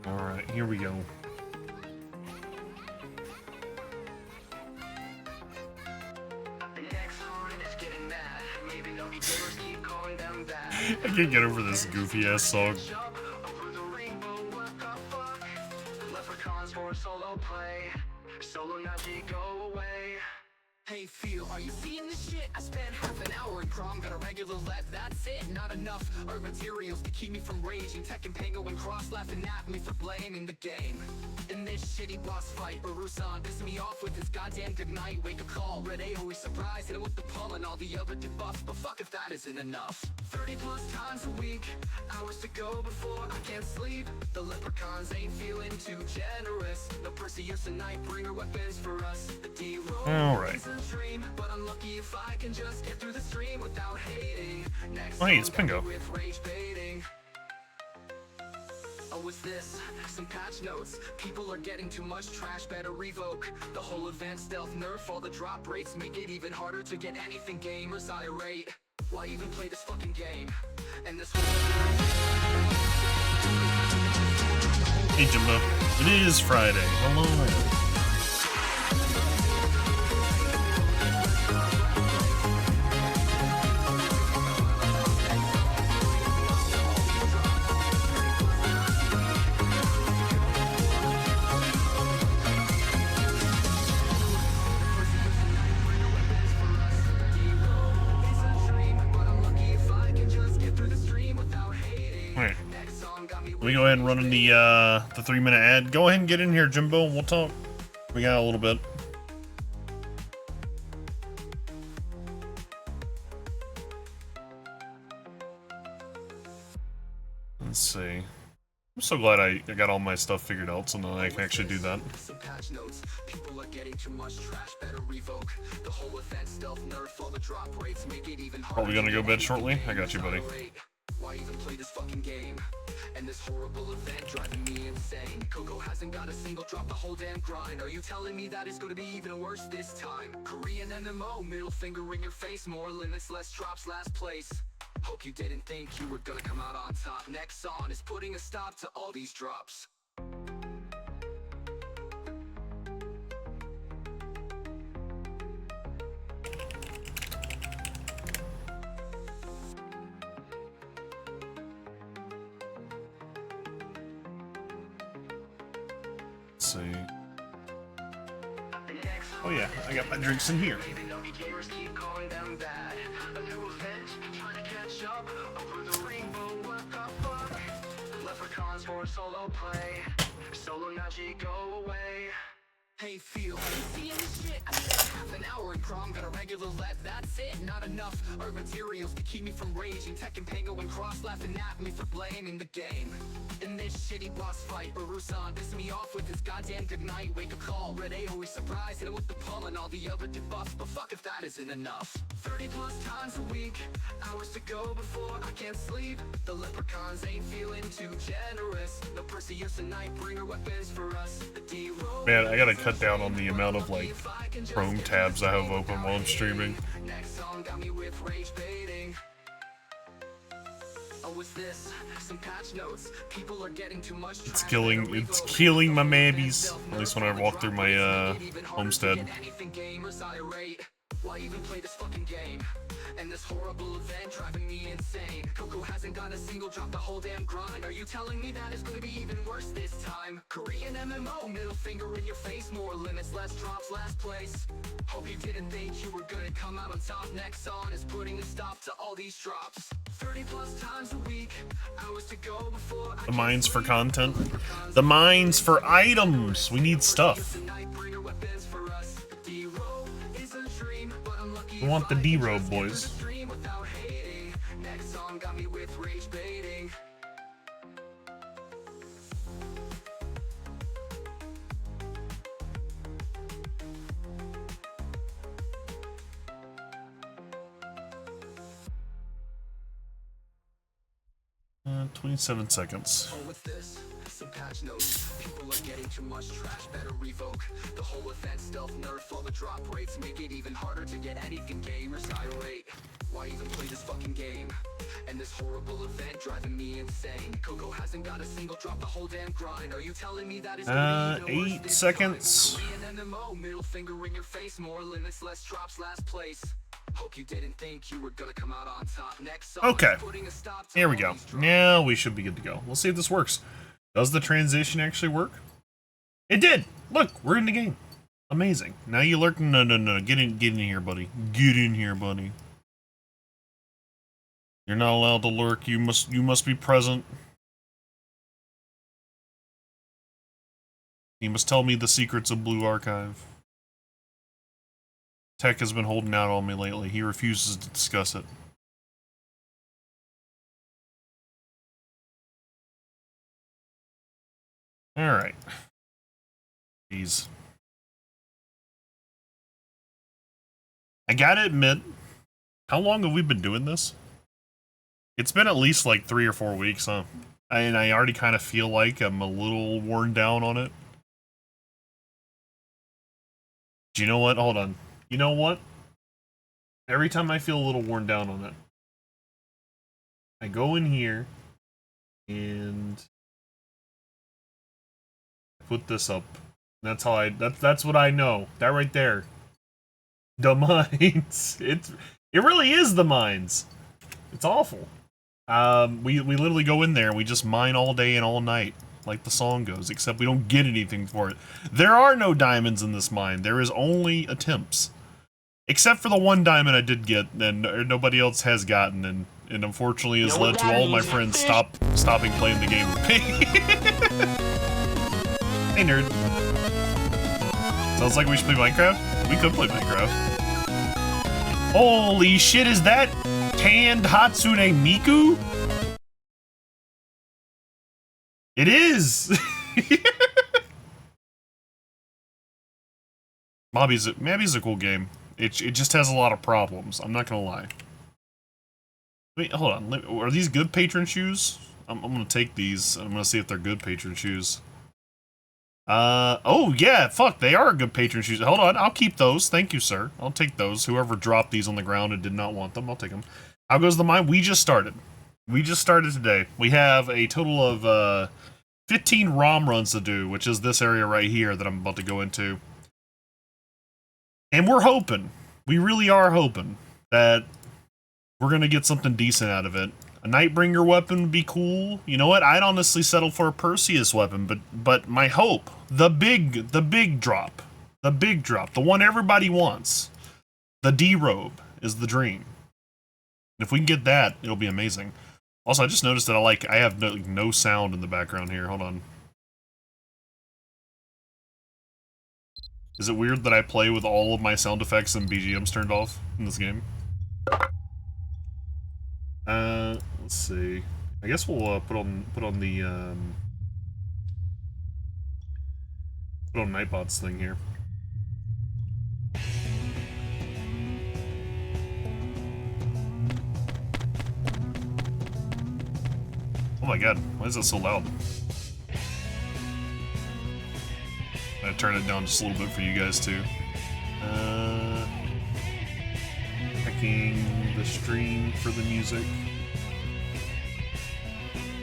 Alright, here we go. I can't get over this goofy ass song. Hey, feel, are you seeing this shit? I spent half an hour in prom, got a regular let, that's it. Not enough art materials to keep me from raging. Tech and Pango and Cross laughing at me for blaming the game. In this shitty boss fight, Barusan pissed me off with his goddamn good night wake up call. Red A always surprised, hit him with the pull and all the other debuffs. But fuck if that isn't enough. 30 plus times a week, hours to go before I can't sleep. The leprechauns ain't feeling too generous. No Perseus and Nightbringer weapons for us. The D-roll. Alright. Dream, but I'm lucky if I can just get through the stream without hating. Next oh, hey, it's Pingo. With rage baiting. Oh, what's this? Some patch notes. People are getting too much trash, better revoke. The whole event stealth nerf, all the drop rates make it even harder to get anything. Gamers irate. Why even play this fucking game? And this Hey Jimbo, it is Friday. Hello. Let me go ahead and run in the 3-minute ad. Go ahead and get in here, Jimbo, and we'll talk. We got a little bit. Let's see. I'm so glad I got all my stuff figured out, so now I can actually do that. Some patch notes. People are getting too much trash, better revoke. The whole event stealth nerf, all the drop rates make it even harder. Probably gonna go bed shortly. I got you, buddy. Why even play this fucking game? And this horrible event driving me insane. Coco hasn't got a single drop the whole damn grind. Are you telling me that it's gonna be even worse this time? Korean MMO, middle finger in your face. More limits, less drops, last place. Hope you didn't think you were gonna come out on top. Next on is putting a stop to all these drops. Let's see. Oh yeah, I got my drinks in here. Leprechauns for solo play. Solo Naji, go away. Hey, feel, are you seeing this shit? I spent half an hour in prom, got a regular let, that's it. Not enough art materials to keep me from raging. Tech and Pango and Cross laughing at me for blaming the game. In this shitty boss fight, Barusan pissed me off with his goddamn good night wake up call. Red A always surprised, hit him with the pull and all the other debuffs. But fuck if that isn't enough. 30 plus times a week, hours to go before I can't sleep. The leprechauns ain't feeling too generous. No Perseus and Nightbringer weapons for us. The D-roll. Man, I gotta cut down on the amount of like Chrome tabs I have open while I'm streaming. Next song got me with rage baiting. Oh, what's this? Some patch notes. People are getting too much. It's killing my maybes. At least when I walk through my homestead. Why even play this fucking game? And this horrible event driving me insane. Coco hasn't got a single drop the whole damn grind. Are you telling me that it's gonna be even worse this time? Korean MMO, middle finger in your face. More limits, less drops, last place. Hope you didn't think you were gonna come out on top. Next on is putting a stop to all these drops. 30 plus times a week, hours to go before the mines for content. The mines for items. We need stuff. We want the D-robe, boys. Next song got me with rage baiting. Uh, 27 seconds. Oh, what's this? Some patch notes. People are getting too much trash, better revoke. The whole event stealth nerf, all the drop rates make it even harder to get anything. Gamers irate. Why even play this fucking game? And this horrible event driving me insane. Coco hasn't got a single drop, the whole damn grind. Are you telling me that it's gonna be even worse 8 this seconds. time? Korean MMO, middle finger in your face, more limits, less drops, last place. Hope you didn't think you were gonna come out on top. Next song, Okay, putting a stop to here we all go. these drops. Now we should be good to go. Let's see if this works. Does the transition actually work? It did. Look, we're in the game. Amazing. Now you lurk. No. Get in here, buddy. Get in here, buddy. You're not allowed to lurk. You must be present. You must tell me the secrets of Blue Archive. Tech has been holding out on me lately. He refuses to discuss it. Alright. Jeez. I gotta admit, how long have we been doing this? It's been at least like 3 or 4 weeks, huh? And I already kind of feel like I'm a little worn down on it. Do you know what? Hold on. You know what? Every time I feel a little worn down on it, I go in here and put this up. That's how that's what I know. That right there. The mines. It really is the mines. It's awful. We literally go in there and we just mine all day and all night, like the song goes, except we don't get anything for it. There are no diamonds in this mine. There is only attempts. Except for the one diamond I did get, and nobody else has gotten, and unfortunately has led to all my friends stopping playing the game with me. Hey, nerd. Sounds like we should play Minecraft? We could play Minecraft. Holy shit, is that tanned Hatsune Miku? It is! Mabby's a cool game. It just has a lot of problems. I'm not gonna lie. Wait, hold on. Are these good patron shoes? I'm gonna take these. I'm gonna see if they're good patron shoes. Oh yeah, fuck, they are good patron shoes. Hold on, I'll keep those. Thank you, sir. I'll take those. Whoever dropped these on the ground and did not want them, I'll take them. How goes the mine? We just started. We just started today. We have a total of 15 ROM runs to do, which is this area right here that I'm about to go into. And we're hoping, we really are hoping, that we're gonna get something decent out of it. A Nightbringer weapon would be cool. You know what? I'd honestly settle for a Perseus weapon, but my hope, the big drop, the one everybody wants, the D-robe is the dream. And if we can get that, it'll be amazing. Also, I just noticed that I have no sound in the background here. Hold on. Is it weird that I play with all of my sound effects and BGMs turned off in this game? Let's see. I guess we'll put on Nightbot's thing here. Oh my god, why is that so loud? I'm gonna turn it down just a little bit for you guys too. Checking the stream for the music.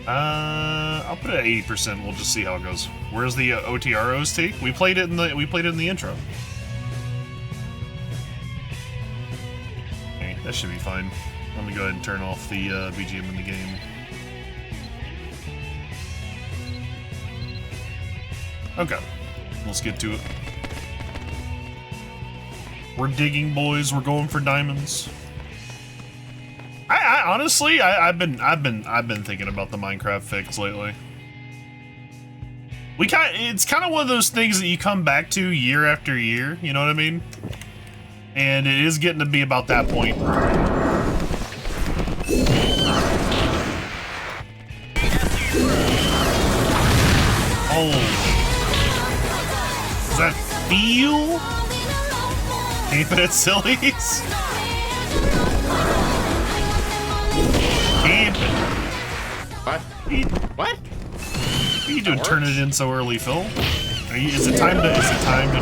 I'll put it at 80%. We'll just see how it goes. Where's the OTR OST? We played it in the intro. Okay, that should be fine. Let me go ahead and turn off the BGM in the game. Okay, let's get to it. We're digging, boys. We're going for diamonds. I honestly, I've been thinking about the Minecraft fix lately. It's kind of one of those things that you come back to year after year. You know what I mean? And it is getting to be about that point. Oh, does that feel? Infinite sillies? What? What? What are you doing turning it in so early, Phil? Is it time to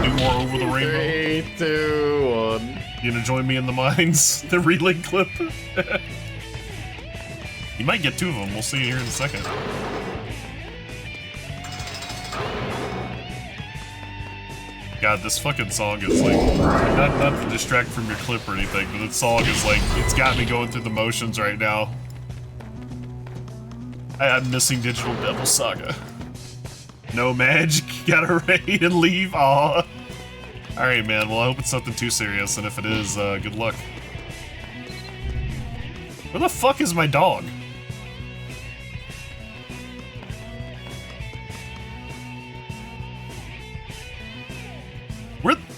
do more over the rainbow? 3, 2, 1. You gonna join me in the mines? The relink clip? You might get 2 of them. We'll see here in a second. God, this fucking song is like, not to distract from your clip or anything, but this song is like, it's got me going through the motions right now. I'm missing Digital Devil Saga. No magic, gotta raid and leave, aw. Alright, man, well, I hope it's something too serious, and if it is, good luck. Where the fuck is my dog?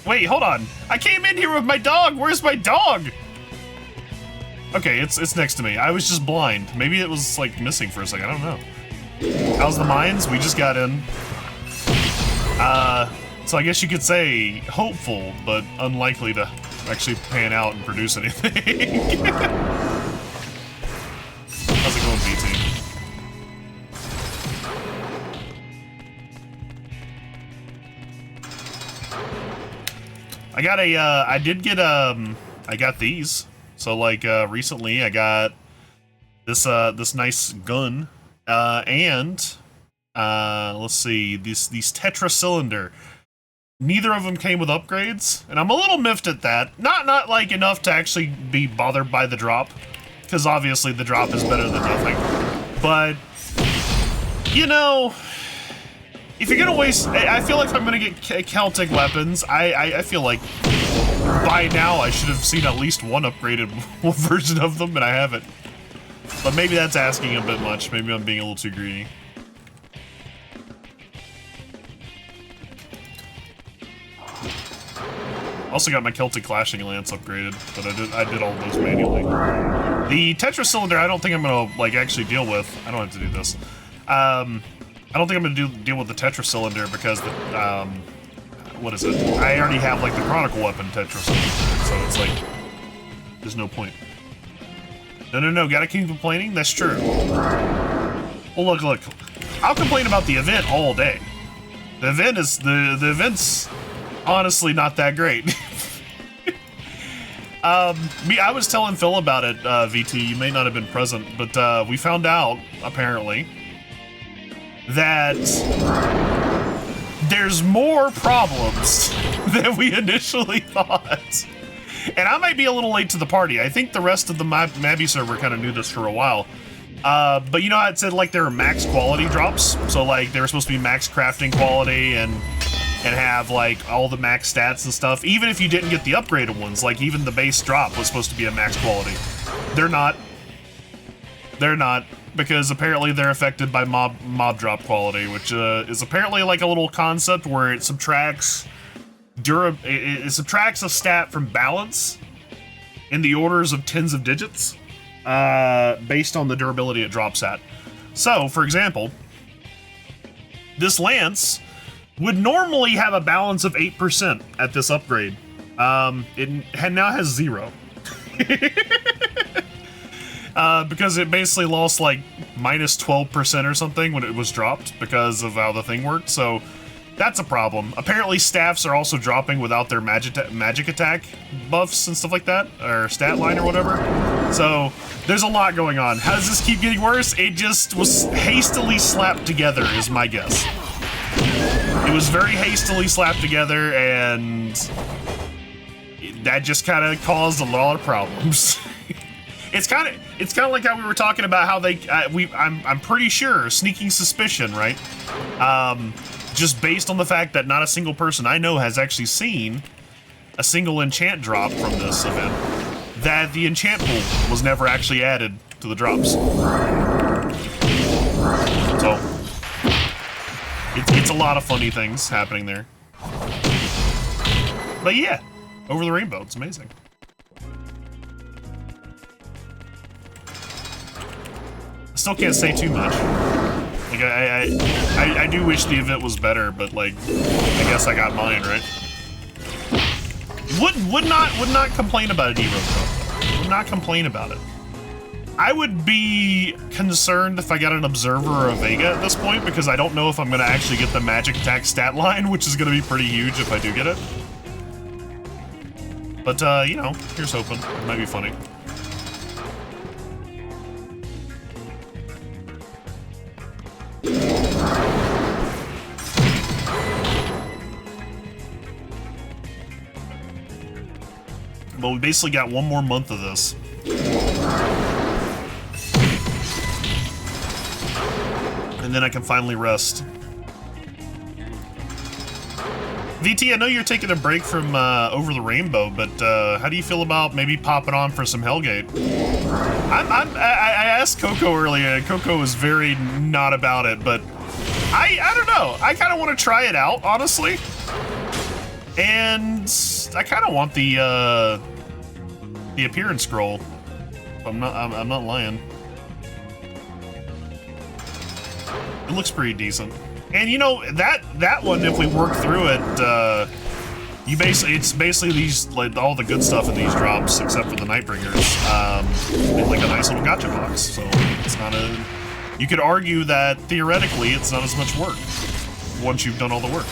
Wait, hold on. I came in here with my dog. Where's my dog? Okay, it's next to me. I was just blind. Maybe it was, like, missing for a second. I don't know. How's the mines? We just got in. So I guess you could say hopeful, but unlikely to actually pan out and produce anything. How's it going, VT? I got a, I did get, I got these. So, like, recently I got this, this nice gun, and, let's see, these Tetra Cylinder. Neither of them came with upgrades, and I'm a little miffed at that. Not like enough to actually be bothered by the drop, because obviously the drop is better than nothing. But, you know, if you're gonna waste, I feel like if I'm gonna get Celtic weapons, I feel like by now I should have seen at least one upgraded version of them, and I haven't. But maybe that's asking a bit much. Maybe I'm being a little too greedy. Also got my Celtic Clashing Lance upgraded, but I did all those manually. The Tetra Cylinder, I don't think I'm gonna like actually deal with. I don't have to do this. I don't think I'm gonna deal with the Tetra Cylinder because the what is it? I already have like the Chronicle weapon Tetra Cylinder, so it's like there's no point. No, gotta keep complaining? That's true. Well, look. I'll complain about the event all day. The event is the event's honestly not that great. I was telling Phil about it, VT. You may not have been present, but we found out apparently that there's more problems than we initially thought. And I might be a little late to the party. I think the rest of the Mabby server kind of knew this for a while. But you know how it said like there were max quality drops? So like they were supposed to be max crafting quality and have like all the max stats and stuff. Even if you didn't get the upgraded ones, like even the base drop was supposed to be a max quality. They're not. They're not, because apparently they're affected by mob drop quality, which is apparently like a little concept where it subtracts it subtracts a stat from balance in the orders of tens of digits based on the durability it drops at. So, for example, this lance would normally have a balance of 8% at this upgrade. It now has 0. Because it basically lost like minus 12% or something when it was dropped because of how the thing worked. So that's a problem. Apparently staffs are also dropping without their magic attack buffs and stuff like that, or stat line or whatever. So there's a lot going on. How does this keep getting worse? It just was hastily slapped together is my guess. It was very hastily slapped together, and that just kind of caused a lot of problems. It's kind of like how we were talking about how they I'm pretty sure, sneaking suspicion, right? Just based on the fact that not a single person I know has actually seen a single enchant drop from this event, that the enchant pool was never actually added to the drops. So it's a lot of funny things happening there. But yeah, Over the Rainbow, it's amazing. I still can't say too much. Like I do wish the event was better, but like I guess I got mine, right? Would not complain about an Evo. Would not complain about it. I would be concerned if I got an Observer or a Vega at this point, because I don't know if I'm going to actually get the magic attack stat line, which is going to be pretty huge if I do get it. But, you know, here's hoping. It might be funny. But we basically got one more month of this. And then I can finally rest. VT, I know you're taking a break from Over the Rainbow, but how do you feel about maybe popping on for some Hellgate? I asked Coco earlier, and Coco was very not about it, but I don't know. I kind of want to try it out, honestly. And I kind of want the appearance scroll. I'm not lying. It looks pretty decent. And you know, that one, if we work through it, it's basically these, like, all the good stuff in these drops, except for the Nightbringers, in like a nice little gacha box. So it's not a. You could argue that theoretically it's not as much work once you've done all the work.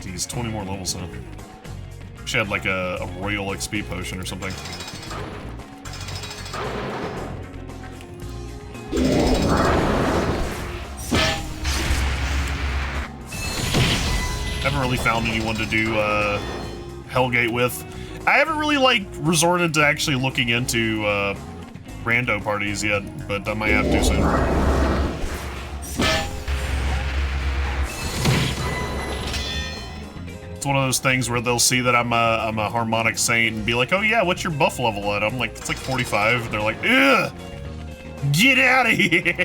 Geez, 20 more levels, huh? She had like a royal XP potion or something. Haven't really found anyone to do Hellgate with. I haven't really like resorted to actually looking into rando parties yet, but I might have to soon. It's one of those things where they'll see that I'm a harmonic saint and be like, oh yeah, what's your buff level at? I'm like, it's like 45. They're like, ugh, get out of here.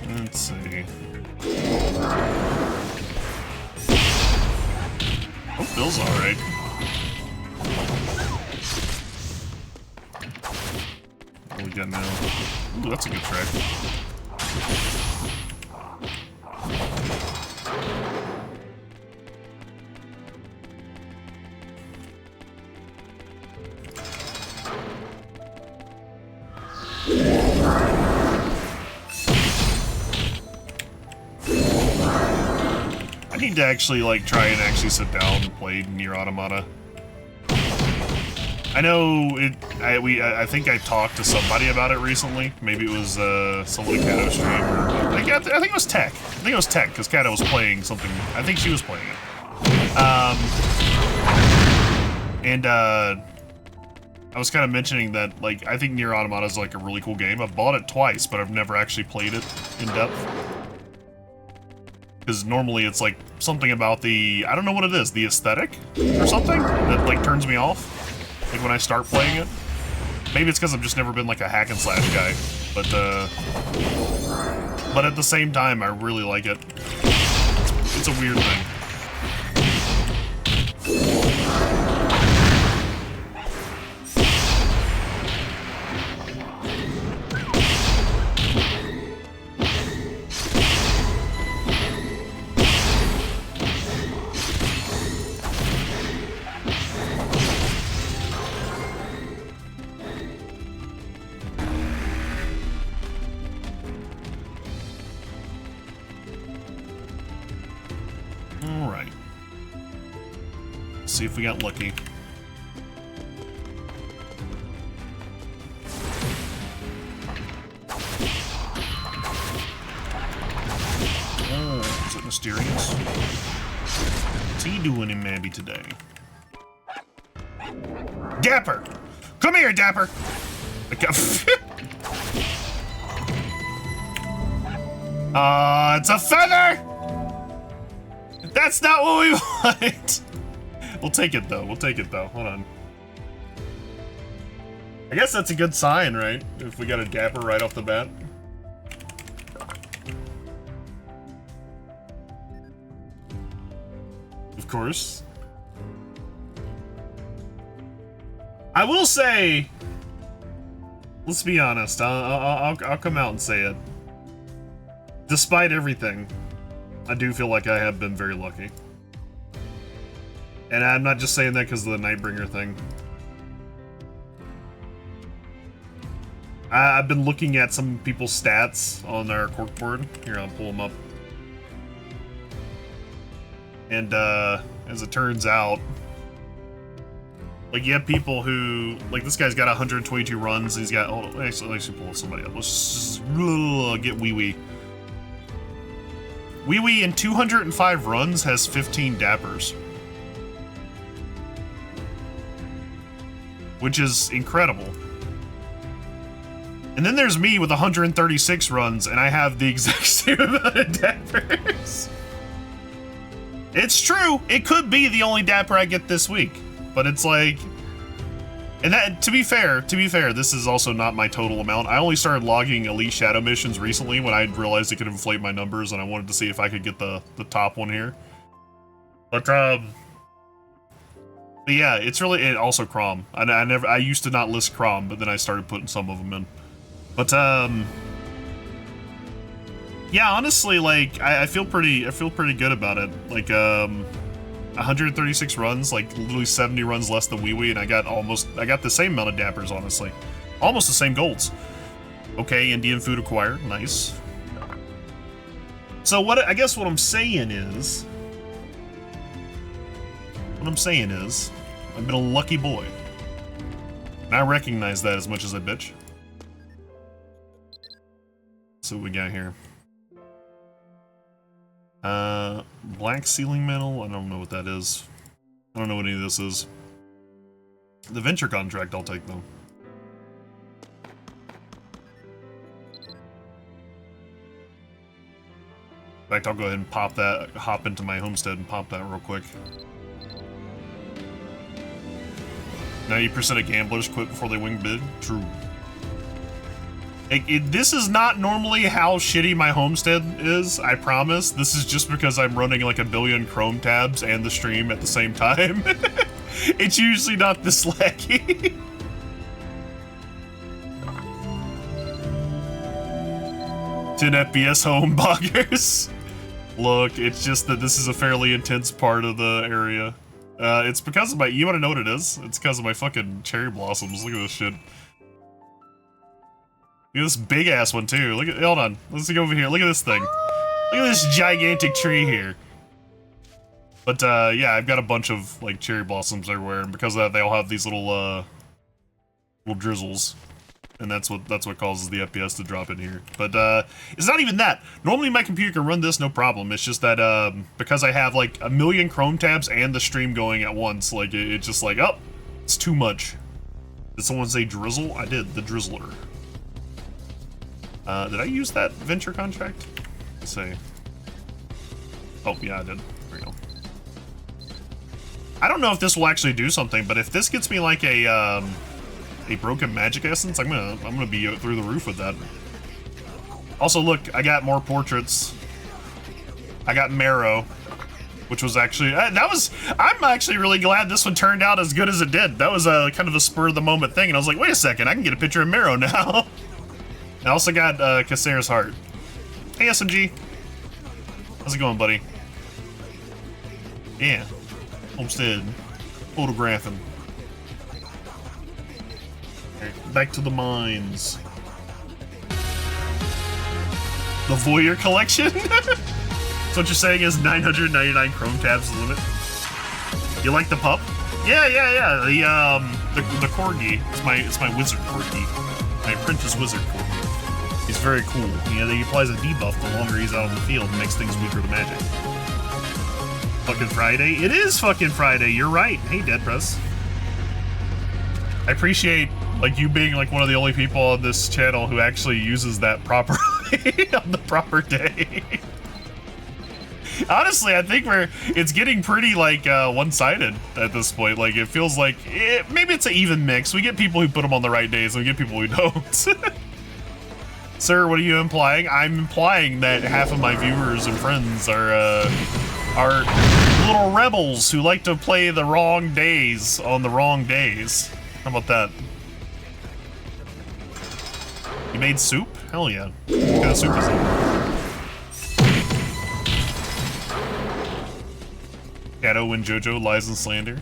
Let's see. Oh, Bill's alright. What do we got now? Ooh, that's a good track. I need to actually like try and actually sit down and play Nier Automata. I know it. I think I talked to somebody about it recently. Maybe it was someone in Kato stream, or I think it was Tech. I think it was Tech because Kato was playing something. I think she was playing it. I was kind of mentioning that like I think Nier Automata is like a really cool game. I've bought it twice, but I've never actually played it in depth. Because normally it's like something about the, I don't know what it is, the aesthetic or something that like turns me off. Like when I start playing it. Maybe it's because I've just never been like a hack and slash guy. But at the same time, I really like it. It's a weird thing. Alright. See if we got lucky. Oh, is it mysterious? What's he doing in Mabby today? Dapper! Come here, Dapper! It's a feather! That's not what we want! We'll take it though, hold on. I guess that's a good sign, right? If we got a Dapper right off the bat. Of course. I will say, let's be honest, I'll come out and say it. Despite everything, I do feel like I have been very lucky. And I'm not just saying that because of the Nightbringer thing. I've been looking at some people's stats on their corkboard. Here, I'll pull them up. And as it turns out, like, you have people who, like, this guy's got 122 runs. He's got, hold on, actually pull somebody up. Let's just get Wee Wee. Wee Wee in 205 runs has 15 dappers. Which is incredible. And then there's me with 136 runs, and I have the exact same amount of dappers. It's true, it could be the only dapper I get this week, but it's like, and that, to be fair, this is also not my total amount. I only started logging Elite Shadow missions recently when I realized it could inflate my numbers, and I wanted to see if I could get the top one here. But yeah, it's really, and also Crom. I used to not list Crom, but then I started putting some of them in. But yeah, honestly, like, I feel pretty good about it. Like 136 runs, like literally 70 runs less than Wee Wee, and I got the same amount of dappers, honestly. Almost the same golds. Okay, Indian food acquired, nice. So I guess what I'm saying is, I've been a lucky boy. And I recognize that as much as I bitch. So what we got here? Black ceiling metal? I don't know what that is. I don't know what any of this is. The venture contract I'll take, though. In fact, I'll go ahead and hop into my homestead and pop that real quick. 90% of gamblers quit before they win bid? True. This is not normally how shitty my homestead is, I promise. This is just because I'm running like a billion Chrome tabs and the stream at the same time. It's usually not this laggy. 10 FPS home boggers. Look, it's just that this is a fairly intense part of the area. It's because of you wanna know what it is? It's because of my fucking cherry blossoms. Look at this shit. Look at this big ass one too. Look at, hold on. Let's go over here. Look at this thing. Look at this gigantic tree here. But yeah, I've got a bunch of like cherry blossoms everywhere, and because of that, they all have these little drizzles, and that's what causes the FPS to drop in here. But it's not even that. Normally, my computer can run this no problem. It's just that because I have like a million Chrome tabs and the stream going at once, like it's just like, oh, it's too much. Did someone say drizzle? I did. The drizzler. Did I use that venture contract? Let's see. Oh, yeah, I did. There we go. I don't know if this will actually do something, but if this gets me like a broken magic essence, I'm gonna be through the roof with that. Also, look, I got more portraits. I got marrow, which was actually I'm actually really glad this one turned out as good as it did. That was a kind of a spur of the moment thing, and I was like, wait a second, I can get a picture of marrow now. I also got Kasser's heart. Hey, SMG. How's it going, buddy? Yeah. Homestead. Photographing. Alright, back to the mines. The Voyeur collection? So what you're saying is 999 Chrome tabs the limit? You like the pup? Yeah. The corgi. It's my wizard corgi. My apprentice wizard corgi. He's very cool. You know, he applies a debuff the longer he's out on the field and makes things weaker to magic. Fucking Friday? It is fucking Friday, you're right. Hey, Dead Press. I appreciate, like, you being, like, one of the only people on this channel who actually uses that properly on the proper day. Honestly, I think it's getting pretty, like, one-sided at this point. Like, it feels like, maybe it's an even mix. We get people who put them on the right days, and we get people who don't. Sir, what are you implying? I'm implying that half of my viewers and friends are little rebels who like to play the wrong days on the wrong days. How about that? You made soup? Hell yeah. What kind of soup is it? Kato and JoJo, lies and slander.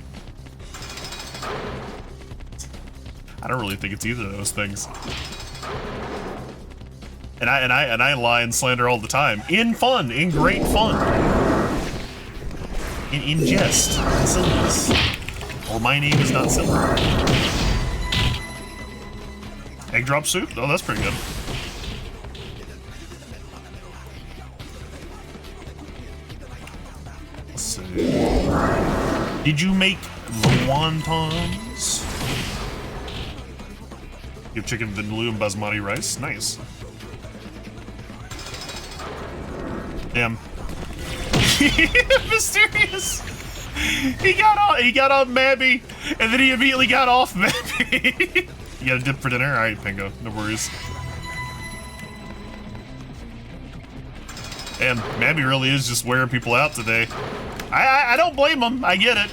I don't really think it's either of those things. And I lie and slander all the time. In fun, in great fun. In jest, in silliness. Or my name is not silly. Egg drop soup? Oh, that's pretty good. Let's see. Did you make the wontons? You have chicken vindaloo and basmati rice? Nice. Damn. Mysterious. He got on Mabby, and then he immediately got off Mabby. You got a dip for dinner? All right, Pingo. No worries. Damn, Mabby really is just wearing people out today. I don't blame him. I get it.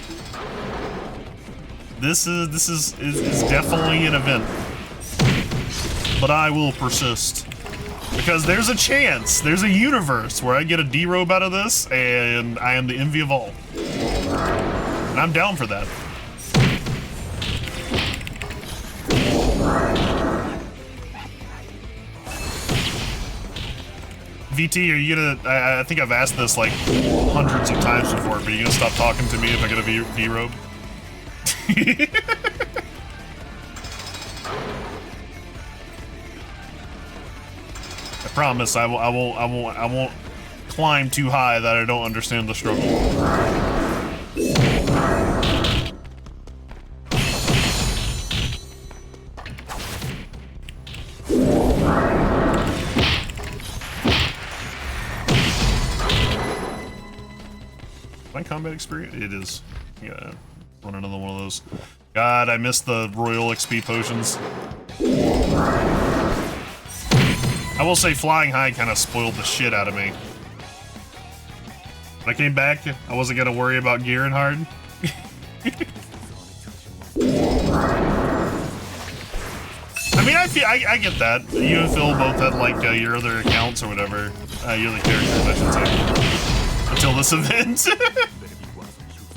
This is definitely an event, but I will persist. Because there's a chance, there's a universe where I get a D-robe out of this, and I am the envy of all. And I'm down for that. VT, are you gonna, I think I've asked this like hundreds of times before, but are you gonna stop talking to me if I get a D-robe? I promise I won't climb too high that I don't understand the struggle. My combat experience? It is. Yeah, run another one of those. God, I missed the Royal XP potions. I will say flying high kind of spoiled the shit out of me. When I came back, I wasn't gonna worry about gearing hard. I mean, I get that. You and Phil both had like your other accounts or whatever. Your other characters, I should say. Until this event.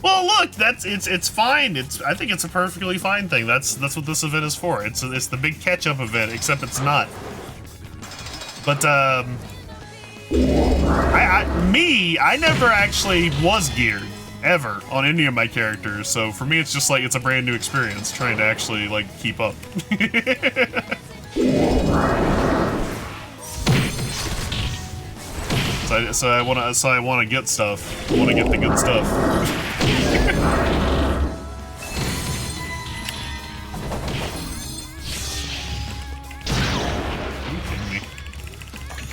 Well, look, it's fine. I think it's a perfectly fine thing. That's what this event is for. It's the big catch-up event, except it's not. But, I never actually was geared, ever, on any of my characters, so for me it's just like, it's a brand new experience, trying to actually, like, keep up. So I wanna get stuff. I wanna get the good stuff.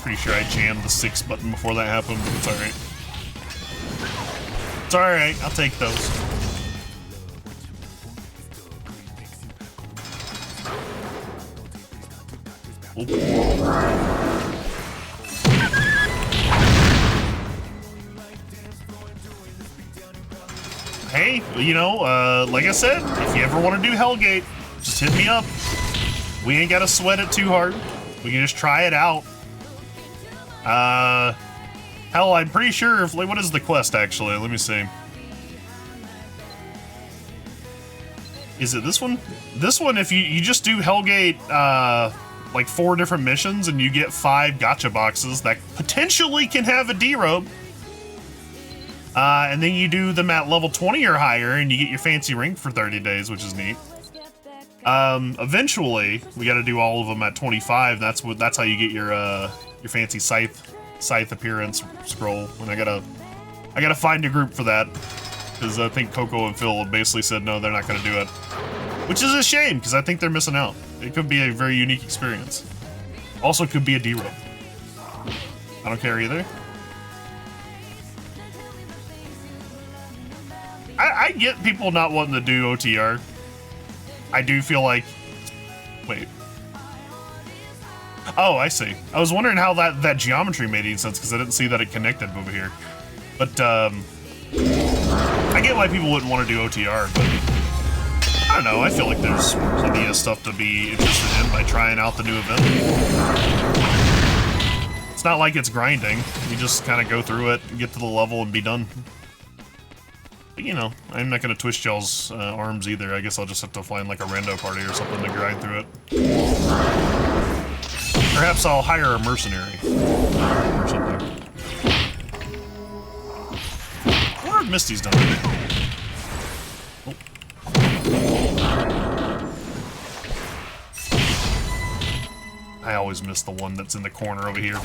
Pretty sure I jammed the 6 button before that happened, but it's alright. It's alright, I'll take those. Oop. Hey, you know, like I said, if you ever want to do Hellgate, just hit me up. We ain't gotta sweat it too hard. We can just try it out. Hell, I'm pretty sure if, like, what is the quest actually? Let me see. Is it this one? This one, if you just do Hellgate, like 4 different missions and you get 5 gacha boxes that potentially can have a D-robe. And then you do them at level 20 or higher and you get your fancy ring for 30 days, which is neat. Eventually, we gotta do all of them at 25. That's how you get your fancy scythe appearance scroll. And I gotta find a group for that, because I think Coco and Phil basically said no, they're not gonna do it, which is a shame because I think they're missing out. It could be a very unique experience. Also, could be a D-robe. I don't care either. I get people not wanting to do OTR. I do feel like, wait. Oh, I see. I was wondering how that geometry made any sense because I didn't see that it connected over here. But, I get why people wouldn't want to do OTR, but I don't know. I feel like there's plenty of stuff to be interested in by trying out the new event. It's not like it's grinding. You just kind of go through it, get to the level, and be done. But, you know, I'm not going to twist y'all's arms either. I guess I'll just have to find like a rando party or something to grind through it. Perhaps I'll hire a mercenary or something. I wonder if Misty's done it. Oh. I always miss the one that's in the corner over here.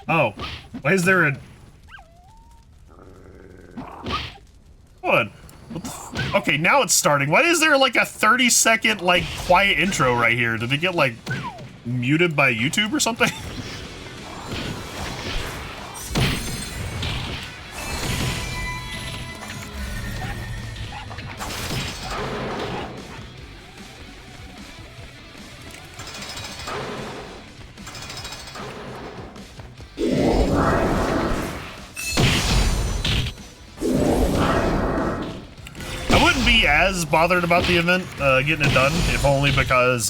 Oh, why is there a... What? Okay, now it's starting. Why is there like a 30-second like quiet intro right here? Did it get like muted by YouTube or something? As bothered about the event getting it done, if only because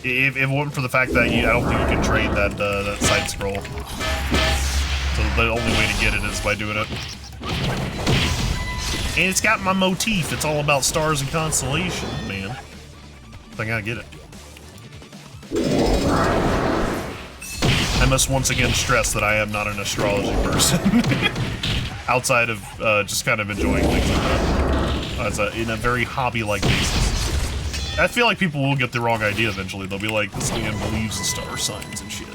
if it wasn't for the fact that I don't think you can trade that that side scroll. So the only way to get it is by doing it. And it's got my motif. It's all about stars and constellations, man. I gotta get it. I must once again stress that I am not an astrology person. Outside of just kind of enjoying things like that, in a very hobby-like basis. I feel like people will get the wrong idea eventually. They'll be like, this man believes in star signs and shit.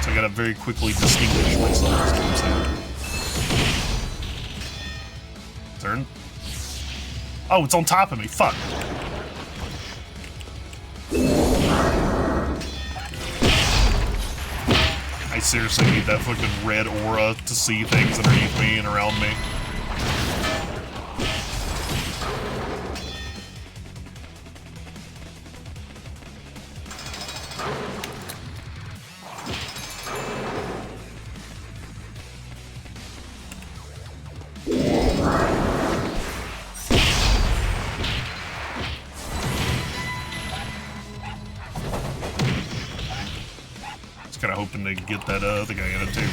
So I gotta very quickly distinguish myself, is what I'm saying. Turn. Oh, it's on top of me. Fuck. I seriously need that fucking red aura to see things underneath me and around me. Kind of hoping to get that other guy in it too.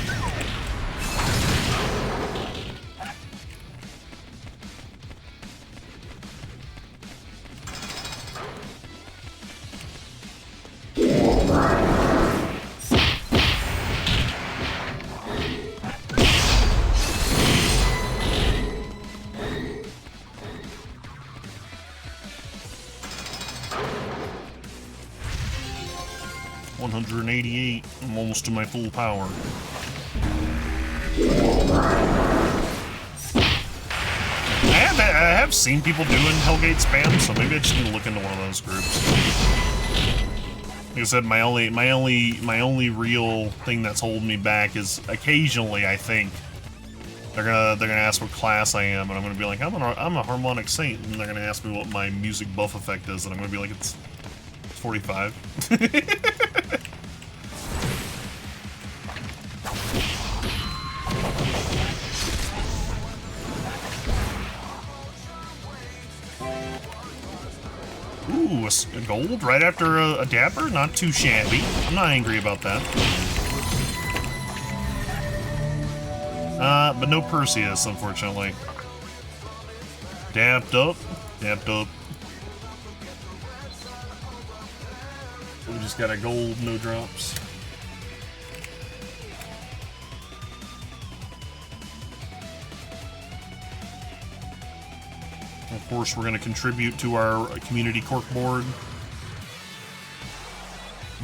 I'm almost to my full power. I have seen people doing Hellgate spam, so maybe I just need to look into one of those groups. Like I said, my only real thing that's holding me back is occasionally I think they're gonna ask what class I am, and I'm gonna be like, I'm a harmonic saint, and they're gonna ask me what my music buff effect is, and I'm gonna be like, it's 45. Ooh, a gold right after a dapper? Not too shabby. I'm not angry about that. But no Perseus, unfortunately. Dapped up. Dapped up. We just got a gold, no drops. Of course, we're going to contribute to our community corkboard.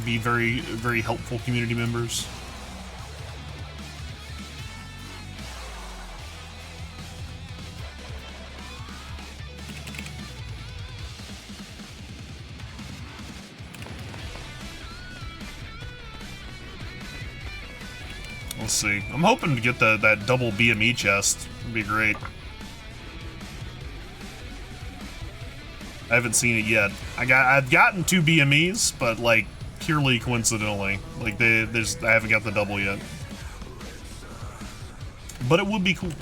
Be very, very helpful community members. Let's see. I'm hoping to get that double BME chest. It'd be great. I haven't seen it yet. I've gotten 2 BMEs, but like purely coincidentally. Like I haven't got the double yet. But it would be cool.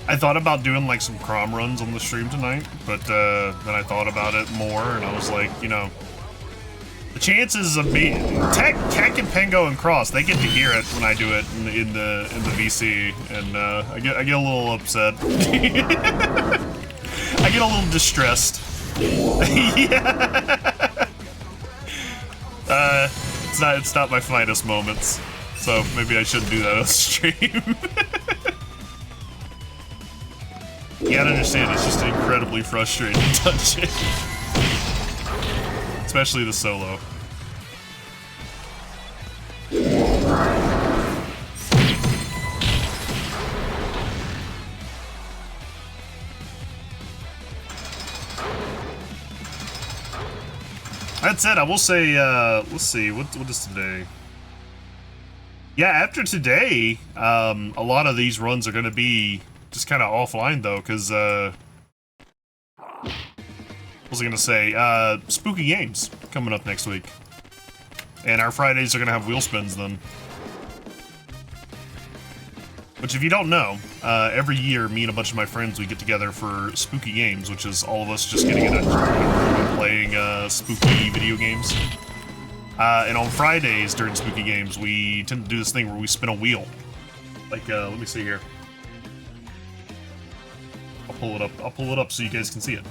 I thought about doing like some Crom runs on the stream tonight, but then I thought about it more, and I was like, you know, the chances of me, Tech and Pengo and Cross, they get to hear it when I do it in the VC, and I get a little upset. I get a little distressed. Yeah. It's not my finest moments, so maybe I shouldn't do that on stream. You gotta understand, it's just an incredibly frustrating dungeon. Especially the solo. That said, I will say, let's see, what is today? Yeah, after today, a lot of these runs are gonna be just kind of offline though, because what was I gonna say? Spooky games coming up next week, and our Fridays are gonna have wheel spins then. Which, if you don't know, every year me and a bunch of my friends, we get together for spooky games, which is all of us just getting in a room and playing spooky video games. And on Fridays during spooky games, we tend to do this thing where we spin a wheel. Like, let me see here. I'll pull it up so you guys can see it.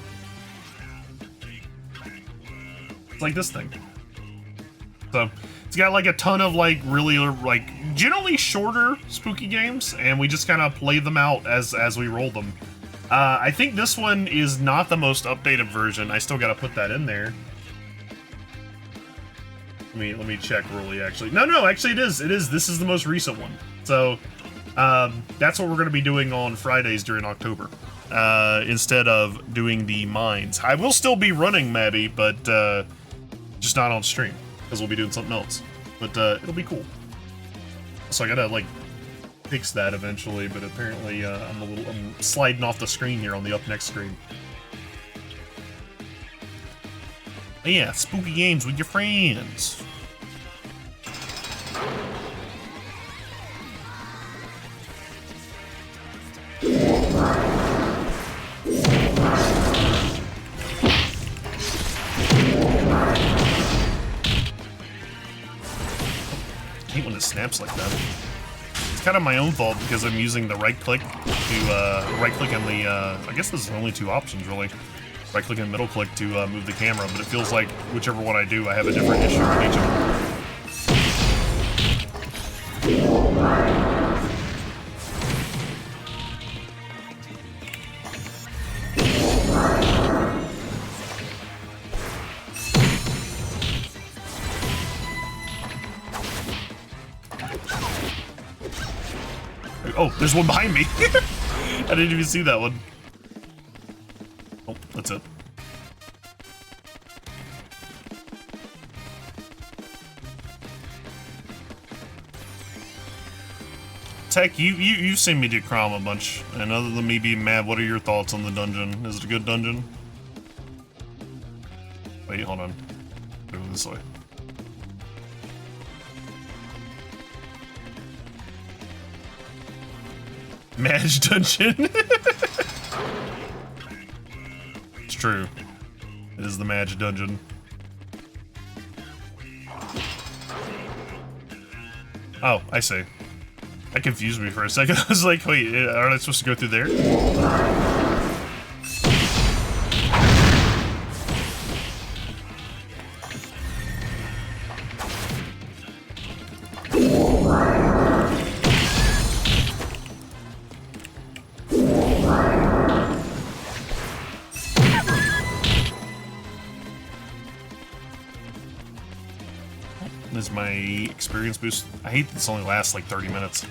It's like this thing. So it's got like a ton of like really like generally shorter spooky games, and we just kind of play them out as we roll them. I think this one is not the most updated version. I still gotta put that in there. Let me check really actually. No, actually it is. This is the most recent one. So that's what we're gonna be doing on Fridays during October. Instead of doing the mines. I will still be running Mabby, but just not on stream, because we'll be doing something else. But it'll be cool. So I gotta like fix that eventually, but apparently I'm sliding off the screen here on the up next screen. But yeah, spooky games with your friends. I hate when it snaps like that. It's kind of my own fault because I'm using the right click to right click on the I guess there's only 2 options really. Right click and middle click to move the camera, but it feels like whichever one I do, I have a different issue with each of them. Oh, there's one behind me. I didn't even see that one. Oh, that's it. Tech, you've seen me do Crom a bunch, and other than me being mad, what are your thoughts on the dungeon? Is it a good dungeon? Wait, hold on. Go this way. Madge dungeon. It's true. It is the Madge dungeon. Oh, I see. That confused me for a second. I was like, wait, aren't I supposed to go through there? Is my experience boost? I hate this only lasts like 30 minutes.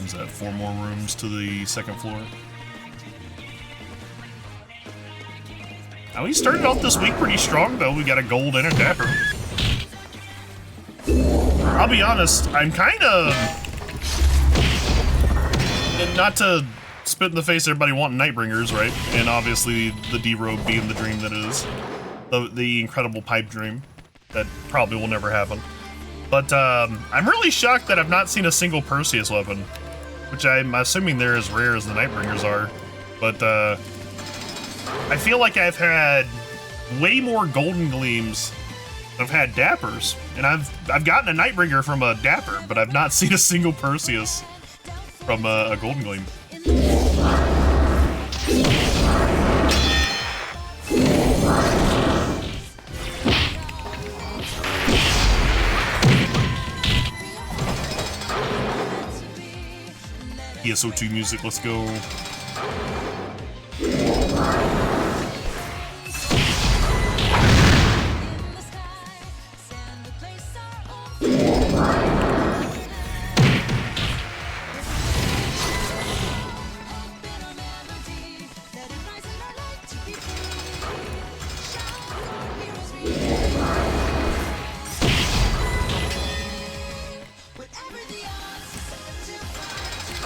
Is that 4 more rooms to the 2nd floor? Now, we started off this week pretty strong, though. We got a gold and a dapper. I'll be honest, I'm kind of... And not to spit in the face of everybody wanting Nightbringers, right? And obviously the D-Robe being the dream that it is. The incredible pipe dream that probably will never happen. But I'm really shocked that I've not seen a single Perseus weapon, which I'm assuming they're as rare as the Nightbringers are. But I feel like I've had way more Golden Gleams than I've had Dappers, and I've gotten a Nightbringer from a Dapper, but I've not seen a single Perseus from a Golden Gleam. ESO2 music, let's go.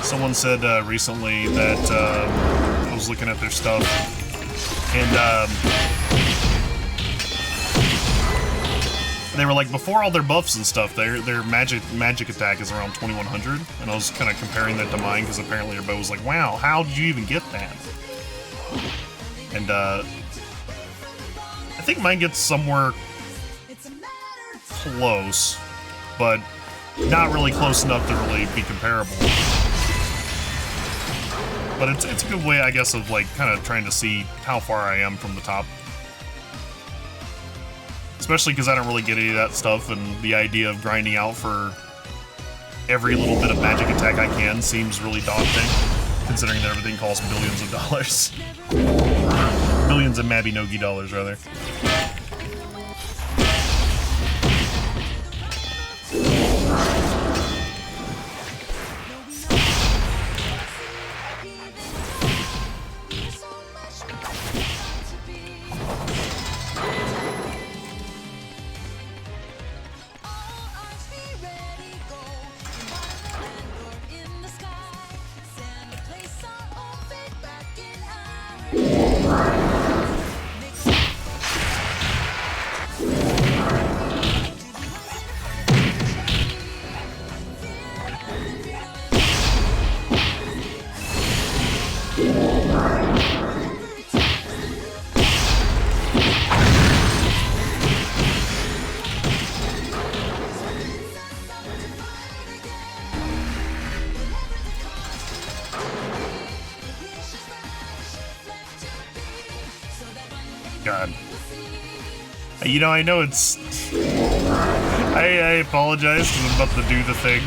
Someone said recently that I was looking at their stuff, and they were like, before all their buffs and stuff, their magic attack is around 2100, and I was kind of comparing that to mine because apparently everybody was like, wow, how did you even get that? And I think mine gets somewhere close, but not really close enough to really be comparable. But it's a good way, I guess, of like kind of trying to see how far I am from the top. Especially because I don't really get any of that stuff, and the idea of grinding out for every little bit of magic attack I can seems really daunting, considering that everything costs billions of dollars. Billions of Mabinogi dollars, rather. God. You know, I know it's... I apologize because I'm about to do the thing.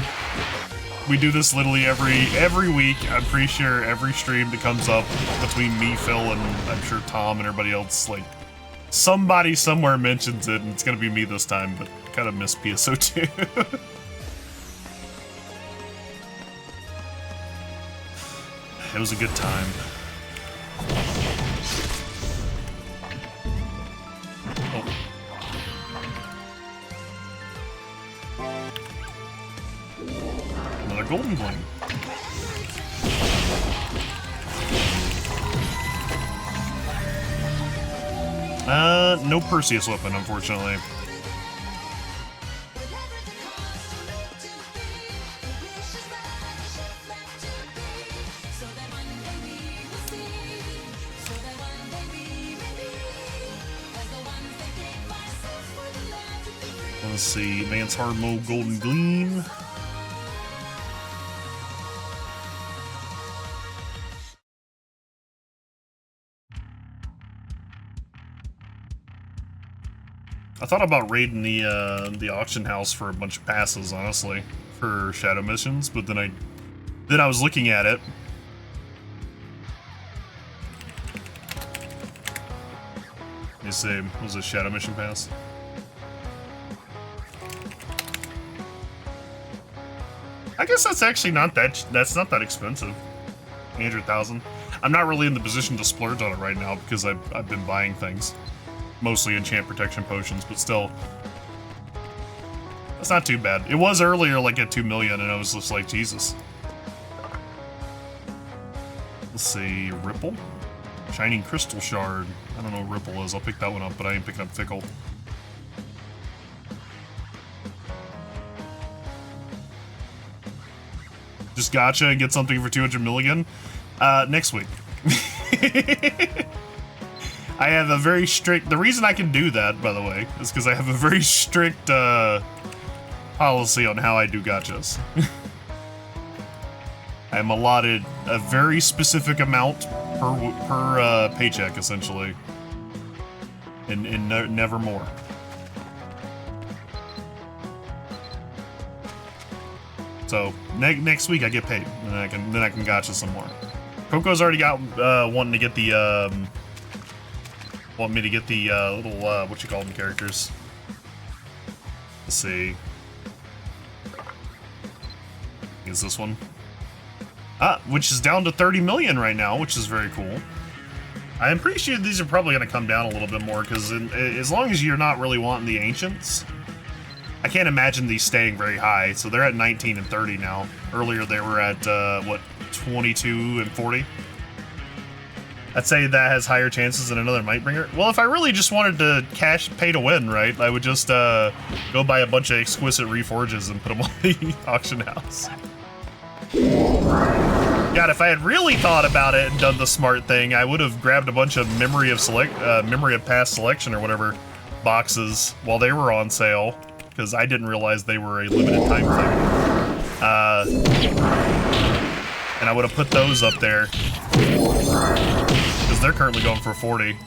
We do this literally every week. I'm pretty sure every stream that comes up between me, Phil, and I'm sure Tom and everybody else, like, somebody somewhere mentions it, and it's gonna be me this time, but I kind of miss PSO2. It was a good time. Golden Gleam. No Perseus weapon, unfortunately. Let's see, Advanced Hard Mode Golden Gleam. I thought about raiding the auction house for a bunch of passes, honestly, for shadow missions, but then I was looking at it. Let me see, was it Shadow Mission Pass? I guess that's actually not that expensive. 800,000. I'm not really in the position to splurge on it right now because I've been buying things. Mostly enchant protection potions, but still. That's not too bad. It was earlier like at 2 million and I was just like, Jesus. Let's see, Ripple? Shining Crystal Shard. I don't know what Ripple is. I'll pick that one up, but I ain't picking up Fickle. Just gotcha and get something for 200 million? Next week. I have a very strict... The reason I can do that, by the way, is because I have a very strict policy on how I do gotchas. I am allotted a very specific amount per paycheck, essentially. And never more. So, next week I get paid, and then I can gotcha some more. Coco's already got wanting to get the... want me to get the little, what you call them, characters. Let's see. Is this one? Which is down to 30 million right now, which is very cool. I'm pretty sure these are probably going to come down a little bit more, because as long as you're not really wanting the Ancients, I can't imagine these staying very high. So they're at 19 and 30 now. Earlier they were at, what, 22 and 40? I'd say that has higher chances than another Mightbringer. Well, if I really just wanted to pay to win, right, I would just go buy a bunch of exquisite reforges and put them on the auction house. God, if I had really thought about it and done the smart thing, I would have grabbed a bunch of memory of past selection or whatever boxes while they were on sale, because I didn't realize they were a limited time thing. And I would have put those up there. Because they're currently going for 40.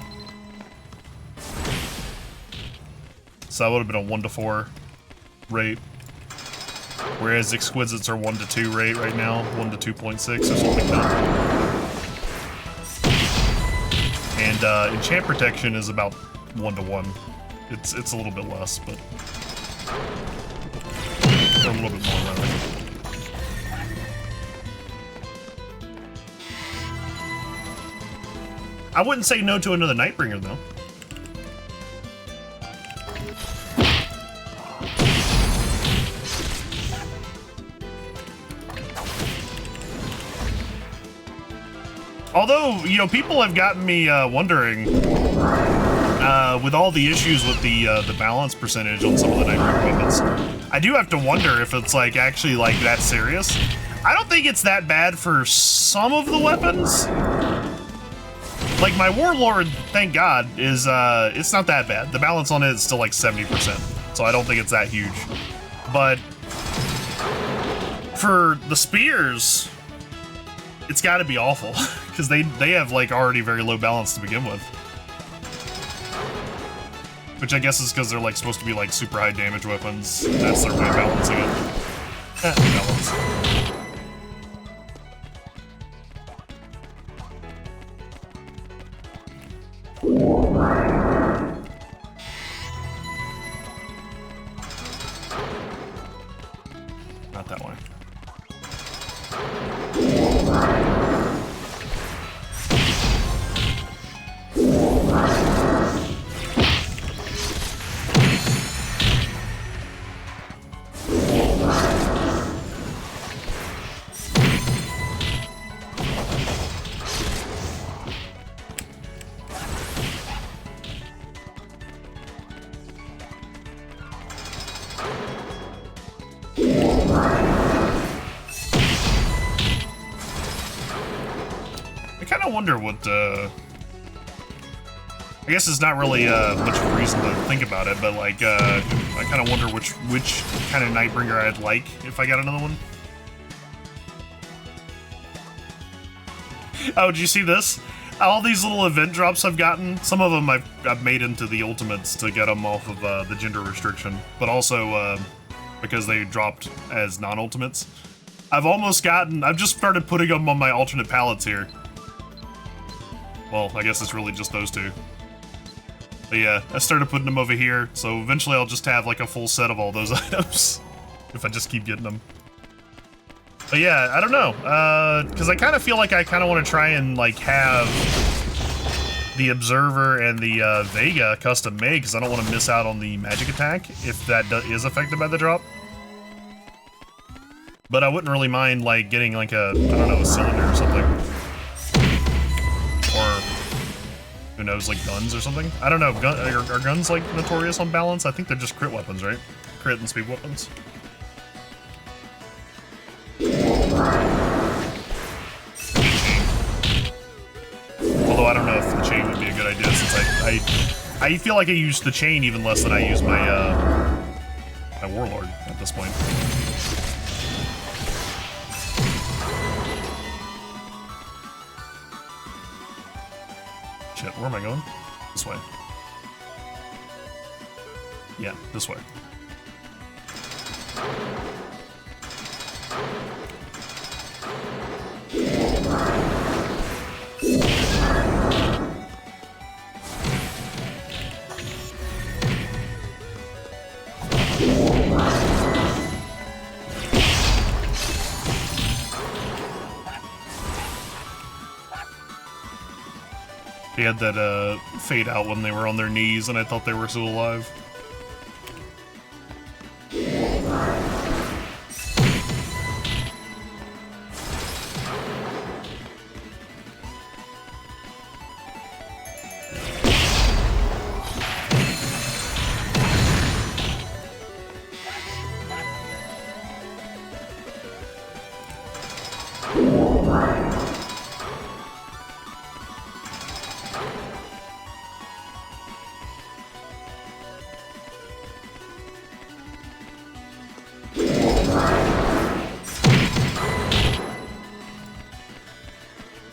So that would have been a 1 to 4 rate. Whereas Exquisites are 1 to 2 rate right now. 1 to 2.6 or something like that. And Enchant Protection is about 1 to 1. It's a little bit less, but... a little bit more, rather. I wouldn't say no to another Nightbringer, though. Although, you know, people have gotten me wondering, with all the issues with the balance percentage on some of the Nightbringer weapons, I do have to wonder if it's, like, actually, like, that serious. I don't think it's that bad for some of the weapons. Like, my Warlord, thank God, is, it's not that bad. The balance on it is still like 70%, so I don't think it's that huge. But for the spears, it's gotta be awful, because they have, like, already very low balance to begin with. Which I guess is because they're, like, supposed to be, like, super high damage weapons. That's their way of balancing it. Balance. Not that way. I kind of wonder what, I guess it's not really much of a reason to think about it, but like, I kind of wonder which kind of Nightbringer I'd like if I got another one. Oh, did you see this? All these little event drops I've gotten, some of them I've made into the ultimates to get them off of the gender restriction, but also because they dropped as non-ultimates. I've just started putting them on my alternate palettes here. Well, I guess it's really just those two. But yeah, I started putting them over here, so eventually I'll just have like a full set of all those items. If I just keep getting them. But yeah, I don't know, because I kind of feel like I kind of want to try and like have the Observer and the Vega custom made, because I don't want to miss out on the magic attack if that is affected by the drop. But I wouldn't really mind like getting like a, I don't know, a cylinder or something. Or, who knows, like guns or something? I don't know, are guns like notorious on balance? I think they're just crit weapons, right? Crit and speed weapons. Although I don't know if the chain would be a good idea, since I feel like I use the chain even less than I use my my warlord at this point. Shit, where am I going? This way. Yeah, this way. They had that fade out when they were on their knees, and I thought they were still alive.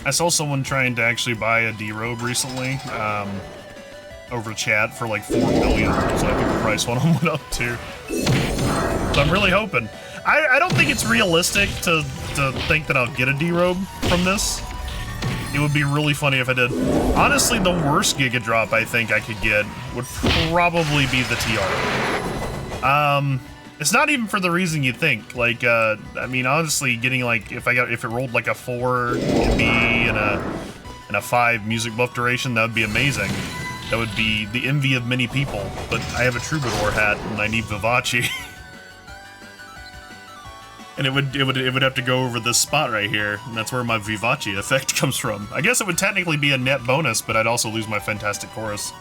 I saw someone trying to actually buy a D-Robe recently, over chat for like 4 million, so I think the price on them went up too. So I'm really hoping. I don't think it's realistic to think that I'll get a D-Robe from this. It would be really funny if I did. Honestly, the worst Giga Drop I think I could get would probably be the TR. It's not even for the reason you think. Like, I mean, honestly, getting like if it rolled like a 4 MB and a 5 music buff duration, that would be amazing. That would be the envy of many people. But I have a Troubadour hat and I need Vivace, and it would have to go over this spot right here, and that's where my Vivace effect comes from. I guess it would technically be a net bonus, but I'd also lose my Fantastic Chorus.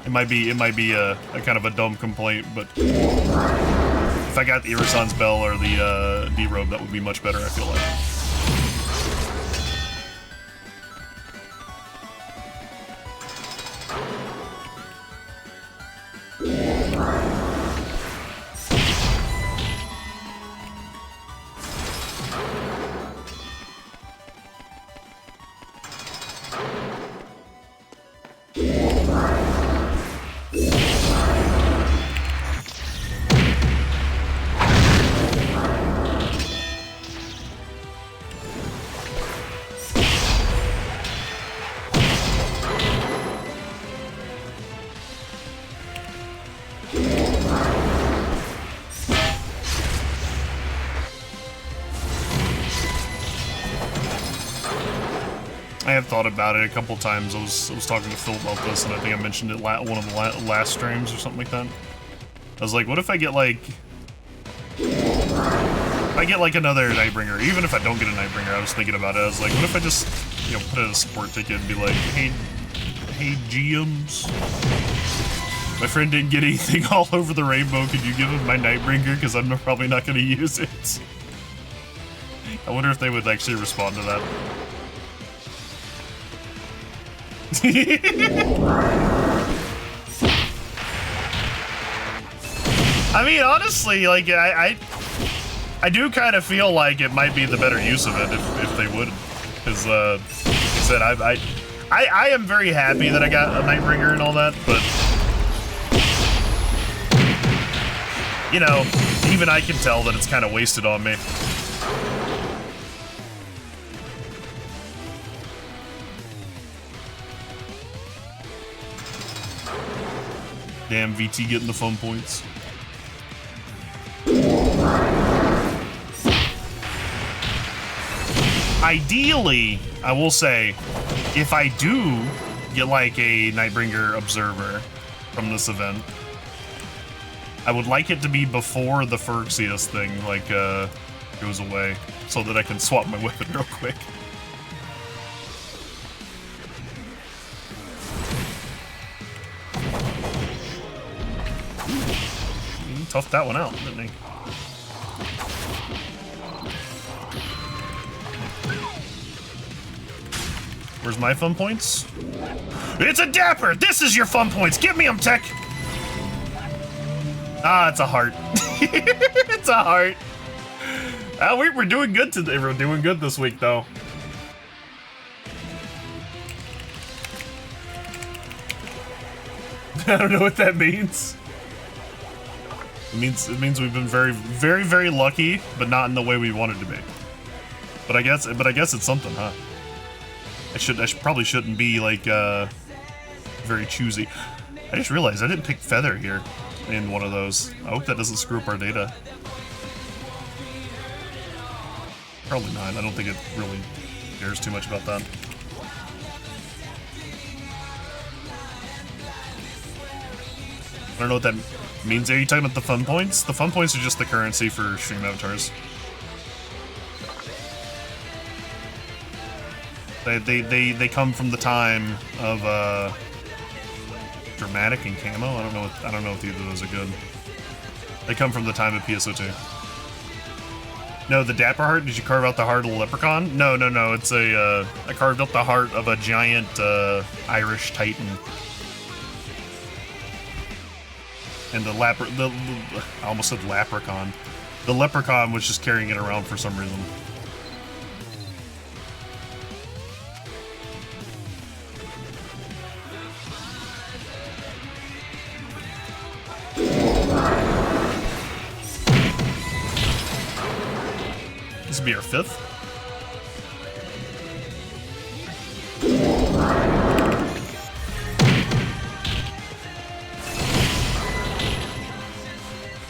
It might be a kind of a dumb complaint, but if I got the Irisan's Bell or the D-Robe, that would be much better, I feel like. I have thought about it a couple times. I was talking to Phil about this, and I think I mentioned it one of the last streams or something like that. I was like, what if I get like another Nightbringer? Even if I don't get a Nightbringer, I was thinking about it. I was like, what if I just, you know, put in a support ticket and be like, hey GMs, my friend didn't get anything all over the rainbow. Could you give him my Nightbringer? Because I'm probably not going to use it. I wonder if they would actually respond to that. I mean, honestly, like, I do kind of feel like it might be the better use of it if they would. Because, like I said, I am very happy that I got a Nightbringer and all that, but... You know, even I can tell that it's kind of wasted on me. Damn, VT getting the fun points. Ideally, I will say, if I do get like a Nightbringer Observer from this event, I would like it to be before the Ferxius thing, like, goes away, so that I can swap my weapon real quick. He toughed that one out, didn't he? Where's my fun points? It's a Dapper! This is your fun points! Give me them, Tech! Ah, it's a heart. It's a heart. We're doing good today. We're doing good this week, though. I don't know what that means. It means we've been very, very, very lucky, but not in the way we wanted to be. But I guess it's something, huh? I probably shouldn't be like very choosy. I just realized I didn't pick Feather here in one of those. I hope that doesn't screw up our data. Probably not. I don't think it really cares too much about that. I don't know what that means. Are you talking about the fun points? The fun points are just the currency for stream avatars. They come from the time of Dramatic and Camo. I don't know if either of those are good. They come from the time of PSO2. No, the Dapper Heart. Did you carve out the heart of the leprechaun? No. It's a I carved out the heart of a giant Irish Titan. And I almost said leprechaun. The leprechaun was just carrying it around for some reason. This will be our 5th.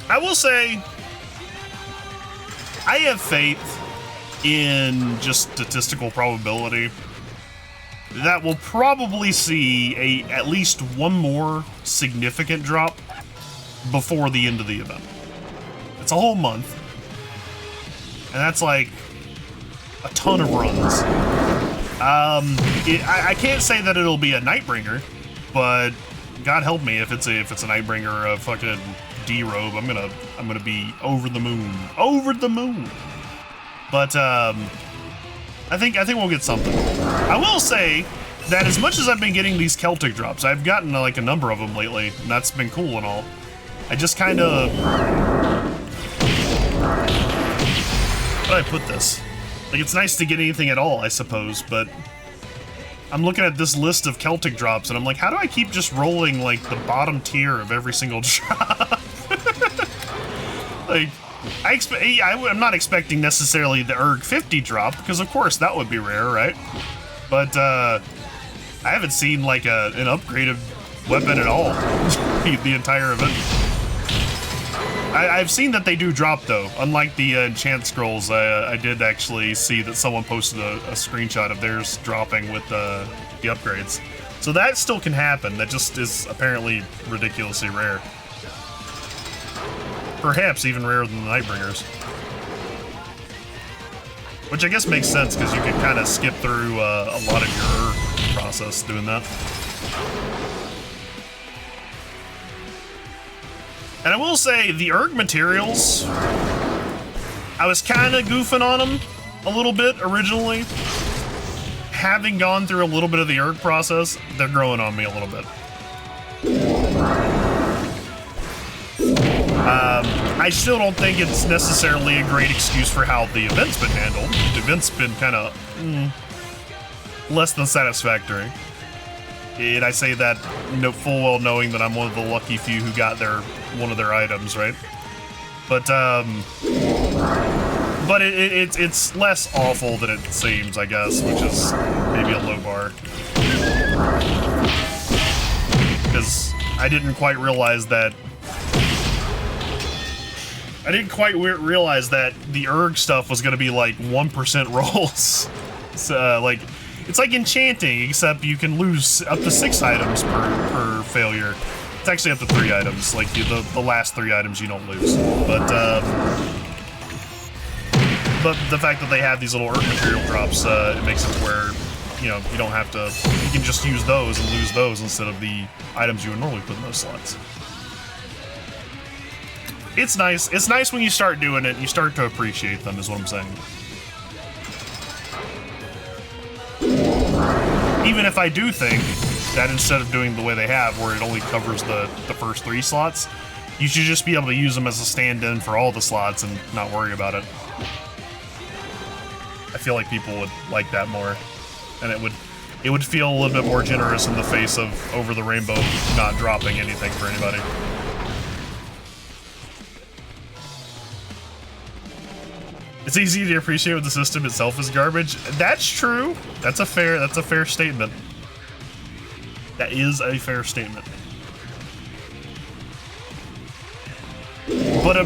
I will say, I have faith in just statistical probability that we'll probably see at least one more significant drop before the end of the event. It's a whole month. And that's like a ton of runs. I can't say that it'll be a Nightbringer, but God help me if it's a Nightbringer or a fucking D-Robe, I'm gonna be over the moon. Over the moon. But I think we'll get something. I will say that as much as I've been getting these Celtic drops, I've gotten like a number of them lately, and that's been cool and all. I just kind of... How do I put this? Like, it's nice to get anything at all, I suppose, but I'm looking at this list of Celtic drops, and I'm like, how do I keep just rolling, like, the bottom tier of every single drop? Like, I'm not expecting necessarily the ERG 50 drop, because of course that would be rare, right? But, I haven't seen, like, an upgraded weapon at all the entire event. I've seen that they do drop, though. Unlike the enchant scrolls, I did actually see that someone posted a screenshot of theirs dropping with the upgrades. So that still can happen. That just is apparently ridiculously rare. Perhaps even rarer than the Nightbringers. Which I guess makes sense, because you can kind of skip through a lot of your process doing that. And I will say, the ERG materials, I was kind of goofing on them, a little bit originally. Having gone through a little bit of the erg process, they're growing on me a little bit. I still don't think it's necessarily a great excuse for how the event's been handled. The event's been kind of less than satisfactory. And I say that full well knowing that I'm one of the lucky few who got one of their items, right? But it's less awful than it seems, I guess, which is maybe a low bar. Because I didn't quite realize that. I didn't quite realize that the erg stuff was going to be like 1% rolls. So, like, it's like enchanting, except you can lose up to 6 items per failure. It's actually up to 3 items. Like, the last 3 items you don't lose. But the fact that they have these little erg material drops, it makes it where, you know, you don't have to, you can just use those and lose those instead of the items you would normally put in those slots. It's nice. It's nice when you start doing it, you start to appreciate them, is what I'm saying. Even if I do think that instead of doing the way they have, where it only covers the first 3 slots, you should just be able to use them as a stand-in for all the slots and not worry about it. I feel like people would like that more, and it would feel a little bit more generous in the face of Over the Rainbow not dropping anything for anybody. It's easy to appreciate when the system itself is garbage. That's true. That's a fair statement. That is a fair statement. But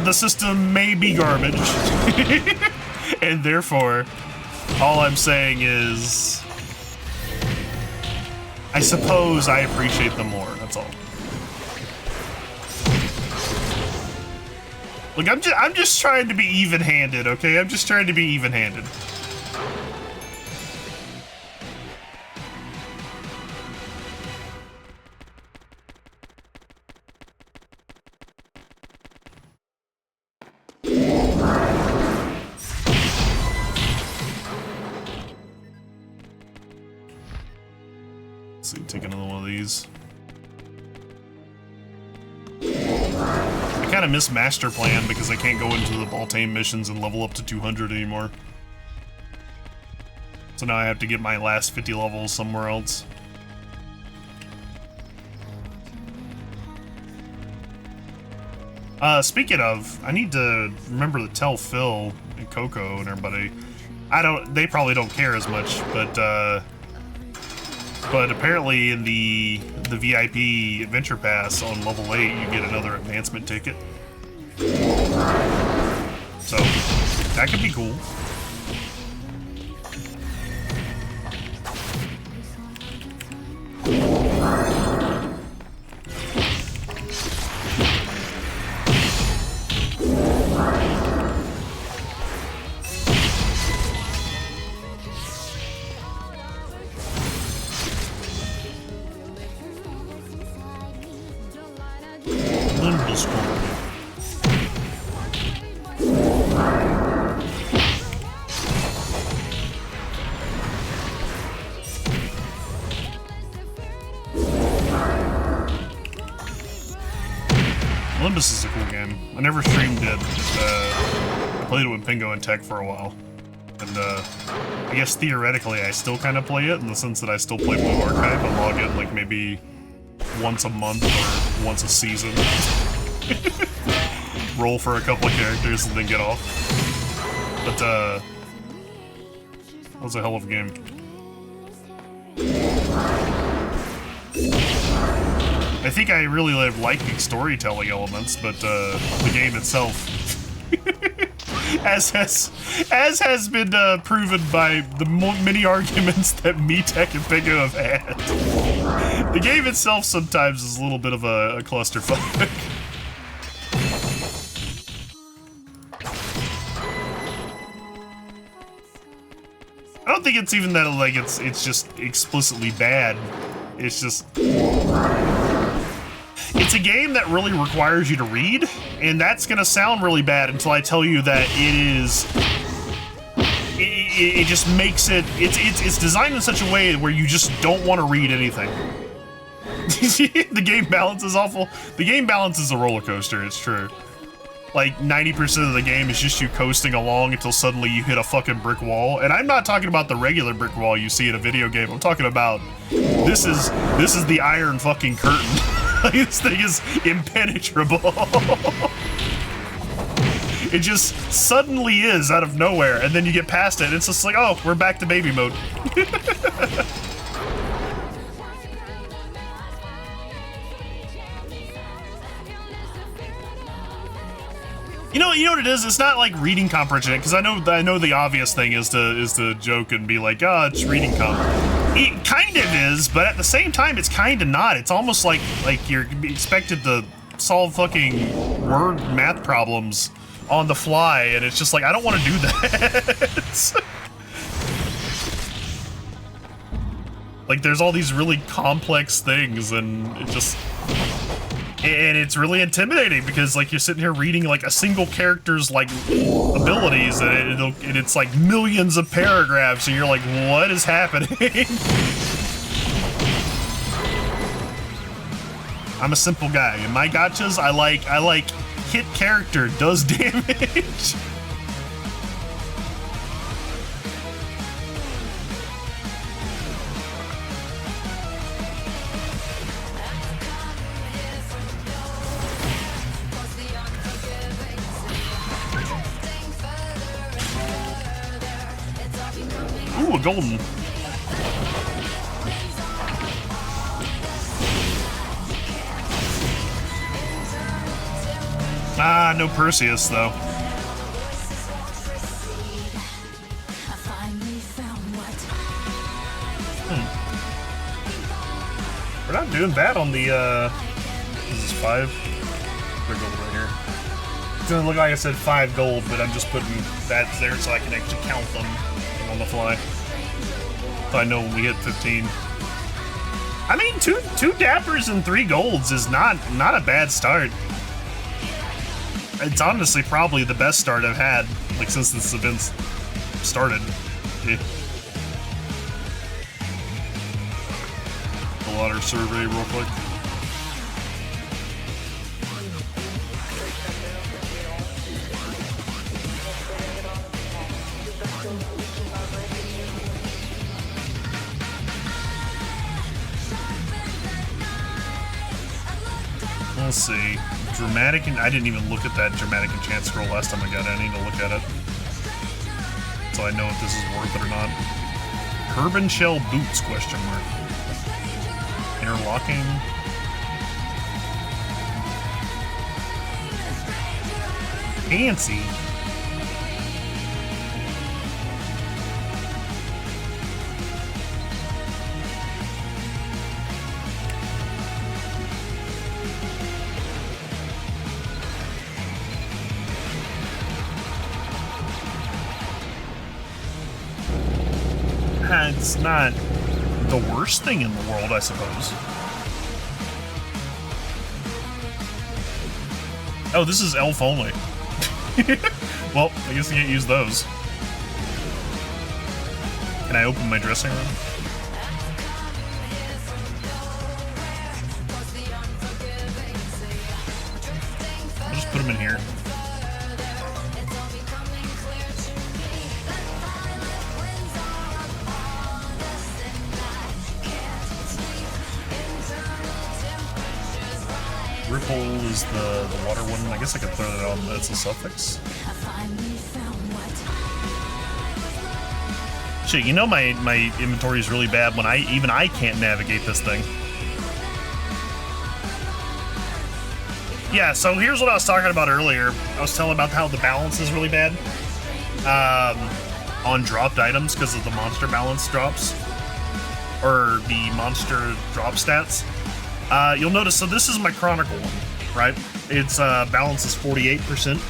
the system may be garbage, and therefore, all I'm saying is, I suppose I appreciate them more. That's all. Look, I'm just trying to be even-handed, okay? I'm just trying to be even-handed. Let's see, take another one of these. I kind of miss Master Plan because I can't go into the Baltane missions and level up to 200 anymore. So now I have to get my last 50 levels somewhere else. Speaking of, I need to remember to tell Phil and Coco and everybody. They probably don't care as much, but apparently in the VIP Adventure Pass on level 8, you get another advancement ticket. So, that could be cool. Olympus is a cool game. I never streamed it. I played it with Pingo and Tech for a while. And I guess theoretically I still kind of play it in the sense that I still play Blue Archive. I log in like maybe once a month or once a season. Roll for a couple of characters and then get off. But that was a hell of a game. I think I really like the storytelling elements, but the game itself, as has been proven by the many arguments that me, Tech, and Pingo have had, the game itself sometimes is a little bit of a clusterfuck. I don't think it's even that like it's just explicitly bad. It's just. It's a game that really requires you to read, and that's gonna sound really bad until I tell you that it is it just makes it, it's designed in such a way where you just don't want to read anything. The game balance is awful. The game balance is a roller coaster, it's true. Like 90% of the game is just you coasting along until suddenly you hit a fucking brick wall. And I'm not talking about the regular brick wall you see in a video game. I'm talking about this is the iron fucking curtain. This thing is impenetrable. It just suddenly is out of nowhere, and then you get past it, and it's just like, oh, we're back to baby mode. You know what it is? It's not like reading comprehension, because I know the obvious thing is to joke and be like, oh, it's reading comp. It kind of is, but at the same time, it's kind of not. It's almost like you're expected to solve fucking word math problems on the fly, and it's just like, I don't want to do that. Like, there's all these really complex things, and it just... And it's really intimidating because, like, you're sitting here reading, like, a single character's, like, abilities, and it's, like, millions of paragraphs, and you're like, what is happening? I'm a simple guy. In my gotchas, I like hit character does damage. Ooh, a golden. Ah, no Perseus, though. We're not doing bad on the, this is 5? They're gold right here. It's gonna look like I said 5 gold, but I'm just putting that there so I can actually count them on the fly. So I know when we hit 15. I mean, two dappers and 3 golds is not a bad start. It's honestly probably the best start I've had, like, since this event started. Yeah. A water survey real quick. Let's see. Dramatic, and I didn't even look at that dramatic enchant scroll last time I got it. I need to look at it so I know if this is worth it or not. Urban shell boots? Question mark. Interlocking. Fancy. It's not the worst thing in the world, I suppose. Oh, this is elf only. Well, I guess I can't use those. Can I open my dressing room? I'll just put them in here. Ripple is the water one. I guess I could throw that on. That's a suffix. Shit, you know my inventory is really bad when even I can't navigate this thing. Yeah, so here's what I was talking about earlier. I was telling about how the balance is really bad on dropped items because of the monster balance drops. Or the monster drop stats. You'll notice, so this is my Chronicle one, right? Its balance is 48%.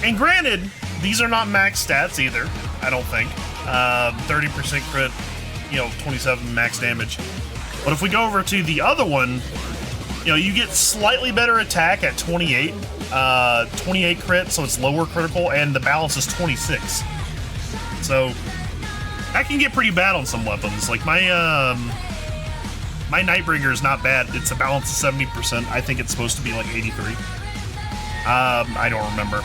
And granted, these are not max stats either, I don't think. 30% crit, 27 max damage. But if we go over to the other one, you get slightly better attack at 28, 28 crit, so it's lower critical, and the balance is 26. So that can get pretty bad on some weapons. Like my Nightbringer is not bad. It's a balance of 70%. I think it's supposed to be like 83. I don't remember.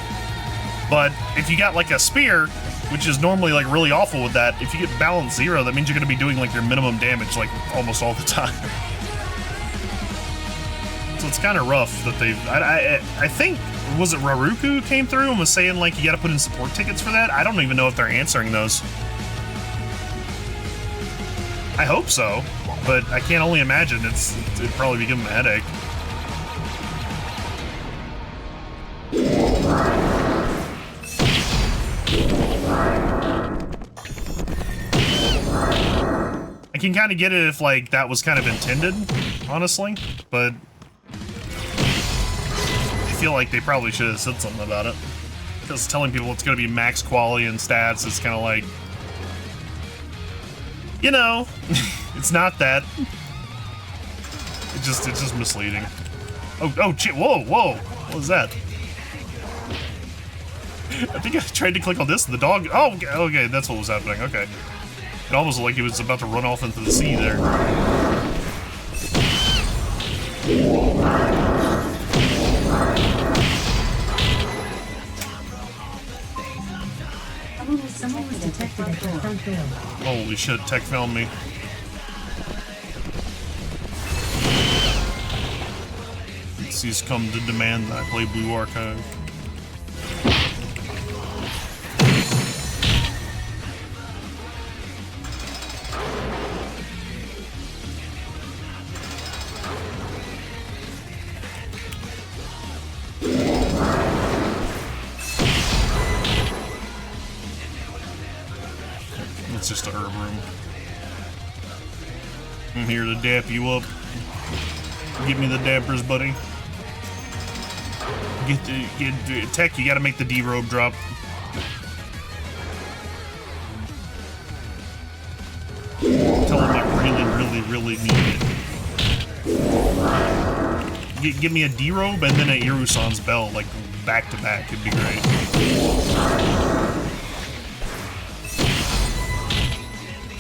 But if you got like a spear, which is normally like really awful with that, if you get balance 0, that means you're going to be doing like your minimum damage like almost all the time. So it's kind of rough that they've... I think, was it Raruku came through and was saying like you got to put in support tickets for that? I don't even know if they're answering those. I hope so, but I can't only imagine it'd probably be giving them a headache. I can kind of get it if, like, that was kind of intended, honestly, but I feel like they probably should have said something about it. Because telling people it's going to be max quality and stats is kind of like, you know, it's not that. It's just misleading. Oh, shit, whoa, what was that? I think I tried to click on this, and the dog, oh, okay, that's what was happening, okay. It almost looked like he was about to run off into the sea there. Someone was detected at the front door. Holy shit, tech found me. He's come to demand that I play Blue Archive. It's just a herb room. I'm here to dap you up. Give me the dappers, buddy. Get Tech, you gotta make the D-robe drop. Tell him I really need it. Give me a D-robe and then a Irusan's bell, like back to back. It'd be great.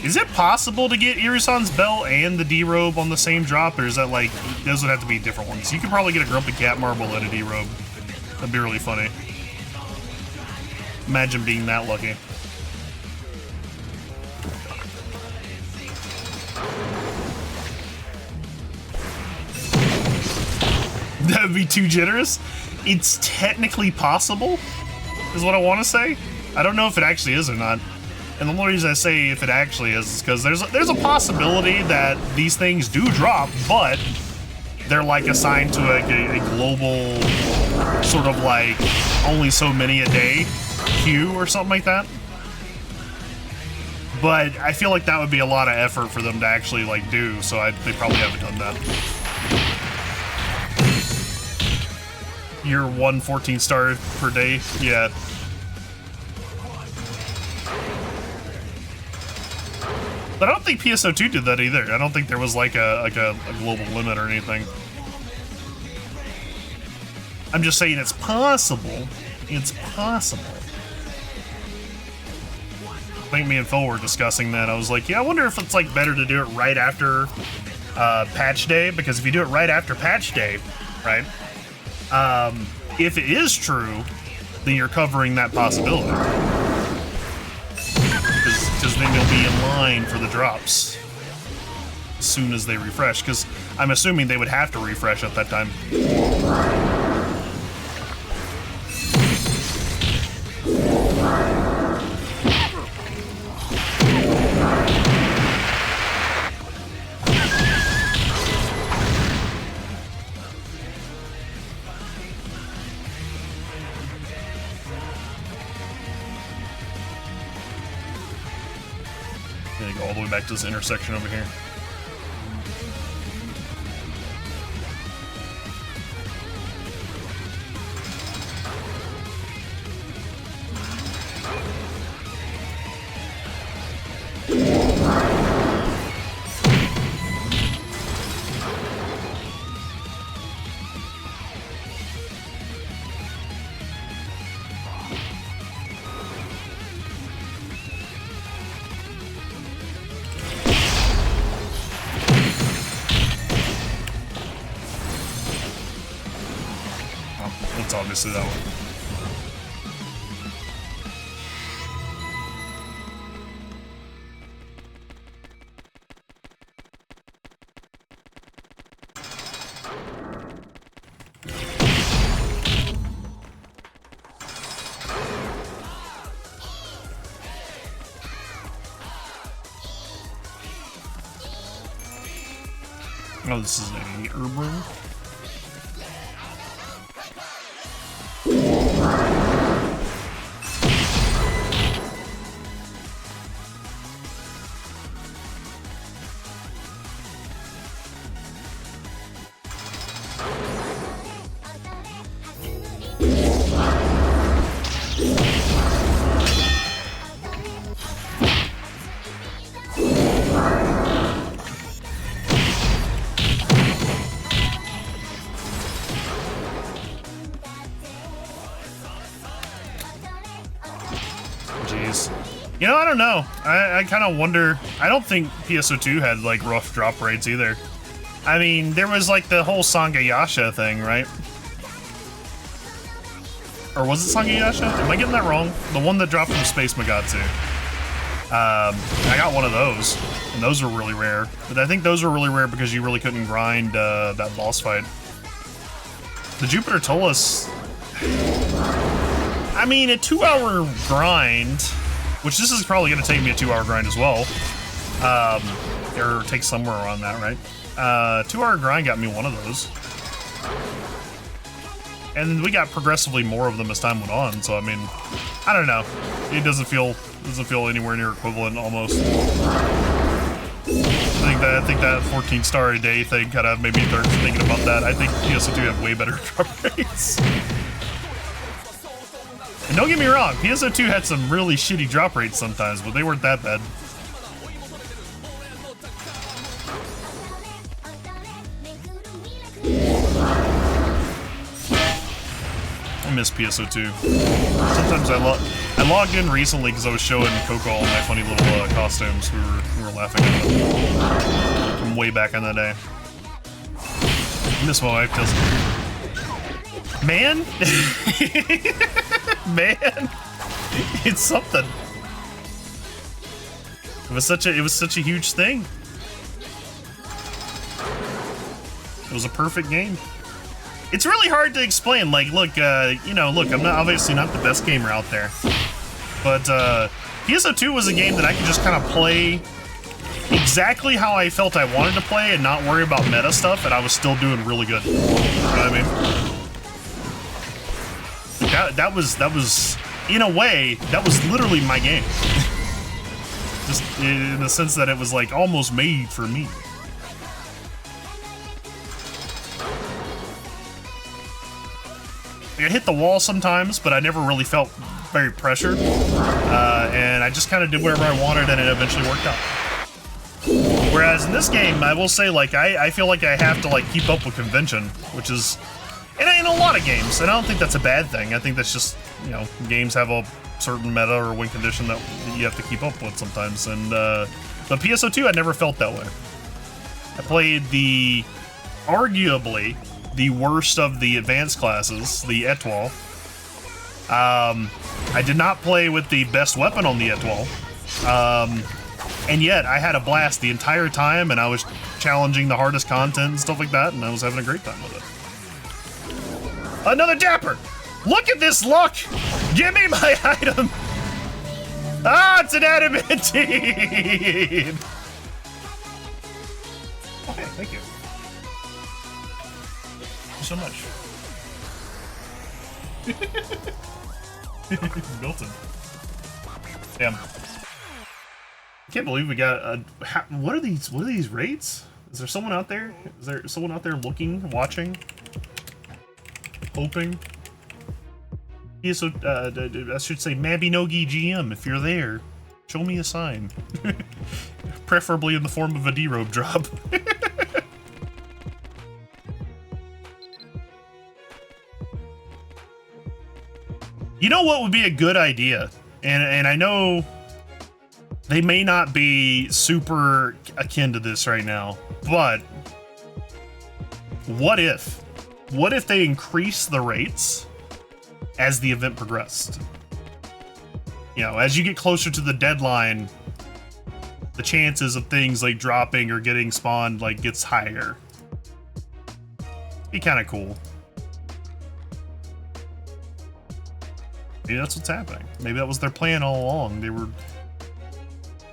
Is it possible to get Irusan's bell and the D-robe on the same drop, or is that like, those would have to be different ones? You could probably get a Grumpy Cat marble and a D-robe. That'd be really funny. Imagine being that lucky. That would be too generous. It's technically possible, is what I want to say. I don't know if it actually is or not. And the only reason I say if it actually is because there's a possibility that these things do drop, but they're like assigned to a global sort of like only so many a day queue or something like that. But I feel like that would be a lot of effort for them to actually like do, so they probably haven't done that. You're 114 star per day, yeah. But I don't think PSO2 did that either. I don't think there was like a global limit or anything. I'm just saying it's possible. It's possible. I think me and Phil were discussing that. I was like, yeah, I wonder if it's like better to do it right after patch day, because if you do it right after patch day, right? If it is true, then you're covering that possibility. Because then you'll be in line for the drops as soon as they refresh, because I'm assuming they would have to refresh at that time. Go all the way back to this intersection over here. obviously that one. Oh, this is a herb room. Jeez. You know, I don't know. I kind of wonder. I don't think PSO2 had like rough drop rates either. I mean, there was like the whole Sangayasha thing, right? Or was it Sangayasha? Am I getting that wrong? The one that dropped from Space Magatsu. I got one of those, and those were really rare. But I think those were really rare because you really couldn't grind that boss fight. The Jupiter Tullus. I mean, a 2-hour grind, which this is probably going to take me a 2-hour grind as well. Or take somewhere around that, right? 2-hour grind got me one of those. And we got progressively more of them as time went on, so I mean, I don't know. It doesn't feel anywhere near equivalent almost. I think that 14 star a day thing kind of made me start thinking about that. I think PSO2 had way better drop rates. And don't get me wrong, PSO2 had some really shitty drop rates sometimes, but they weren't that bad. I miss PSO2. Sometimes I logged in recently because I was showing Coco all my funny little costumes. We were laughing at them from way back in the day. I miss my wife does. Man, man, it's something. It was such a huge thing. It was a perfect game. It's really hard to explain. Like, look, you know, look, I'm obviously not the best gamer out there, but PSO2 was a game that I could just kind of play exactly how I felt I wanted to play and not worry about meta stuff, and I was still doing really good. You know what I mean? That was in a way that was literally my game. Just in the sense that it was like almost made for me. I hit the wall sometimes, but I never really felt very pressured. And I just kind of did whatever I wanted, and it eventually worked out. Whereas in this game, I will say, like, I feel like I have to, like, keep up with convention, which is, in a lot of games, and I don't think that's a bad thing. I think that's just, you know, games have a certain meta or win condition that you have to keep up with sometimes. And, but PSO2, I never felt that way. I played arguably, the worst of the advanced classes, the Etoile. I did not play with the best weapon on the Etoile. And yet, I had a blast the entire time, and I was challenging the hardest content and stuff like that, and I was having a great time with it. Another Dapper! Look at this luck! Give me my item! Ah, it's an adamantine! Okay, thank you. So much. Milton. Damn. I can't believe we got a. What are these raids? Is there someone out there? Is there someone out there looking, watching, hoping? Yeah, so I should say Mabinogi GM. If you're there, show me a sign. Preferably in the form of a D-robe drop. You know what would be a good idea? And I know they may not be super akin to this right now, but what if they increase the rates as the event progressed. You know, as you get closer to the deadline, the chances of things like dropping or getting spawned like gets higher. Be kind of cool. Maybe that's what's happening. Maybe that was their plan all along. They were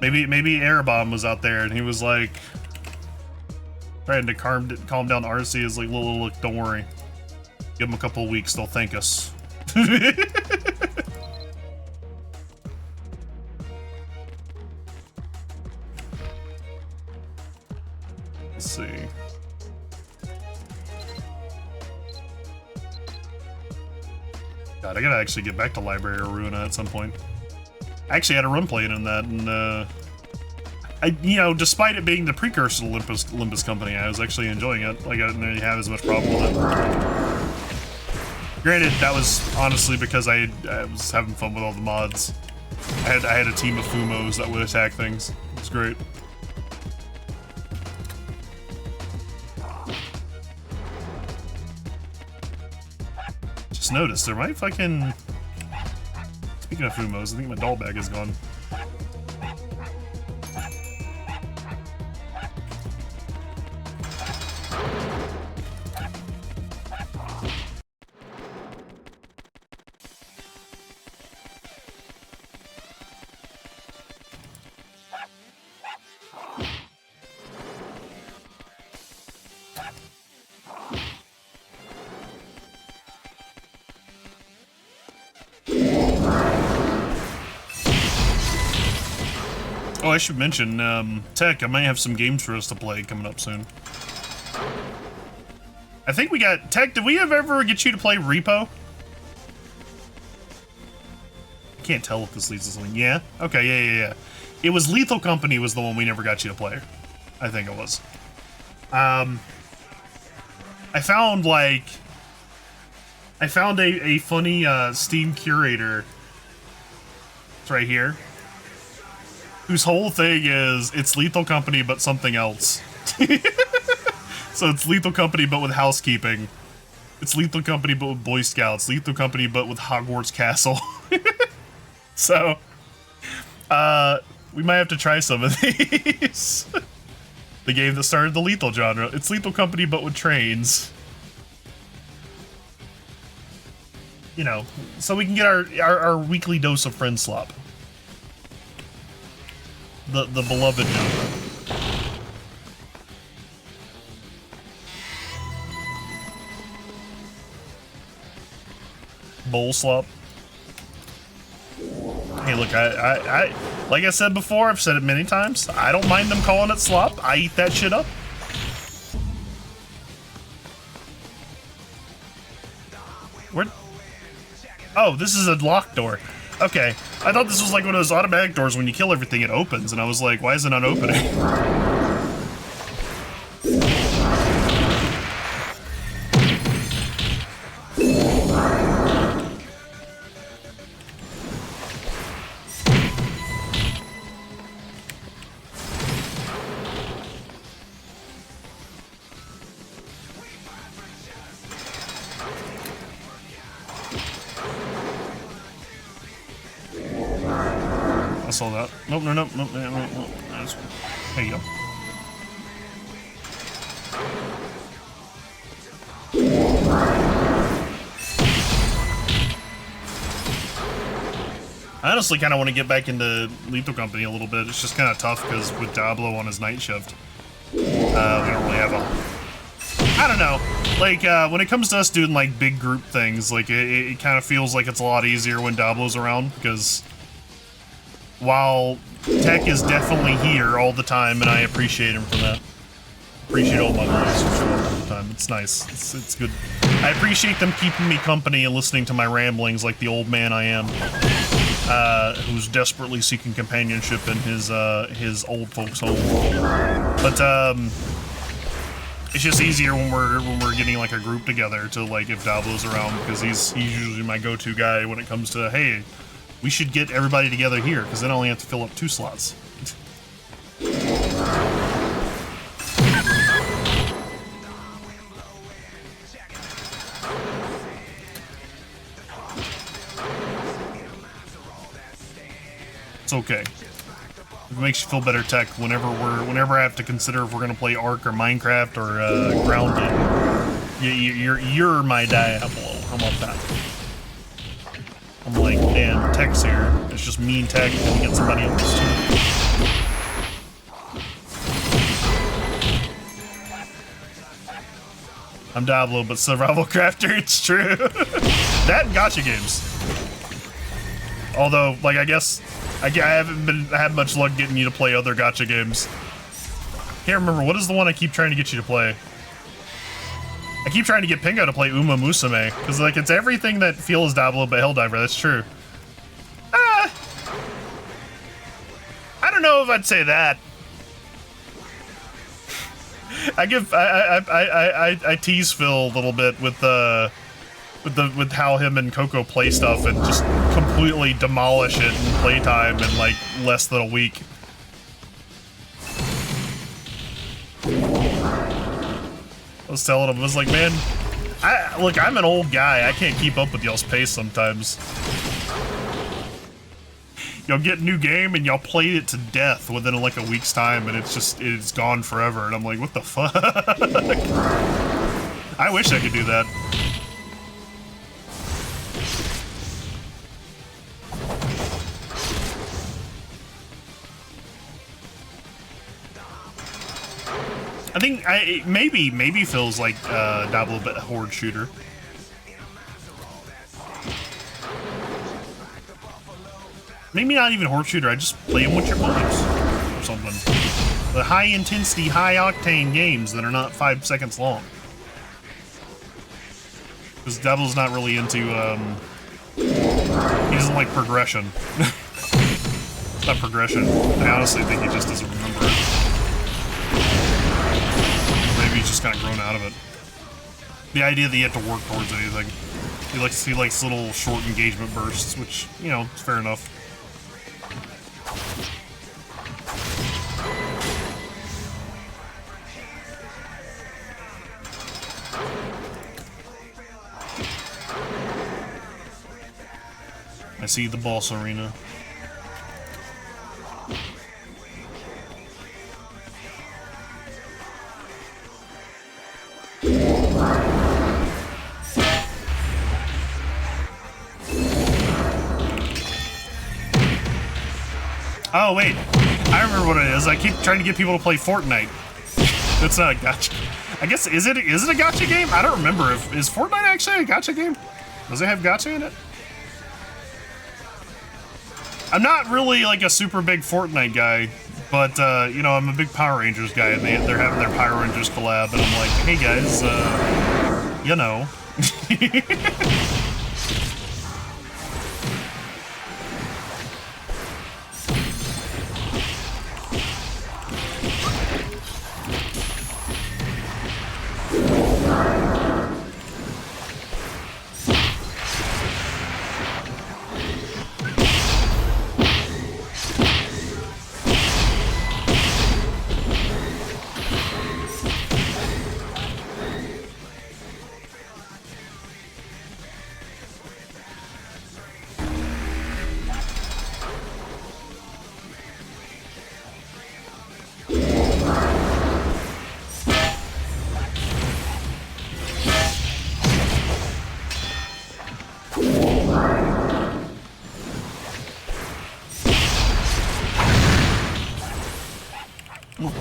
maybe Arabon was out there and he was like trying to calm down RC. Is like, look, don't worry. Give them a couple of weeks, they'll thank us. Let's see. God, I gotta actually get back to Library of Ruina at some point. I actually had a run playing in that, and you know, despite it being the precursor to Olympus Company, I was actually enjoying it. Like, I didn't really have as much problem with it. Granted, that was honestly because I was having fun with all the mods. I had a team of Fumos that would attack things. It was great. Just noticed there might fucking... Speaking of Fumos, I think my doll bag is gone. Oh, I should mention, Tech, I might have some games for us to play coming up soon. I think we got... Tech, did we ever get you to play Repo? I can't tell if this leads to something. Yeah? Okay, yeah. It was Lethal Company was the one we never got you to play. I think it was. I found, like... I found a funny, Steam curator. It's right here. Whose whole thing is, it's Lethal Company, but something else. So it's Lethal Company, but with housekeeping. It's Lethal Company, but with Boy Scouts. Lethal Company, but with Hogwarts Castle. So, we might have to try some of these. The game that started the Lethal genre. It's Lethal Company, but with trains. You know, so we can get our weekly dose of friend slop. The beloved genre. Bowl slop. Hey, look, I like I said before, I've said it many times. I don't mind them calling it slop. I eat that shit up. Where? Oh, this is a locked door. Okay, I thought this was like one of those automatic doors when you kill everything it opens, and I was like, why is it not opening? I saw that. Nope. There you go. I honestly kind of want to get back into Lethal Company a little bit. It's just kind of tough because with Diablo on his night shift, we don't really have a... I don't know. Like, when it comes to us doing, like, big group things, like, it kind of feels like it's a lot easier when Diablo's around, because while Tech is definitely here all the time, and I appreciate him for that. Appreciate all my boys who show up all the time. It's nice. It's good. I appreciate them keeping me company and listening to my ramblings like the old man I am, who's desperately seeking companionship in his old folks' home. But it's just easier when we're getting like a group together to, like, if Diablo's around, because he's usually my go-to guy when it comes to, hey, we should get everybody together here, because then I only have to fill up 2 slots. It's okay. It makes you feel better, Tech, whenever I have to consider if we're gonna play Ark or Minecraft or Grounded. You're my Diablo. How about that? I'm like, damn, Tech's here. It's just me and Tech, and we get somebody else too. I'm Diablo, but survival crafter. It's true. That and gacha games. Although, like, I guess I haven't had much luck getting you to play other gacha games. Can't remember, what is the one I keep trying to get you to play? I keep trying to get Pingo to play Uma Musume, because, like, it's everything that feels Diablo but Helldiver, that's true. I don't know if I'd say that. I tease Phil a little bit with how him and Coco play stuff and just completely demolish it in playtime in like less than a week. I was telling him, I was like, man, look, I'm an old guy. I can't keep up with y'all's pace sometimes. Y'all get a new game and y'all played it to death within like a week's time, and it's gone forever. And I'm like, what the fuck? I wish I could do that. I think maybe feels like Diablo but horde shooter. Maybe not even horde shooter. I just play them with your buddies or something. The high intensity, high octane games that are not 5 seconds long. Because Diablo's not really into. He doesn't like progression. It's not progression. I honestly think he just doesn't remember it. He's just kind of grown out of it. The idea that you have to work towards anything. He likes little short engagement bursts, which, you know, it's fair enough. I see the boss arena. Oh, wait. I remember what it is. I keep trying to get people to play Fortnite. That's not a gacha. I guess, is it a gacha game? I don't remember. Is Fortnite actually a gacha game? Does it have gacha in it? I'm not really, like, a super big Fortnite guy, but, you know, I'm a big Power Rangers guy, and they're having their Power Rangers collab, and I'm like, hey, guys, you know.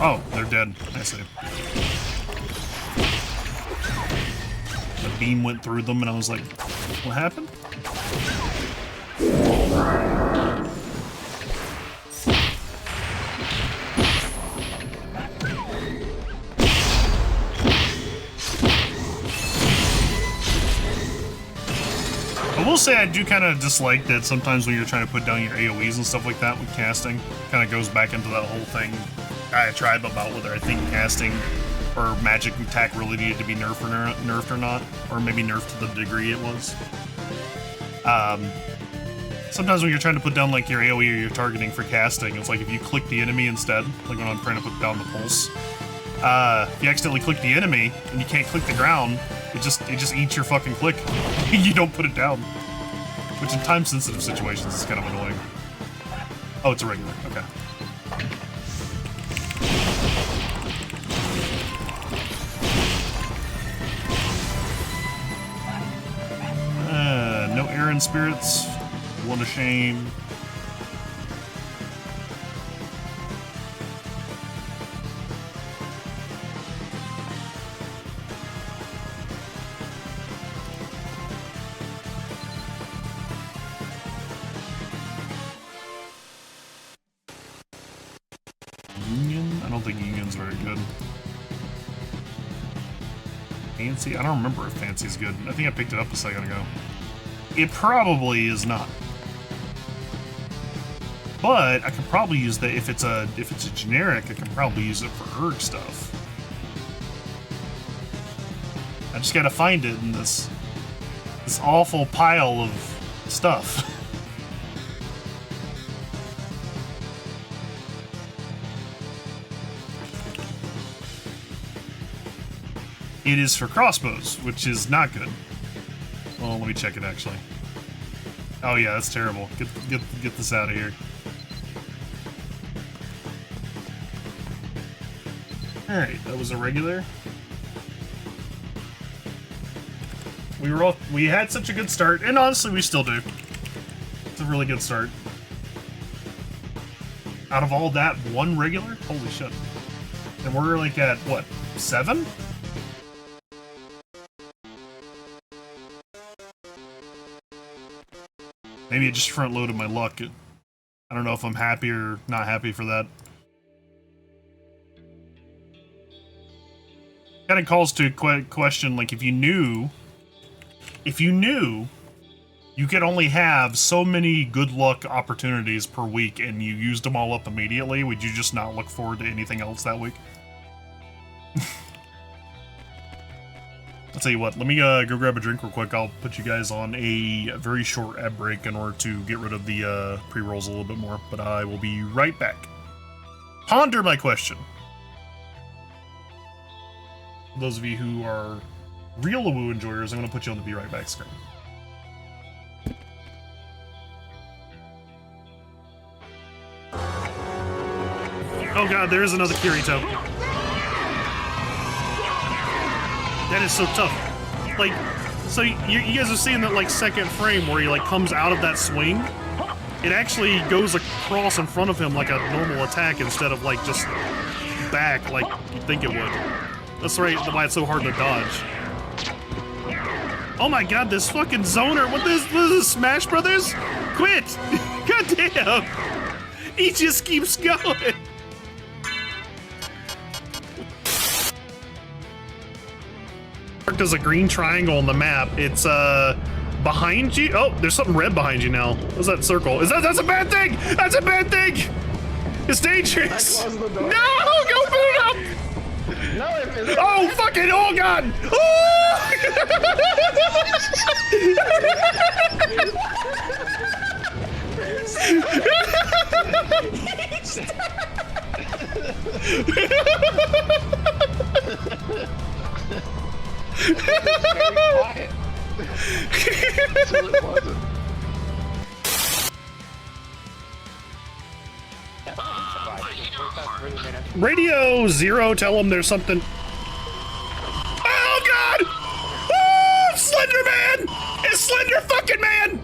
Oh, they're dead. I see. The beam went through them, and I was like, what happened? I will say I do kind of dislike that sometimes when you're trying to put down your AoEs and stuff like that with casting, kind of goes back into that whole thing I tried about whether I think casting or magic attack really needed to be nerfed or not, or maybe nerfed to the degree it was. Sometimes when you're trying to put down like your AoE or your targeting for casting, it's like if you click the enemy instead, like when I'm trying to put down the pulse, if you accidentally click the enemy and you can't click the ground, it just eats your fucking click. You don't put it down, which in time-sensitive situations is kind of annoying. Oh, it's a regular. Okay. No Aaron spirits. What a shame. Union? I don't think Union's very good. Fancy? I don't remember if Fancy's good. I think I picked it up a second ago. It probably is not. But I could probably use that if it's a generic, I can probably use it for erg stuff. I just gotta find it in this awful pile of stuff. It is for crossbows, which is not good. Well, let me check it actually. Oh yeah, that's terrible. Get this out of here. Alright, that was a regular. We had such a good start, and honestly we still do. It's a really good start. Out of all that, one regular? Holy shit. And we're like at what, 7? Maybe it just front-loaded my luck. I don't know if I'm happy or not happy for that. Kind of calls to question, like, if you knew you could only have so many good luck opportunities per week and you used them all up immediately, would you just not look forward to anything else that week? I'll tell you what, let me go grab a drink real quick. I'll put you guys on a very short ad break in order to get rid of the pre-rolls a little bit more, but I will be right back. Ponder my question. For those of you who are real Awoo enjoyers, I'm going to put you on the Be Right Back screen. Oh god, there is another Kirito. That is so tough. Like, so you guys are seeing that, like, second frame where he, like, comes out of that swing? It actually goes across in front of him like a normal attack instead of, like, just back like you'd think it would. That's right, why it's so hard to dodge. Oh my god, this fucking zoner! What is this, Smash Brothers? Quit! God damn! He just keeps going! There's a green triangle on the map. It's behind you. Oh, there's something red behind you now. What's that circle? That's a bad thing! That's a bad thing! It's dangerous! No! Go boot up! No, oh, fucking, oh god! Oh! Until it wasn't. Radio Zero, tell him there's something. Oh god! Oh, Slender Man! It's Slender fucking Man!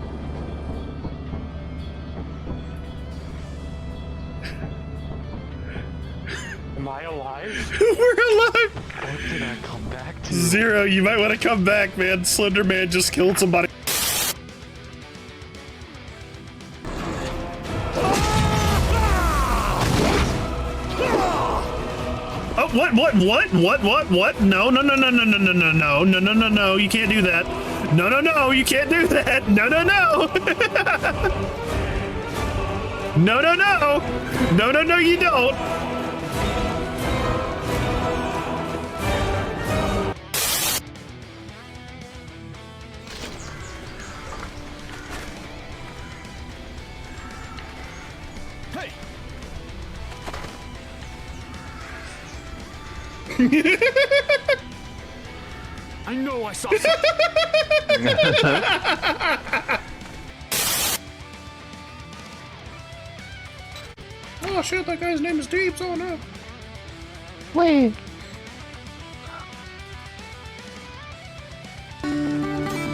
Am I alive? We're alive! What did I come back to? Zero, you might want to come back, man. Slender Man just killed somebody. Oh, what? No, you can't do that. No, you can't do that. No. No, you don't. I know I saw something. Oh shit, that guy's name is Deeps. Oh no. Wait.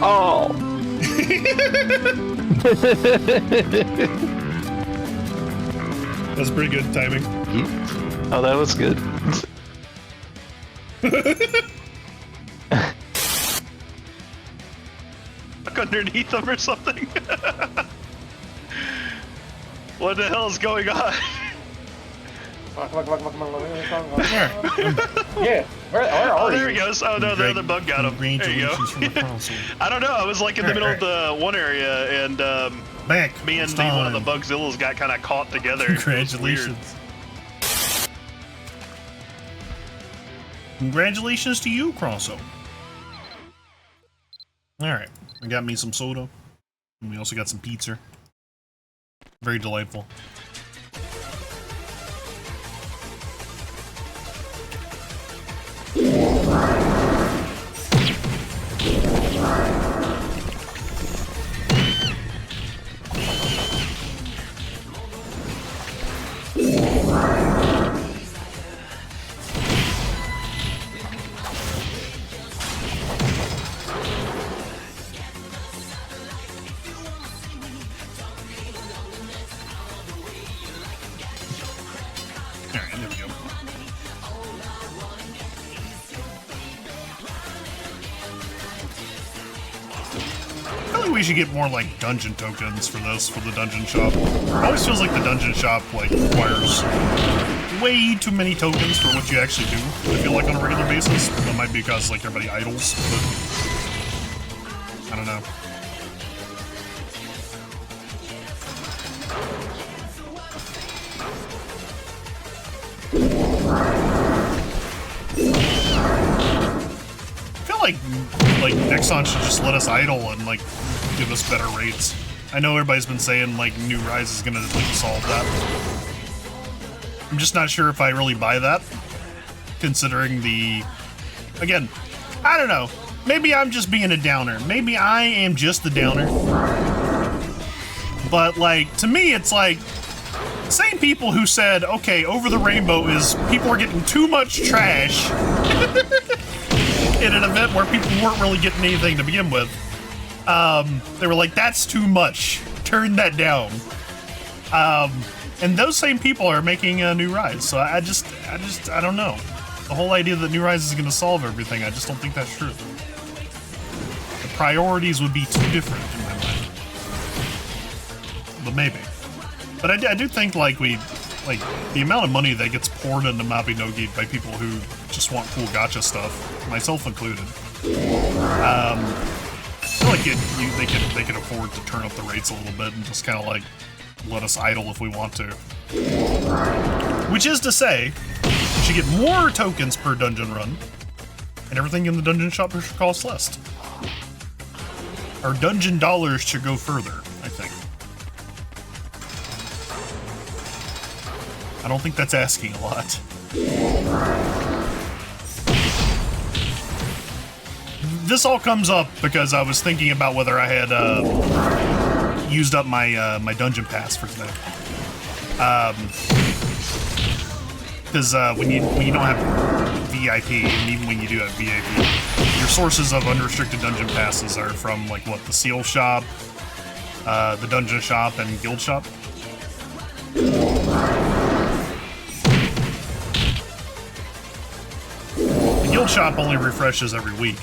Oh. That's pretty good timing. Oh, that was good. Underneath them or something? What the hell is going on? Yeah, where are Oh, you? there he goes. Oh no, the other bug got him. There you go. Congratulations from the console. I don't know. I was like in the middle of the one area, and Back. me and It's one of the time. Bugzillas got kind of caught together. It was weird. Congratulations. Congratulations to you, Crosso. Alright, I got me some soda. And we also got some pizza. Very delightful. Alright, there we go. I feel like we should get more like dungeon tokens for this, for the dungeon shop. It always feels like the dungeon shop like requires way too many tokens for what you actually do. I feel like on a regular basis. That might be because like everybody idles, but I don't know. I feel like Nexon should just let us idle and like give us better rates. I know everybody's been saying like New Rise is gonna like solve that. I'm just not sure if I really buy that, considering the, again, I don't know. Maybe I'm just being a downer. Maybe I am just the downer. But like to me, it's like same people who said, okay, Over the Rainbow is people are getting too much trash in an event where people weren't really getting anything to begin with. They were like, that's too much. Turn that down. And those same people are making a New Rise. So I don't know. The whole idea that New Rise is going to solve everything, I just don't think that's true. The priorities would be too different in my mind. But maybe. But I do think like the amount of money that gets poured into Mabinogi by people who just want cool gacha stuff, myself included. I feel like they could afford to turn up the rates a little bit and just kind of like let us idle if we want to. Which is to say, we should get more tokens per dungeon run, and everything in the dungeon shop should cost less. Our dungeon dollars should go further, I think. I don't think that's asking a lot. This all comes up because I was thinking about whether I had used up my my dungeon pass for today. Because when you don't have VIP, and even when you do have VIP, your sources of unrestricted dungeon passes are from like what, the Seal Shop, the Dungeon Shop, and Guild Shop. The Guild Shop only refreshes every week.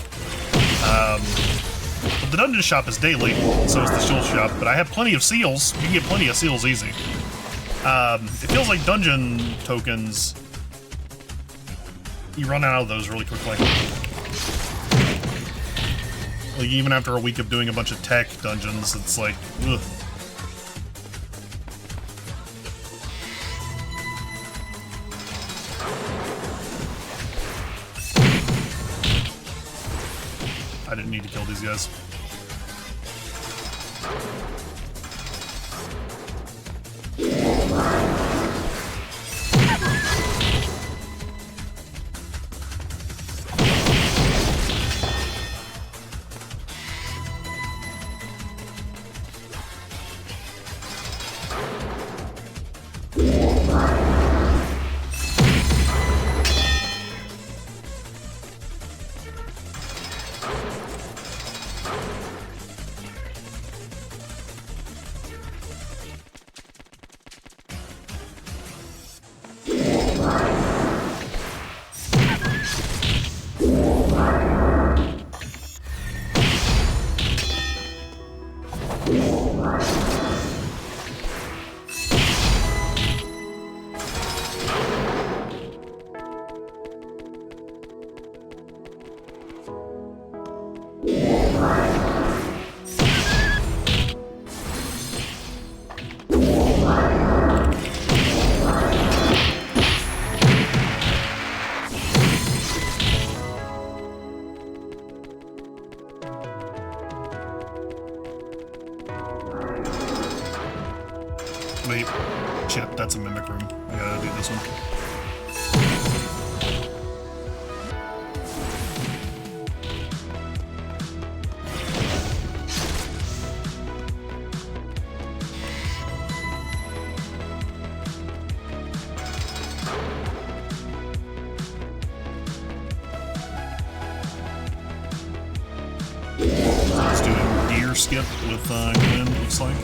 But the Dungeon Shop is daily, so is the Shield Shop, but I have plenty of seals. You can get plenty of seals easy. It feels like dungeon tokens, you run out of those really quickly. Like, even after a week of doing a bunch of tech dungeons, it's like, ugh. I didn't need to kill these guys. Wait. Shit, that's a mimic room. I gotta do this one. Let's do a deer skip with Glenn, looks like.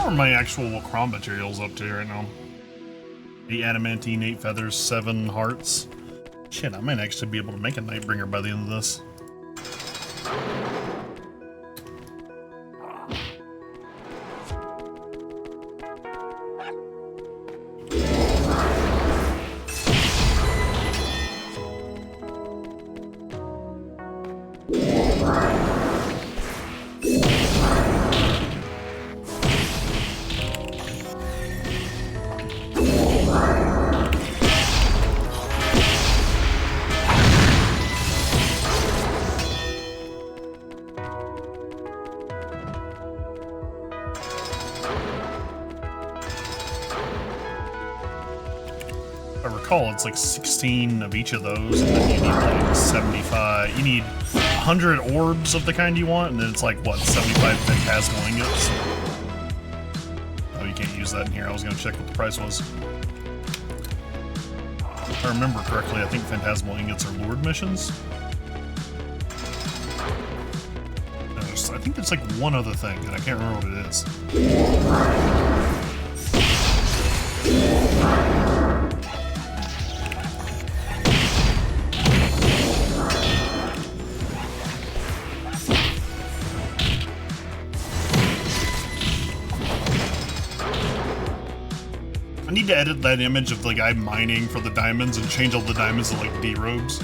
My actual crom materials up to right now. 8 adamantine, 8 feathers, 7 hearts. Shit, I might actually be able to make a Nightbringer by the end of this. It's like 16 of each of those, and then you need like 75. You need 100 orbs of the kind you want, and then it's like, what, 75 phantasmal ingots? Oh, you can't use that in here. I was gonna check what the price was. If I remember correctly, I think phantasmal ingots are lured missions. I think there's like one other thing, and I can't remember what it is. I need to edit that image of the guy mining for the diamonds and change all the diamonds to like D-robes.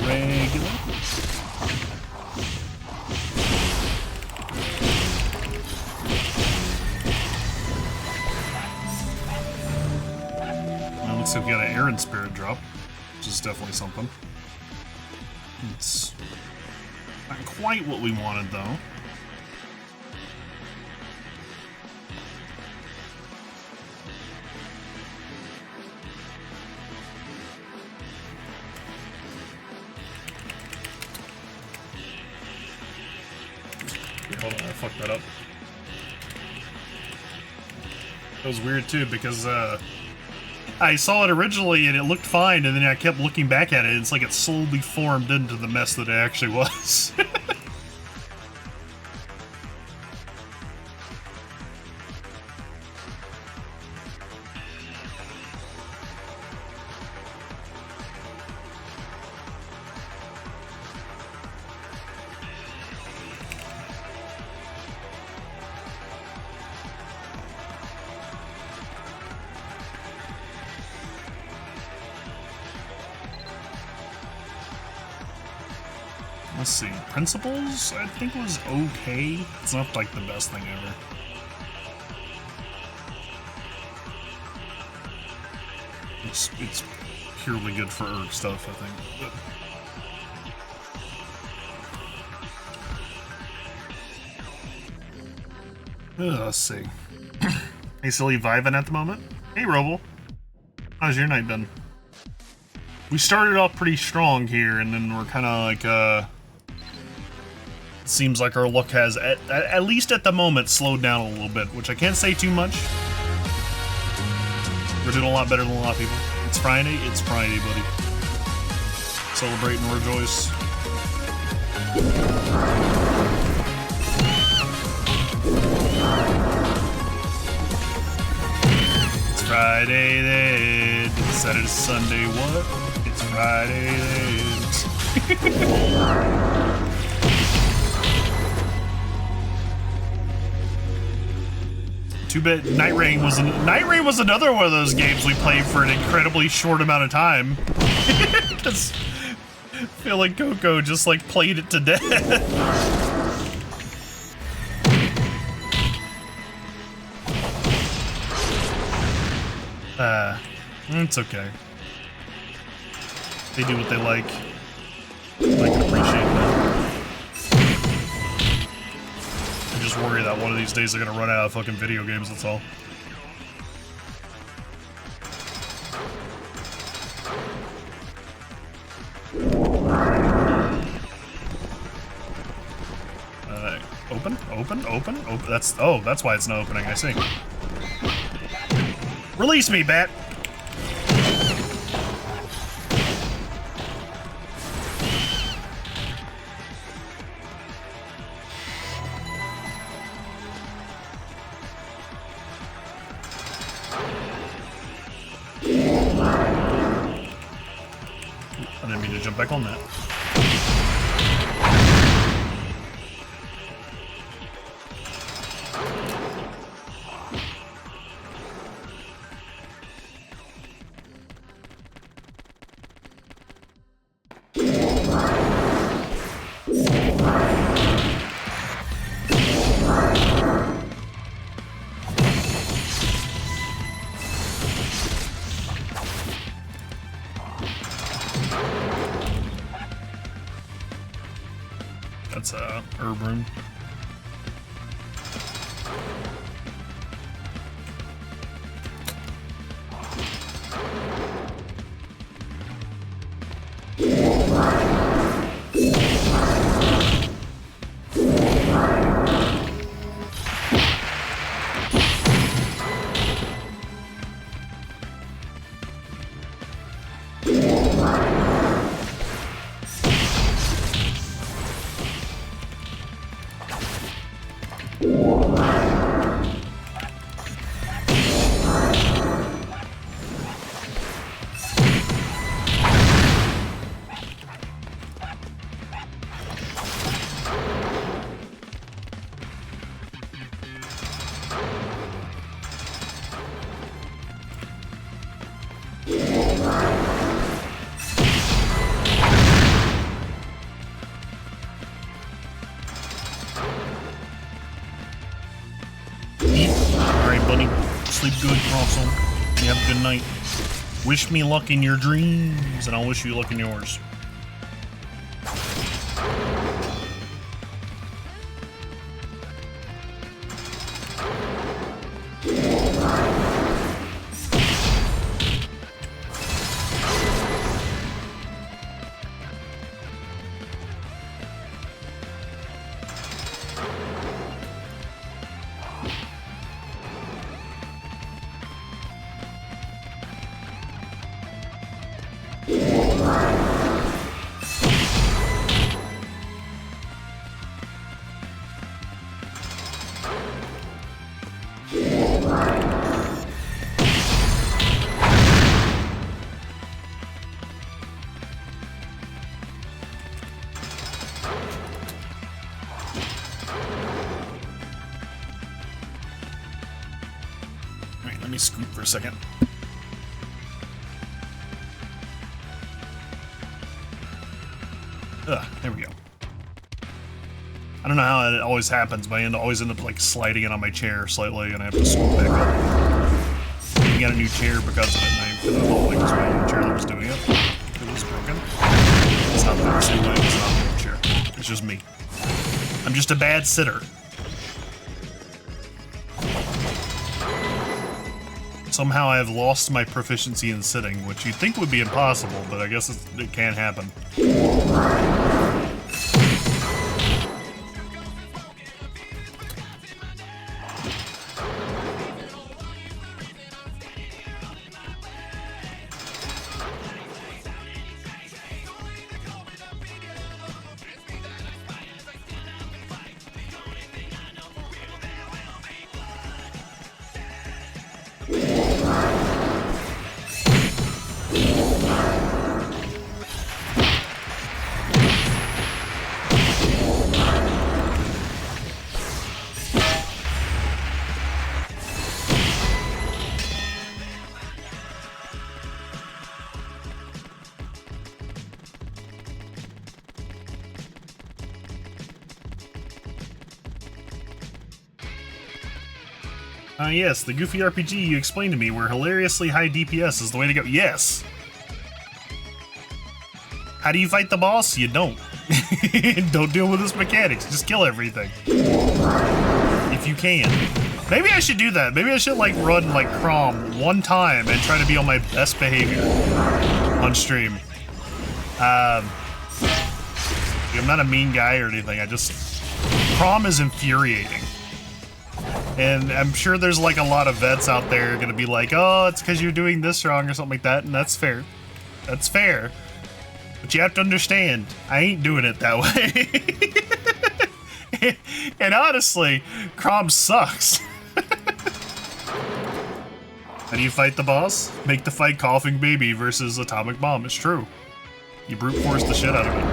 Regular. Well, looks like we got an Aaron Spirit drop, which is definitely something. It's not quite what we wanted, though. Hold on, I fucked that up. That was weird too, because I saw it originally and it looked fine, and then I kept looking back at it, and it's like it slowly formed into the mess that it actually was. Let's see. Principles, I think, was okay. It's not like the best thing ever. It's purely good for ERG stuff, I think. Let's see. Hey, silly vibing at the moment? Hey, Roble. How's your night been? We started off pretty strong here, and then we're kind of like, it seems like our luck has, at least at the moment, slowed down a little bit, which I can't say too much. We're doing a lot better than a lot of people. It's Friday, buddy. Celebrate and rejoice. It's Friday then. Saturday, Sunday, what? It's Friday then. Too bad Night Rain was another one of those games we played for an incredibly short amount of time. Just feel like Coco just like played it to death. It's okay. They do what they like. I can appreciate that. I just worry that one of these days they're gonna run out of fucking video games, that's all. Open. That's why it's not opening, I see. Release me, bat! I didn't mean to jump back on that. That's herb room. Sleep good, Crossel. You have a good night. Wish me luck in your dreams, and I'll wish you luck in yours. Alright, let me scoot for a second. There we go. I don't know how it always happens, but I always end up like sliding it on my chair slightly, and I have to swoop back up. I got a new chair because of it, and I couldn't hold it because my old chair that was doing it. It was broken. It's not the same way. It's not my old chair. It's just me. I'm just a bad sitter. Somehow I have lost my proficiency in sitting, which you'd think would be impossible, but I guess it can happen. Yes, the Goofy RPG you explained to me where hilariously high DPS is the way to go. Yes! How do you fight the boss? You don't. Don't deal with his mechanics. Just kill everything. If you can. Maybe I should do that. Maybe I should, like, run, like, Crom one time and try to be on my best behavior on stream. I'm not a mean guy or anything. I just... Crom is infuriating. And I'm sure there's like a lot of vets out there gonna be like, oh, it's because you're doing this wrong or something like that, and that's fair. That's fair. But you have to understand, I ain't doing it that way. And honestly, Crom sucks. How do you fight the boss? Make the fight Coughing Baby versus Atomic Bomb. It's true. You brute force the shit out of it.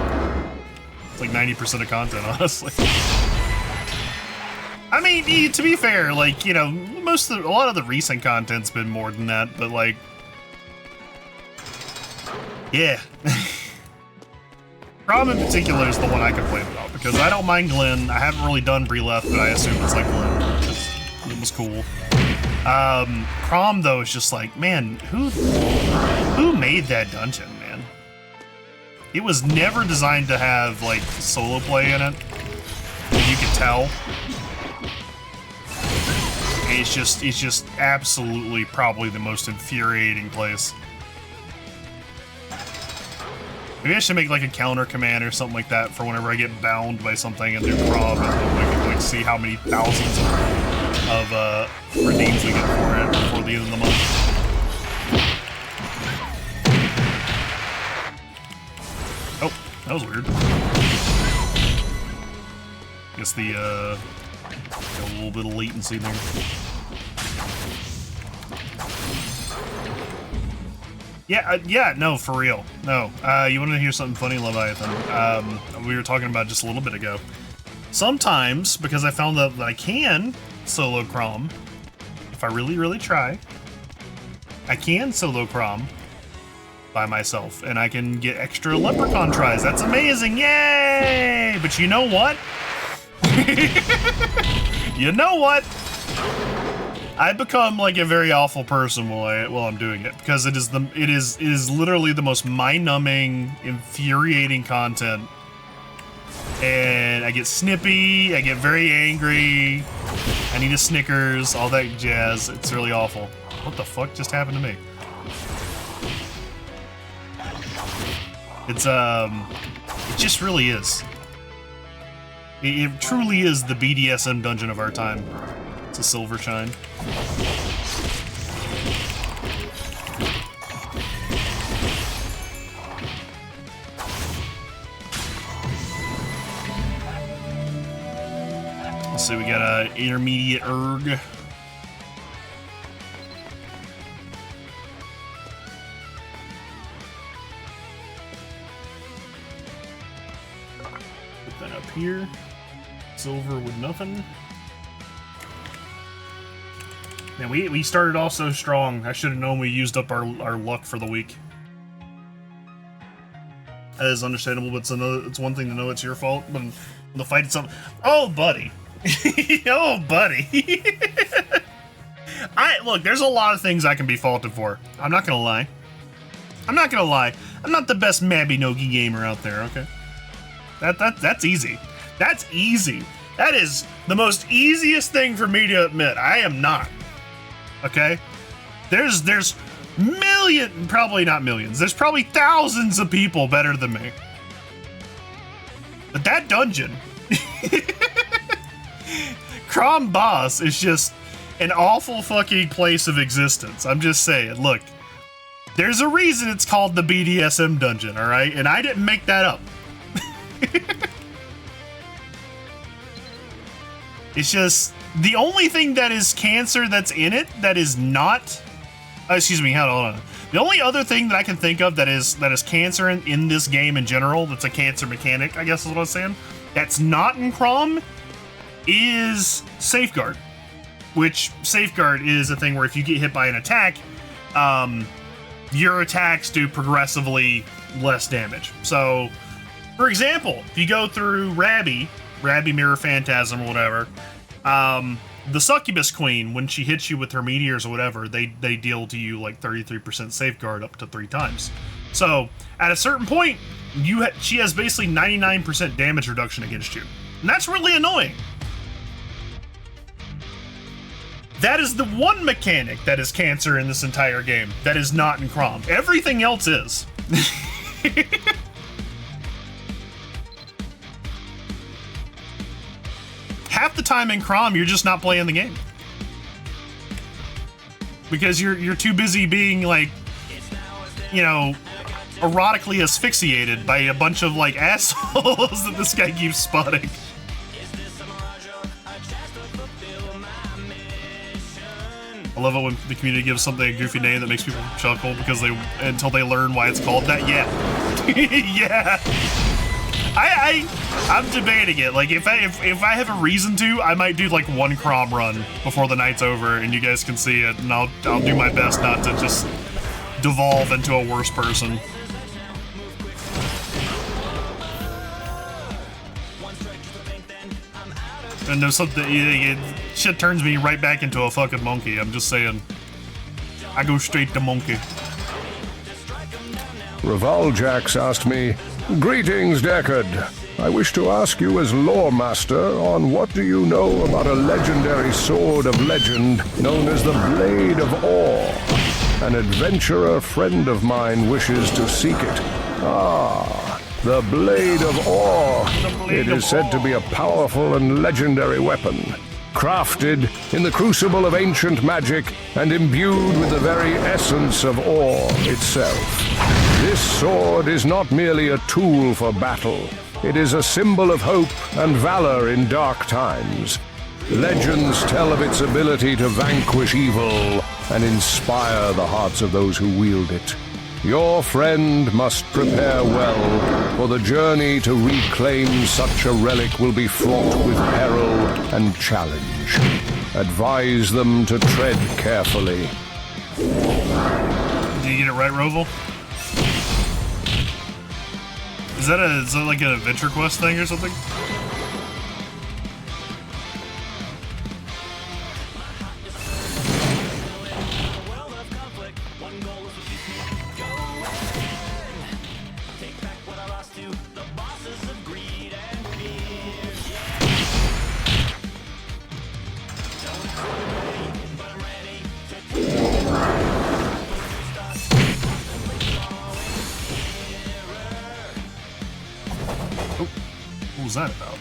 It's like 90% of content, honestly. I mean, to be fair, like, you know, a lot of the recent content's been more than that, but like, yeah. Crom in particular is the one I complain about, because I don't mind Glenn. I haven't really done Breleth, but I assume it's like Glenn, because it was cool. Crom, though, is just like, man, who made that dungeon, man? It was never designed to have, like, solo play in it, as you can tell. It's just absolutely probably the most infuriating place. Maybe I should make like a counter command or something like that for whenever I get bound by something and do Crom, and I can like see how many thousands of redeems we get for it before the end of the month. Oh, that was weird. Guess the got a little bit of latency there. Yeah, no, for real. No. You want to hear something funny, Leviathan? We were talking about just a little bit ago. Sometimes, because I found out that I can solo Crom, if I really, really try, I can solo Crom by myself, and I can get extra Leprechaun tries. That's amazing! Yay! But you know what? You know what? I become like a very awful person while I'm doing it, because it is literally the most mind-numbing, infuriating content. And I get snippy, I get very angry, I need a Snickers, all that jazz. It's really awful. What the fuck just happened to me? It just really is. It truly is the BDSM dungeon of our time. It's a silver shine. Let's see, we got a intermediate erg. Put that up here. Silver with nothing. Man, we started off so strong. I should have known we used up our luck for the week. That is understandable, but it's one thing to know it's your fault, but The fight itself. Oh, buddy. Oh, buddy. Look, there's a lot of things I can be faulted for. I'm not gonna lie. I'm not gonna lie. I'm not the best Mabinogi gamer out there, okay? That's easy. That's easy. That is the most easiest thing for me to admit. I am not. Okay? There's probably not millions. There's probably thousands of people better than me. But that dungeon, Crom Boss is just an awful fucking place of existence. I'm just saying, look, there's a reason it's called the BDSM dungeon, all right? And I didn't make that up. It's just the only thing that is cancer that's in it that is not. Excuse me, hold on. The only other thing that I can think of that is cancer in this game in general, that's a cancer mechanic, I guess is what I was saying, that's not in Crom, is Safeguard. Which, Safeguard is a thing where if you get hit by an attack, your attacks do progressively less damage. So, for example, if you go through Rabbi Mirror Phantasm or whatever, the Succubus Queen, when she hits you with her meteors or whatever, they deal to you like 33% Safeguard up to 3 times. So, at a certain point, she has basically 99% damage reduction against you. And that's really annoying. That is the one mechanic that is cancer in this entire game that is not in Crom. Everything else is. Half the time in Crom, you're just not playing the game. Because you're too busy being like, you know, erotically asphyxiated by a bunch of like assholes that this guy keeps spotting. I love it when the community gives something a goofy name that makes people chuckle because until they learn why it's called that. Yeah. Yeah. I'm debating it. Like if I have a reason to, I might do like one Crom run before the night's over and you guys can see it, and I'll do my best not to just devolve into a worse person. And there's something, shit turns me right back into a fucking monkey. I'm just saying. I go straight to monkey. Revoljax asked me, "Greetings, Deckard. I wish to ask you as lore master on what do you know about a legendary sword of legend known as the Blade of Ore. An adventurer friend of mine wishes to seek it. Ah, the Blade of Ore. It is said to be a powerful and legendary weapon, crafted in the crucible of ancient magic and imbued with the very essence of ore itself. This sword is not merely a tool for battle. It is a symbol of hope and valor in dark times. Legends tell of its ability to vanquish evil and inspire the hearts of those who wield it. Your friend must prepare well, for the journey to reclaim such a relic will be fraught with peril and challenge. Advise them to tread carefully." Did you get it right, Roval? Is that like an adventure quest thing or something? What was that about?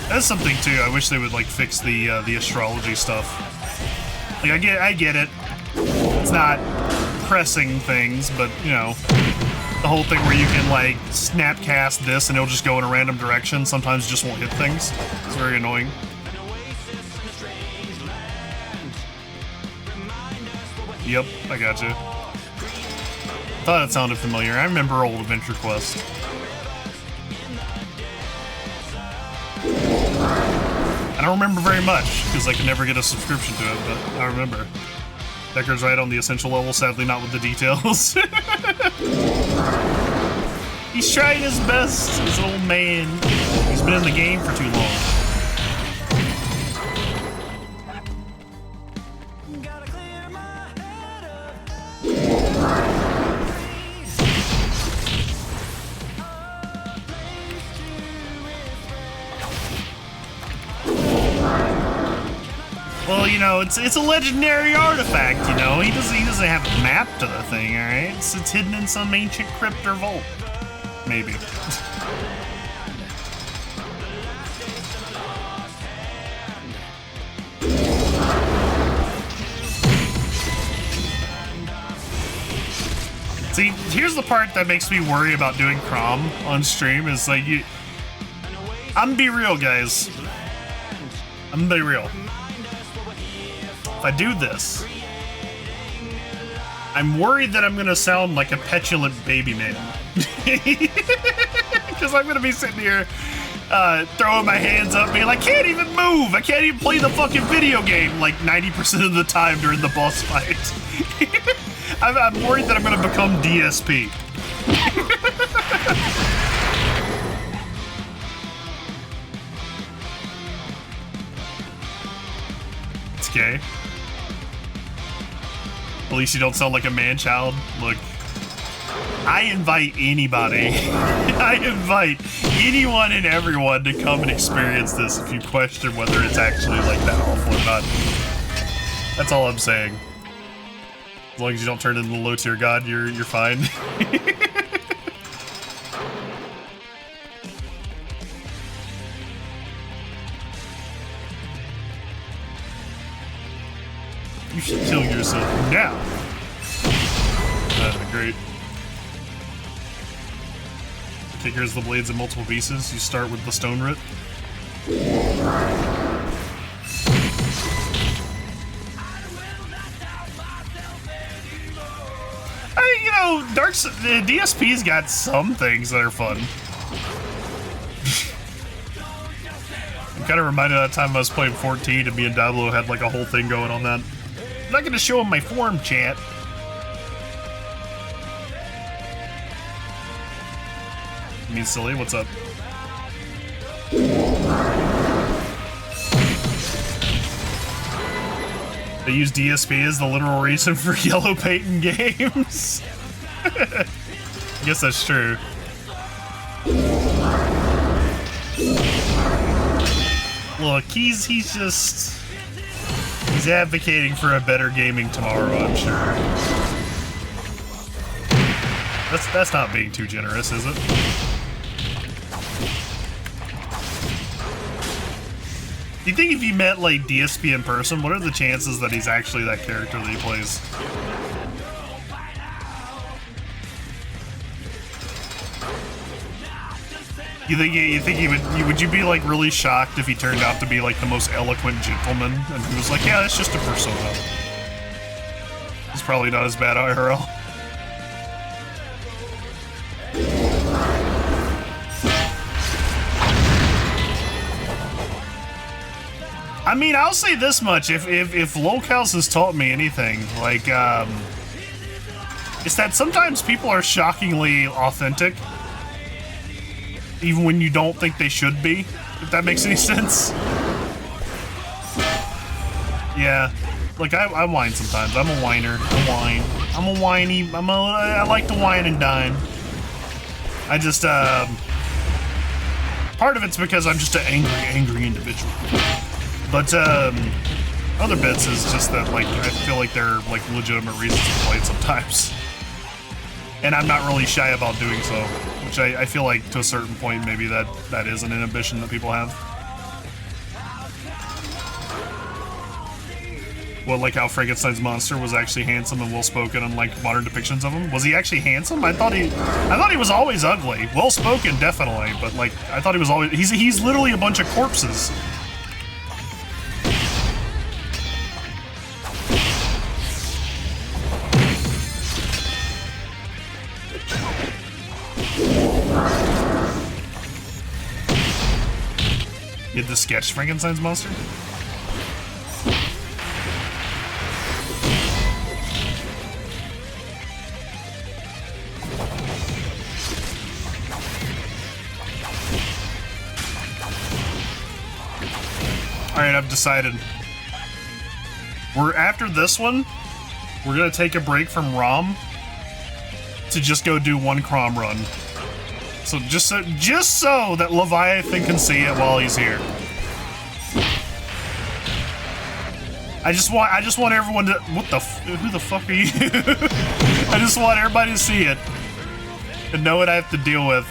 That's something too. I wish they would like fix the astrology stuff. Like I get it. It's not pressing things, but you know, the whole thing where you can like snap cast this and it'll just go in a random direction. Sometimes just won't hit things. It's very annoying. Yep, I gotcha. Thought it sounded familiar. I remember old Adventure Quest. I don't remember very much, because I could never get a subscription to it, but I remember. Deckard's right on the essential level, sadly not with the details. He's trying his best. He's an old man. He's been in the game for too long. Well, you know, it's a legendary artifact, you know. He doesn't have a map to the thing, alright? It's hidden in some ancient crypt or vault. Maybe. See, here's the part that makes me worry about doing Crom on stream is like I'm gonna be real, guys. I'm gonna be real. If I do this, I'm worried that I'm gonna sound like a petulant baby man. Because I'm gonna be sitting here throwing my hands up being like, I can't even move! I can't even play the fucking video game like 90% of the time during the boss fight. I'm worried that I'm gonna become DSP. It's gay. At least you don't sound like a man-child. Look, I invite anybody. I invite anyone and everyone to come and experience this if you question whether it's actually like that awful or not. That's all I'm saying. As long as you don't turn into the low-tier god, you're fine. You should kill yourself now. That'd be great. Okay, here's the blades in multiple pieces. You start with the stone root. You know, the DSP's got some things that are fun. I'm kind of reminded of that time I was playing 14 and me and Diablo had like a whole thing going on that. I'm not gonna show him my forum chat. You mean silly? What's up? They use DSP as the literal reason for yellow paint in games. I guess that's true. Look, he's advocating for a better gaming tomorrow, I'm sure. That's not being too generous, is it? Do you think if you met, like, DSP in person, what are the chances that he's actually that character that he plays? You think would you be, like, really shocked if he turned out to be, like, the most eloquent gentleman, and he was like, yeah, it's just a persona. He's probably not as bad IRL. I mean, I'll say this much: if Locals has taught me anything, like, it's that sometimes people are shockingly authentic, even when you don't think they should be. If that makes any sense. Yeah, like I whine sometimes. I'm a whiner. I whine. I'm a whiny. I like to whine and dine. I just part of it's because I'm just an angry individual. But other bits is just that, like, I feel like they're like legitimate reasons to play it sometimes, and I'm not really shy about doing so, which I feel like to a certain point maybe that is an inhibition that people have. Well, like how Frankenstein's monster was actually handsome and well-spoken, unlike modern depictions of him. Was he actually handsome? I thought he was always ugly. Well-spoken, definitely, but like I thought he was always he's literally a bunch of corpses. You had to sketch Frankenstein's monster? Alright, I've decided. After this one, we're gonna take a break from RAHM to just go do one Crom run. So just so that Leviathan can see it while he's here. I just want everyone to, who the fuck are you? I just want everybody to see it and know what I have to deal with.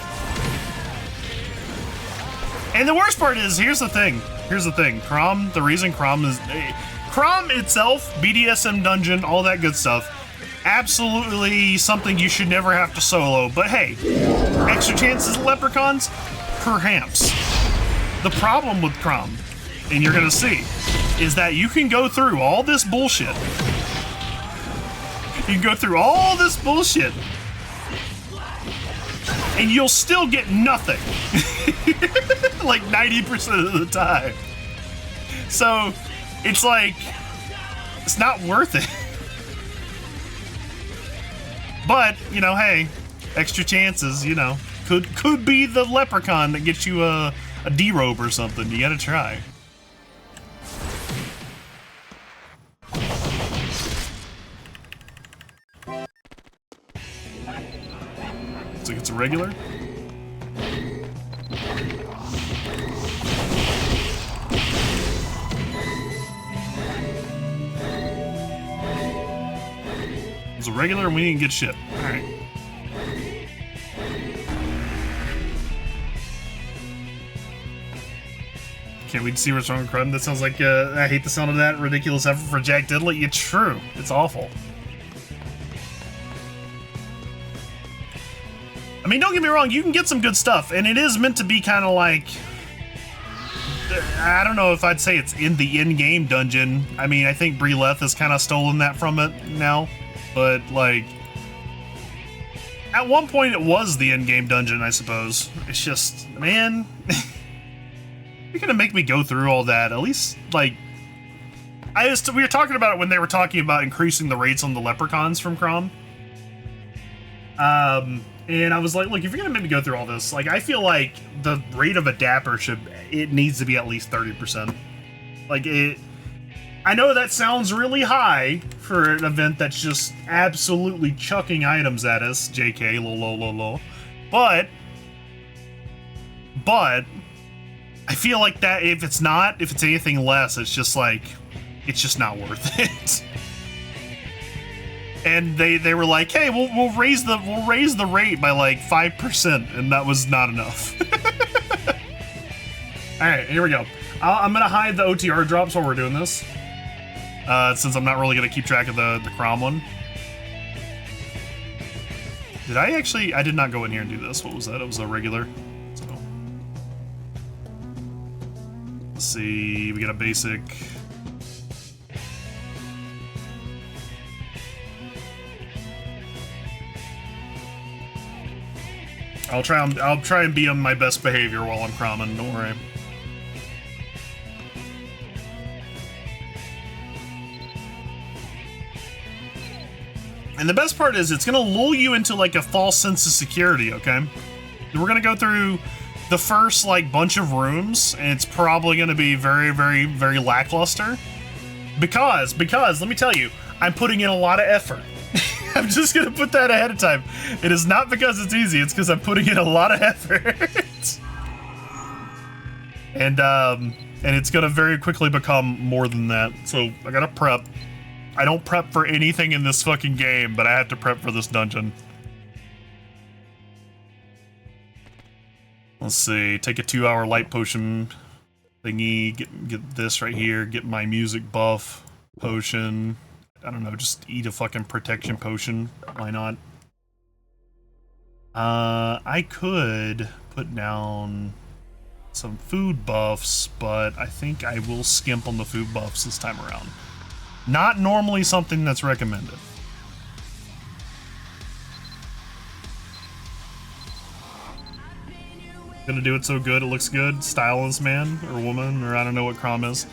And the worst part is, here's the thing. Crom, the reason Crom is, Crom itself, BDSM dungeon, all that good stuff, absolutely something you should never have to solo. But hey, extra chances of leprechauns? Perhaps. The problem with Crom, and you're gonna see, is that you can go through all this bullshit. You can go through all this bullshit, and you'll still get nothing. Like 90% of the time. So, it's like, it's not worth it. But, you know, hey, extra chances, you know, could be the leprechaun that gets you a D-robe or something. You gotta try. Looks like it's a regular. It's a regular and we didn't get shit. Alright. Can't wait to see what's wrong with Crumb. That sounds like, I hate the sound of that ridiculous effort for Jack Diddley. It's true. It's awful. I mean, don't get me wrong, you can get some good stuff, and it is meant to be kind of like, I don't know if I'd say it's in the in-game dungeon. I mean, I think Brie Leth has kind of stolen that from it now, but like, at one point it was the in-game dungeon, I suppose. It's just, man, you're gonna make me go through all that. At least, like, we were talking about it when they were talking about increasing the rates on the leprechauns from Crom. And I was like, look, if you're gonna make me go through all this, like, I feel like the rate of a dapper it needs to be at least 30%. Like, I know that sounds really high for an event that's just absolutely chucking items at us, JK, lol. But, I feel like that if it's anything less, it's just like, it's just not worth it. And they were like, hey, we'll raise the rate by like 5%, and that was not enough. All right, here we go. I'm gonna hide the OTR drops while we're doing this, since I'm not really gonna keep track of the Crom one. Did I actually? I did not go in here and do this. What was that? It was a regular. So let's see. We got a basic. I'll try and be on my best behavior while I'm cromming, don't worry. And the best part is it's gonna lull you into like a false sense of security, okay? We're gonna go through the first like bunch of rooms, and it's probably gonna be very, very, very lackluster. Because let me tell you, I'm putting in a lot of effort. I'm just gonna put that ahead of time. It is not because it's easy, it's because I'm putting in a lot of effort. And it's gonna very quickly become more than that. So I gotta prep. I don't prep for anything in this fucking game, but I have to prep for this dungeon. Let's see, take a 2-hour light potion thingy, get this right here, get my music buff potion. I don't know, just eat a fucking protection potion. Why not? I could put down some food buffs, but I think I will skimp on the food buffs this time around. Not normally something that's recommended. Gonna do it so good it looks good. Styleless man or woman, or I don't know what Crom is.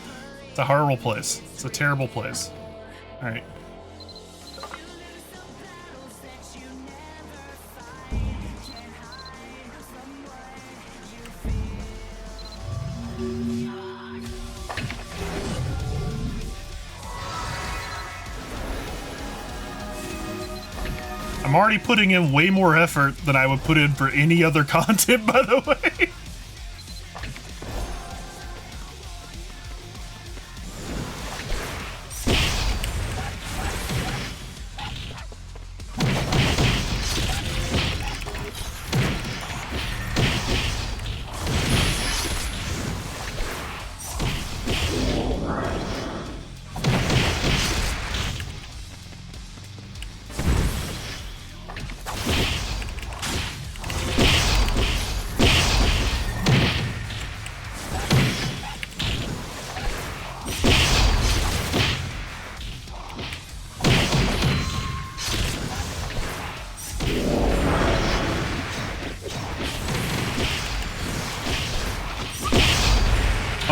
It's a horrible place. It's a terrible place. Alright. I'm already putting in way more effort than I would put in for any other content, by the way.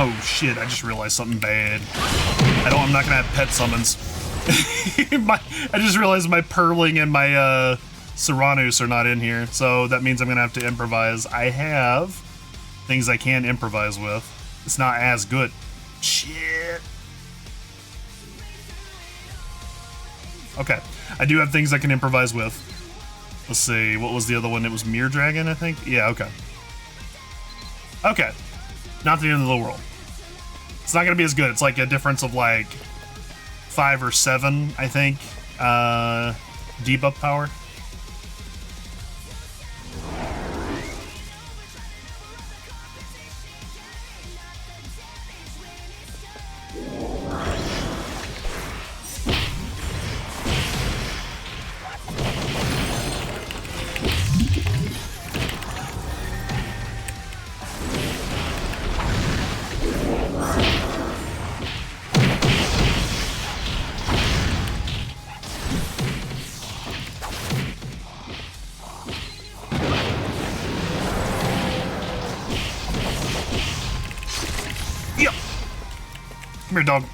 Oh shit, I just realized something bad. I'm not gonna have pet summons. I just realized my Purling and my Serranus are not in here, so that means I'm gonna have to improvise. I have things I can improvise with. It's not as good. Shit. Okay, I do have things I can improvise with. Let's see, what was the other one? It was Mirror Dragon, I think? Yeah, okay. Okay. Not the end of the world. It's not gonna be as good. It's like a difference of like 5 or 7, I think. Debuff power. Come here, dog.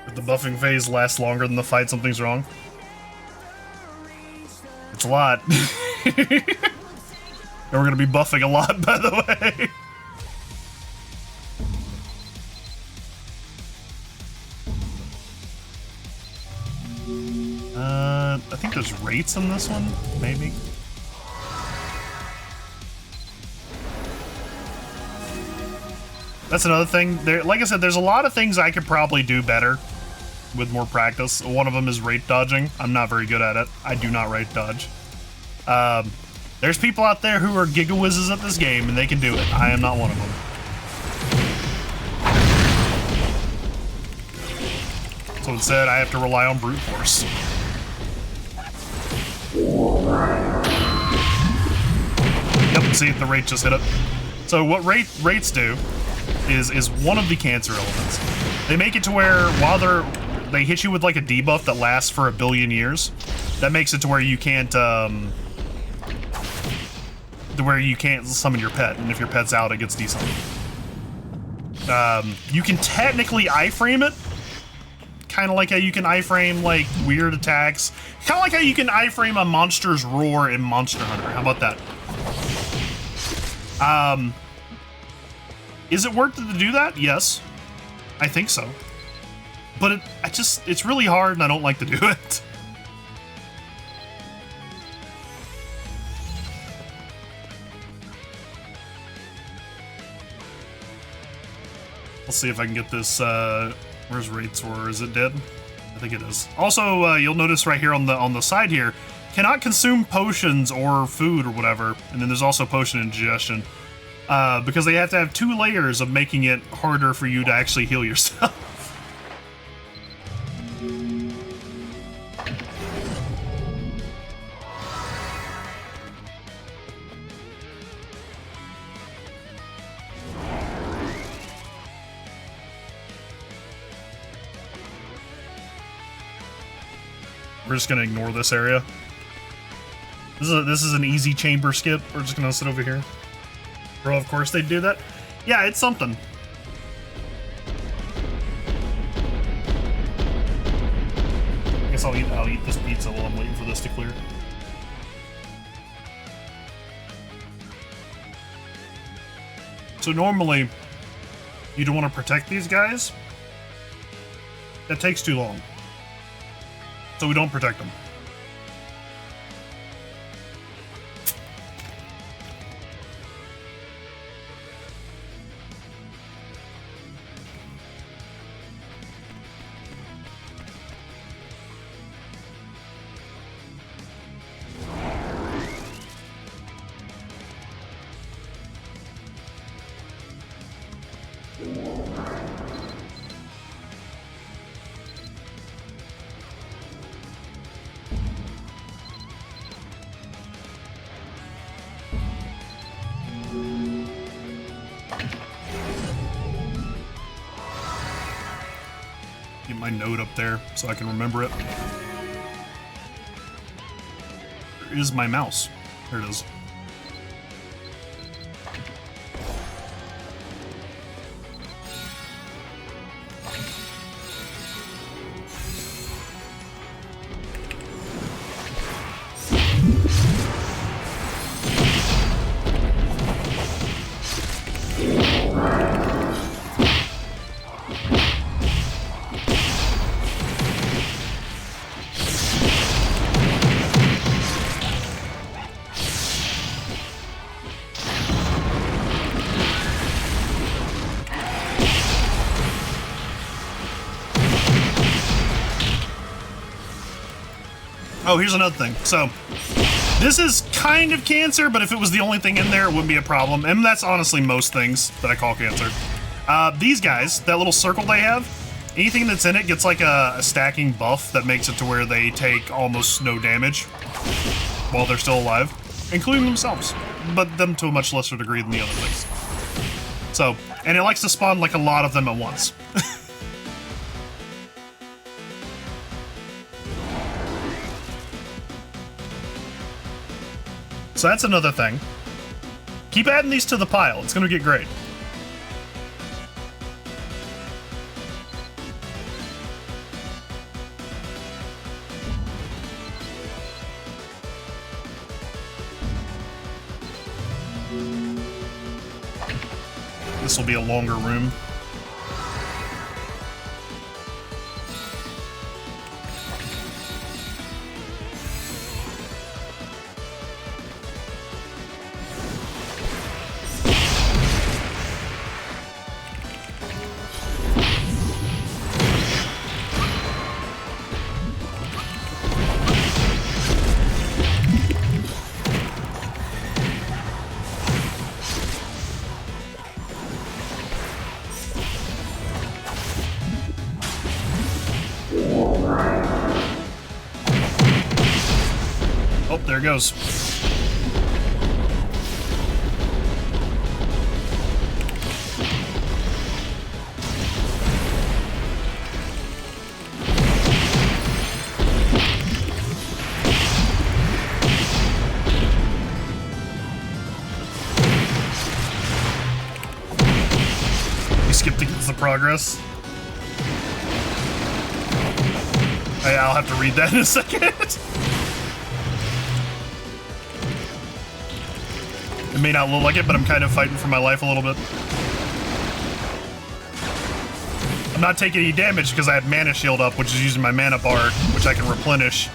If the buffing phase lasts longer than the fight, something's wrong. It's a lot. And we're gonna be buffing a lot, by the way. I think there's rates in this one, maybe. That's another thing. There, like I said, there's a lot of things I could probably do better with more practice. One of them is rate dodging. I'm not very good at it. I do not rate dodge. There's people out there who are gigawizzes at this game, and they can do it. I am not one of them. So instead, I have to rely on brute force. Yep, see, the rate just hit it. So what rates do is one of the cancer elements. They make it to where while they hit you with like a debuff that lasts for 1 billion years, that makes it to where you can't summon your pet, and if your pet's out, it gets desummoned. You can technically iframe it, kind of like how you can iframe like weird attacks. Kind of like how you can iframe a monster's roar in Monster Hunter. How about that? Is it worth it to do that? Yes, I think so. But it's really hard, and I don't like to do it. Let's see if I can get this. Where's rates, or is it dead? I think it is. Also, you'll notice right here on the side here, cannot consume potions or food or whatever. And then there's also potion indigestion, because they have to have 2 layers of making it harder for you to actually heal yourself. We're just gonna ignore this area. This is an easy chamber skip. We're just gonna sit over here. Bro, of course they'd do that. Yeah, it's something. I guess I'll eat this pizza while I'm waiting for this to clear. So normally, you don't want to protect these guys. That takes too long. So we don't protect them. Get my note up there so I can remember it. Where is my mouse? There it is. Oh, here's another thing. So, this is kind of cancer, but if it was the only thing in there, it wouldn't be a problem. And that's honestly most things that I call cancer. These guys, that little circle they have, anything that's in it gets like a stacking buff that makes it to where they take almost no damage while they're still alive, including themselves, but them to a much lesser degree than the other things. So, and it likes to spawn like a lot of them at once. So that's another thing. Keep adding these to the pile. It's going to get great. This will be a longer room. Oh, there it goes. You skipped against the progress. I'll have to read that in a second. It may not look like it, but I'm kind of fighting for my life a little bit. I'm not taking any damage because I have mana shield up, which is using my mana bar, which I can replenish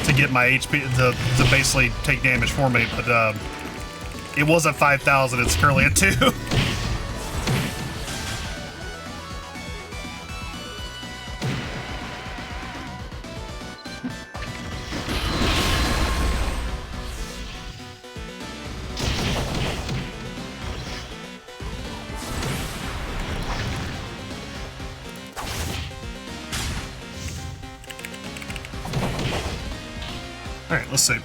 to get my HP to basically take damage for me. But it was at 5,000. It's currently at 2. Alright, let's see.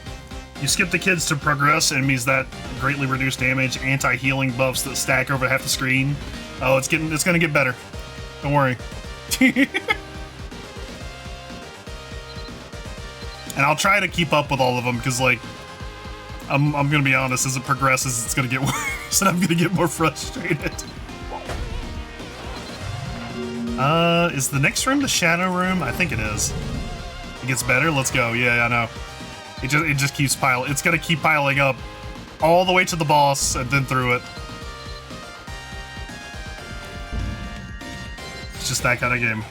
You skip the kids to progress, enemies that greatly reduce damage, anti-healing buffs that stack over half the screen. Oh, it's gonna get better. Don't worry. And I'll try to keep up with all of them, because, like, I'm gonna be honest, as it progresses, it's gonna get worse, and I'm gonna get more frustrated. Is the next room the shadow room? I think it is. It gets better? Let's go. Yeah, I know. It just keeps piling. It's gonna keep piling up all the way to the boss and then through it. just that kind of game.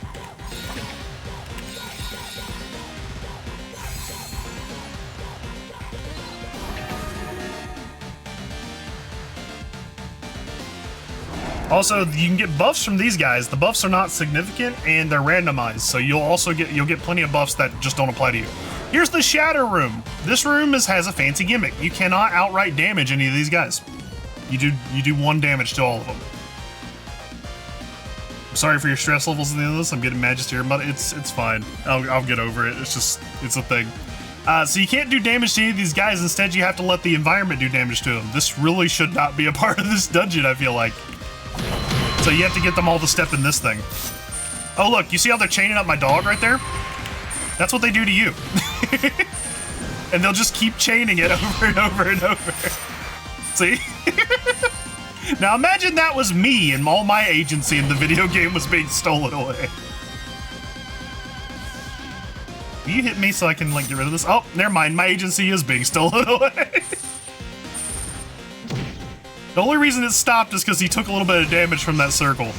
Also, you can get buffs from these guys. The buffs are not significant and they're randomized, so you'll get plenty of buffs that just don't apply to you. Here's the Shatter Room. This room has a fancy gimmick. You cannot outright damage any of these guys. You do 1 damage to all of them. I'm sorry for your stress levels in the end of this. I'm getting Magister, but it's fine. I'll get over it. It's a thing. So you can't do damage to any of these guys. Instead, you have to let the environment do damage to them. This really should not be a part of this dungeon, I feel like. So you have to get them all to step in this thing. Oh, look, you see how they're chaining up my dog right there? That's what they do to you. And they'll just keep chaining it over and over and over. See? Now imagine that was me and all my agency and the video game was being stolen away. Will you hit me so I can, like, get rid of this? Oh, never mind. My agency is being stolen away. The only reason it stopped is because he took a little bit of damage from that circle.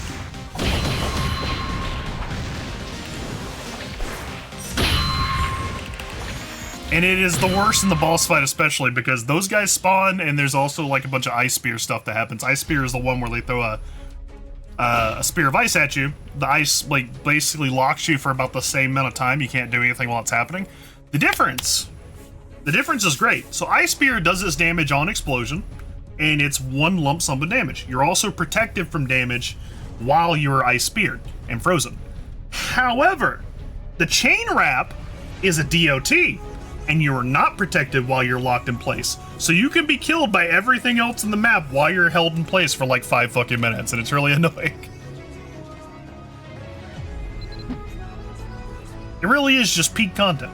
And it is the worst in the boss fight, especially because those guys spawn, and there's also like a bunch of ice spear stuff that happens. Ice spear is the one where they throw a spear of ice at you. The ice like basically locks you for about the same amount of time. You can't do anything while it's happening. The difference is great. So ice spear does its damage on explosion, and it's 1 lump sum of damage. You're also protected from damage while you're ice speared and frozen. However, the chain wrap is a DOT. And you are not protected while you're locked in place. So you can be killed by everything else in the map while you're held in place for like 5 fucking minutes, and it's really annoying. It really is just peak content.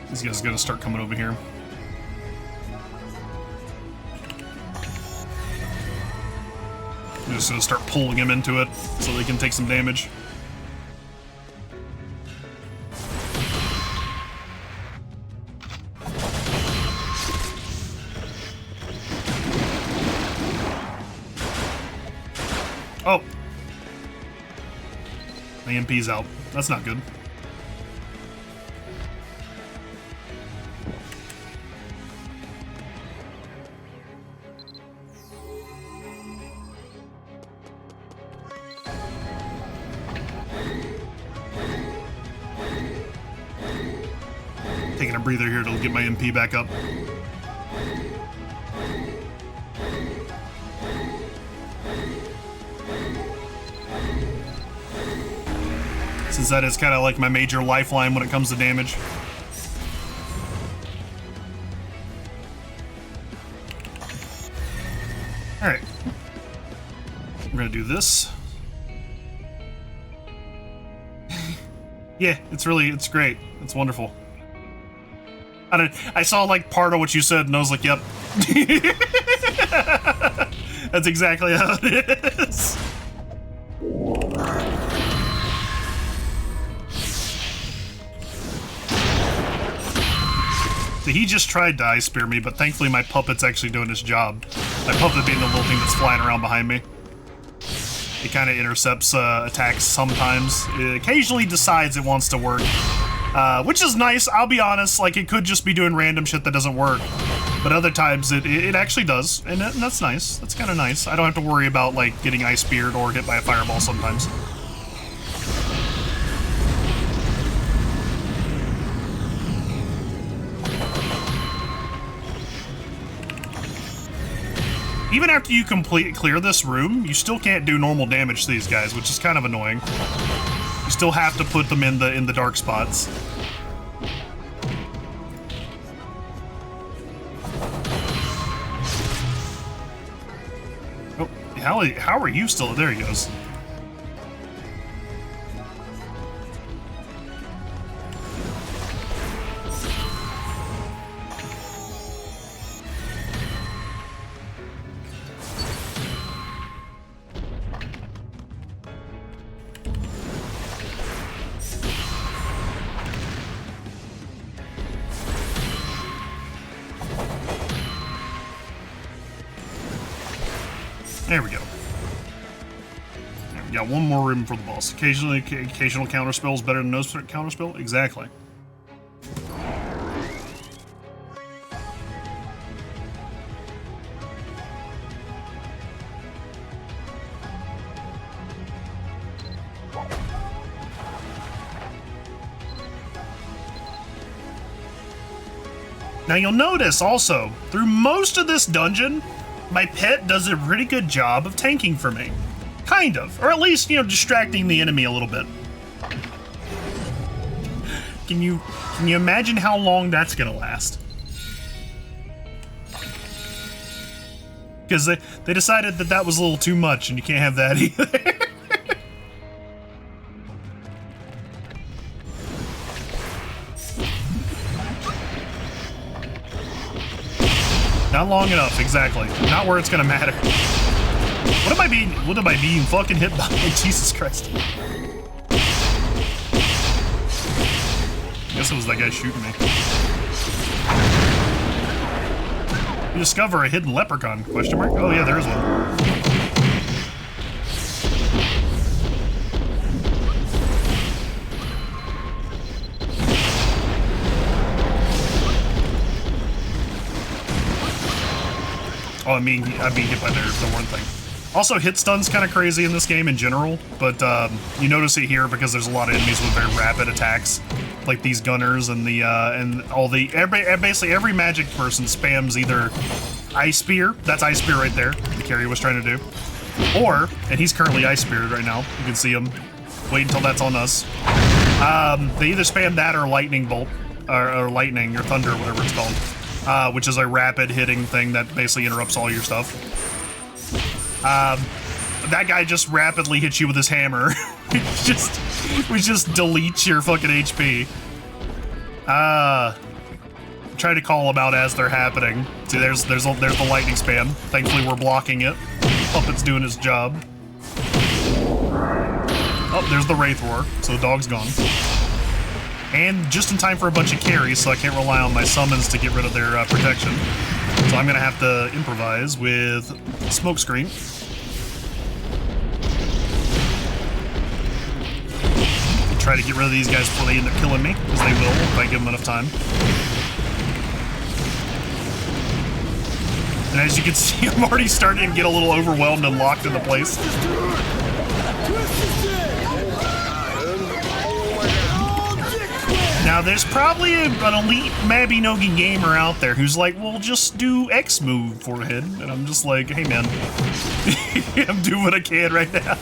These guys are gonna start coming over here. I'm just gonna start pulling him into it so they can take some damage. Oh! My MP's out. That's not good. Taking a breather here to get my MP back up. Since that is kind of like my major lifeline when it comes to damage. Alright. We're gonna do this. Yeah, it's great. It's wonderful. I saw like part of what you said and I was like, yep. That's exactly how it is. So he just tried to ice spear me, but thankfully my puppet's actually doing his job. My puppet being the little thing that's flying around behind me. It kind of intercepts attacks sometimes. It occasionally decides it wants to work. Which is nice, I'll be honest, like it could just be doing random shit that doesn't work. But other times it actually does, and that's nice. That's kind of nice. I don't have to worry about like getting ice speared or hit by a fireball sometimes. Even after you clear this room, you still can't do normal damage to these guys, which is kind of annoying. You still have to put them in the dark spots. Oh, how are you still? There he goes. There we go. We got one more room for the boss. Occasional counterspell is better than no counterspell? Exactly. Now you'll notice also, through most of this dungeon, my pet does a pretty good job of tanking for me. Kind of. Or at least, you know, distracting the enemy a little bit. Can you imagine how long that's gonna last? Because they decided that that was a little too much and you can't have that either. Not long enough, exactly. Not where it's gonna matter. What am I being fucking hit by? Jesus Christ. I guess it was that guy shooting me. You discover a hidden leprechaun, question mark? Oh yeah, there is one. Oh, I'm being hit by the one thing. Also, hit stun's kind of crazy in this game in general, but you notice it here because there's a lot of enemies with very rapid attacks, like these gunners and the basically every magic person spams either Ice Spear, that's Ice Spear right there, the carry was trying to do, or, and he's currently Ice Speared right now, you can see him, wait until that's on us. They either spam that or Lightning Bolt, or Lightning, or Thunder, whatever it's called, which is a rapid hitting thing that basically interrupts all your stuff. That guy just rapidly hits you with his hammer. We just deletes your fucking HP. Try to call them out as they're happening. See, there's the lightning spam. Thankfully, we're blocking it. Puppet's doing his job. Oh, there's the Wraith Roar, so the dog's gone. And just in time for a bunch of carries, so I can't rely on my summons to get rid of their protection. So I'm gonna have to improvise with Smokescreen. Try to get rid of these guys before they end up killing me, because they will if I give them enough time. And as you can see, I'm already starting to get a little overwhelmed and locked into place. Now, there's probably an elite Mabinogi gamer out there who's like, well, just do X move for him. And I'm just like, hey, man, I'm doing what I can right now.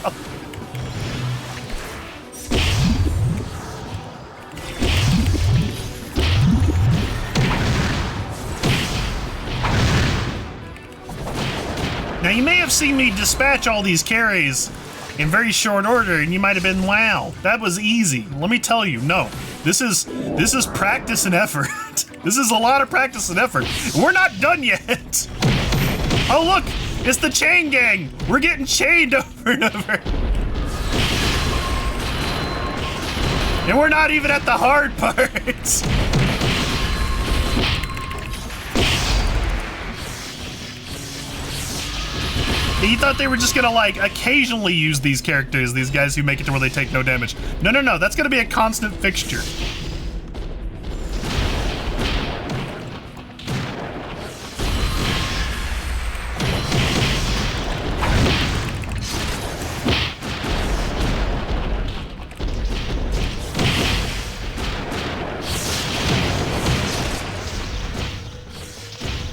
Now, you may have seen me dispatch all these carries in very short order, and you might have been, wow, that was easy. Let me tell you, no. This is practice and effort. This is a lot of practice and effort. We're not done yet. Oh, look, it's the chain gang. We're getting chained over and over. And we're not even at the hard parts. You thought they were just gonna, like, occasionally use these characters, these guys who make it to where they take no damage. No, no, no, that's gonna be a constant fixture.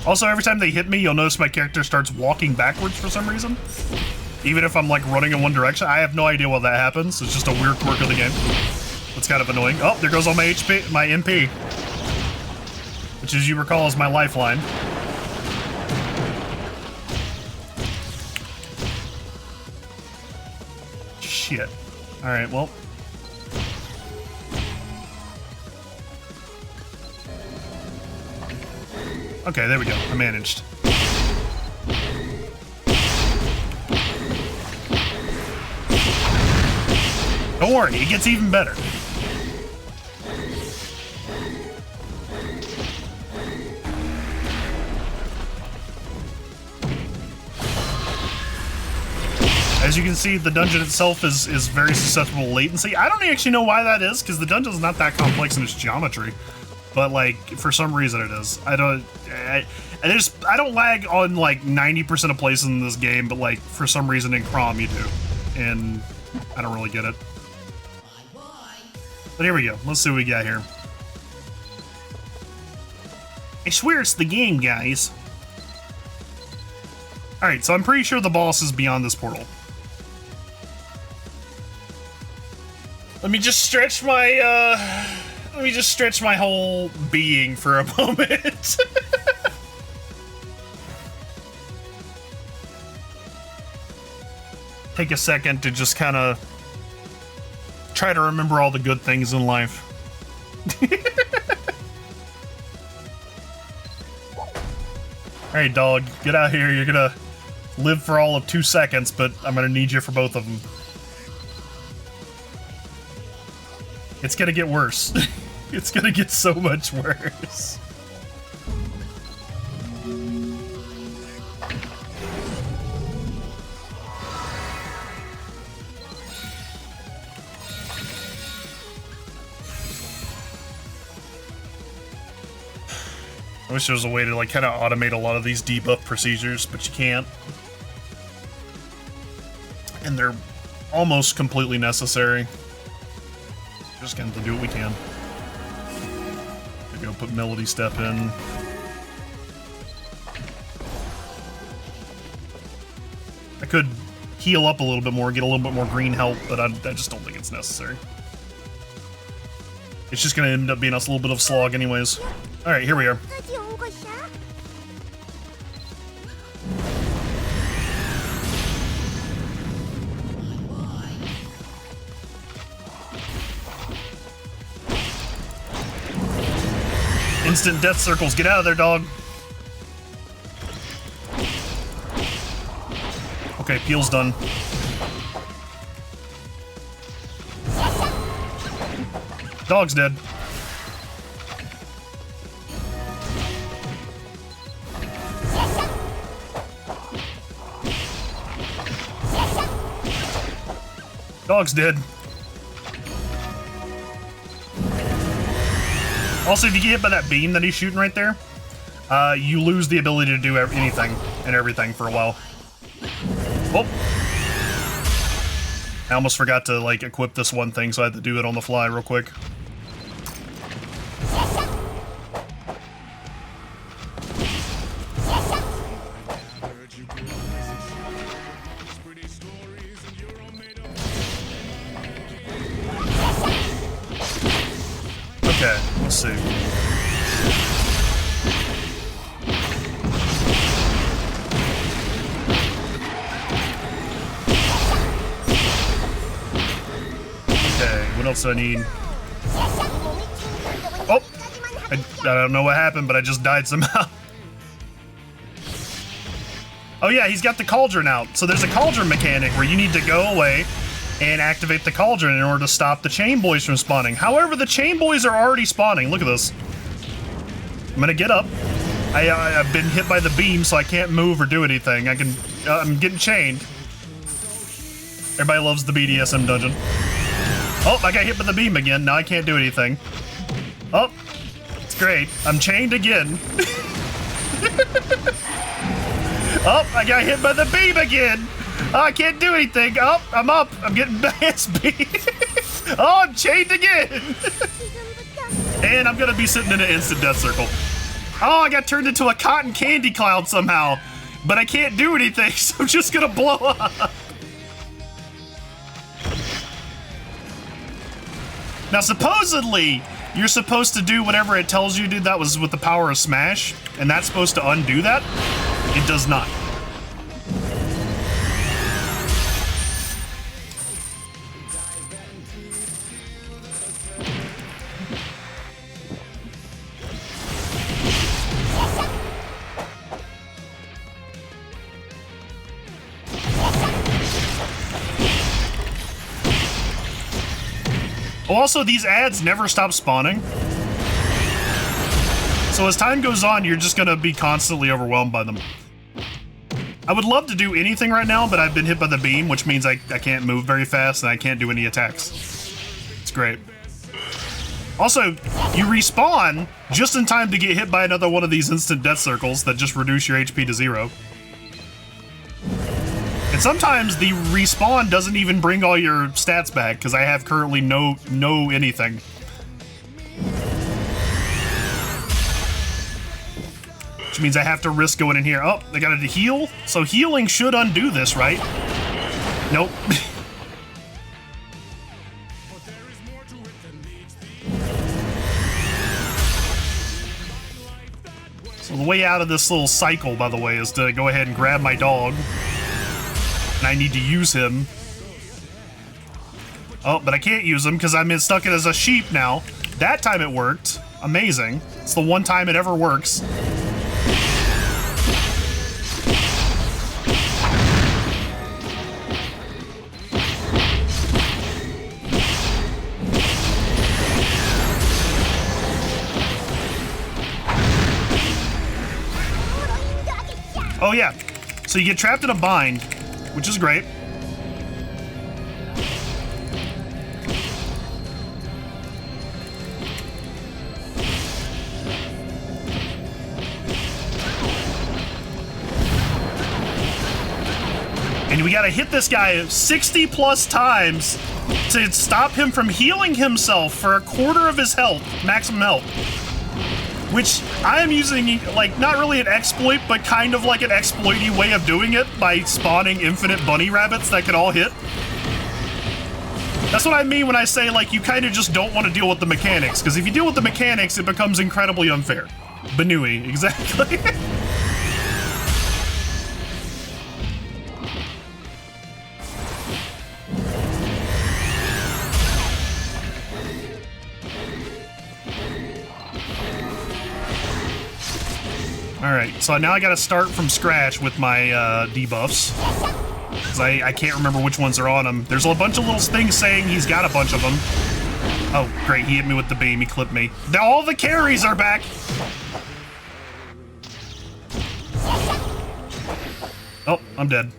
Also, every time they hit me, you'll notice my character starts walking backwards for some reason. Even if I'm, like, running in one direction. I have no idea why that happens. It's just a weird quirk of the game. It's kind of annoying. Oh, there goes all my HP, my MP. Which, as you recall, is my lifeline. Shit. Alright, well. Okay, there we go. I managed. Don't worry, it gets even better. As you can see, the dungeon itself is very susceptible to latency. I don't actually know why that is, because the dungeon's not that complex in its geometry. But, like, for some reason it is. I don't lag on, like, 90% of places in this game, but, like, for some reason in Crom you do. And I don't really get it. But here we go. Let's see what we got here. I swear it's the game, guys. Alright, so I'm pretty sure the boss is beyond this portal. Let me just stretch my, whole being for a moment. Take a second to just kind of try to remember all the good things in life. Alright, dog, get out here. You're gonna live for all of 2 seconds, but I'm gonna need you for both of them. It's gonna get worse. It's gonna get so much worse. I wish there was a way to, like, kind of automate a lot of these debuff procedures, but you can't. And they're almost completely necessary. Just gonna have to do what we can. Maybe I'll put Melody Step in. I could heal up a little bit more, get a little bit more green help, but I just don't think it's necessary. It's just gonna end up being us a little bit of slog anyways. Alright, here we are. Instant death circles. Get out of there, dog. Okay, peel's done. Dog's dead. Dog's dead. Also, if you get hit by that beam that he's shooting right there, you lose the ability to do anything and everything for a while. Oh! I almost forgot to, like, equip this one thing, so I had to do it on the fly real quick. Okay, let's see. Okay, what else do I need? Oh! I don't know what happened, but I just died somehow. Oh yeah, he's got the cauldron out. So there's a cauldron mechanic where you need to go away and activate the cauldron in order to stop the chain boys from spawning. However, the chain boys are already spawning. Look at this. I'm gonna get up. I've been hit by the beam, so I can't move or do anything. I'm getting chained. Everybody loves the BDSM dungeon. Oh, I got hit by the beam again. Now I can't do anything. Oh, it's great. I'm chained again. Oh, I got hit by the beam again. Oh, I can't do anything. Oh, I'm up. I'm getting ass beat. Oh, I'm chained again. And I'm going to be sitting in an instant death circle. Oh, I got turned into a cotton candy cloud somehow. But I can't do anything, so I'm just going to blow up. Now, supposedly, you're supposed to do whatever it tells you to do. That was with the power of Smash. And that's supposed to undo that. It does not. Also, these ads never stop spawning. So as time goes on, you're just gonna be constantly overwhelmed by them. I would love to do anything right now, but I've been hit by the beam, which means I can't move very fast and I can't do any attacks. It's great. Also, you respawn just in time to get hit by another one of these instant death circles that just reduce your HP to 0. And sometimes the respawn doesn't even bring all your stats back, because I have currently no anything. Which means I have to risk going in here. Oh, they got to heal? So healing should undo this, right? Nope. So the way out of this little cycle, by the way, is to go ahead and grab my dog. And I need to use him. Oh, but I can't use him because I'm stuck as a sheep now. That time it worked. Amazing. It's the one time it ever works. Oh yeah, so you get trapped in a bind, which is great. And we gotta hit this guy 60 plus times to stop him from healing himself for a quarter of his health, maximum health. Which I am using, like, not really an exploit, but kind of like an exploity way of doing it by spawning infinite bunny rabbits that can all hit. That's what I mean when I say, like, you kind of just don't want to deal with the mechanics, because if you deal with the mechanics, it becomes incredibly unfair. Banui, exactly. Alright, so now I gotta start from scratch with my debuffs. Because I can't remember which ones are on him. There's a bunch of little things saying he's got a bunch of them. Oh, great, he hit me with the beam, he clipped me. Now all the carries are back! Oh, I'm dead.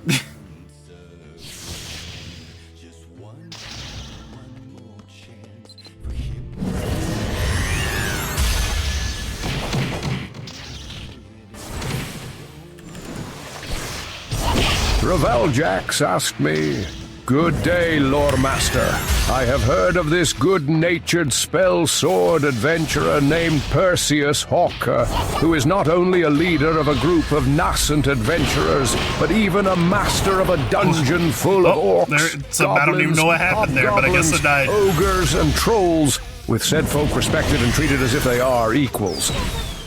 Raveljax asked me, "Good day, Lore Master. I have heard of this good-natured spell sword adventurer named Perseus Hawker, who is not only a leader of a group of nascent adventurers, but even a master of a dungeon full of orcs, I don't even know what happened there, but I guess I died. Ogres and trolls, with said folk respected and treated as if they are equals.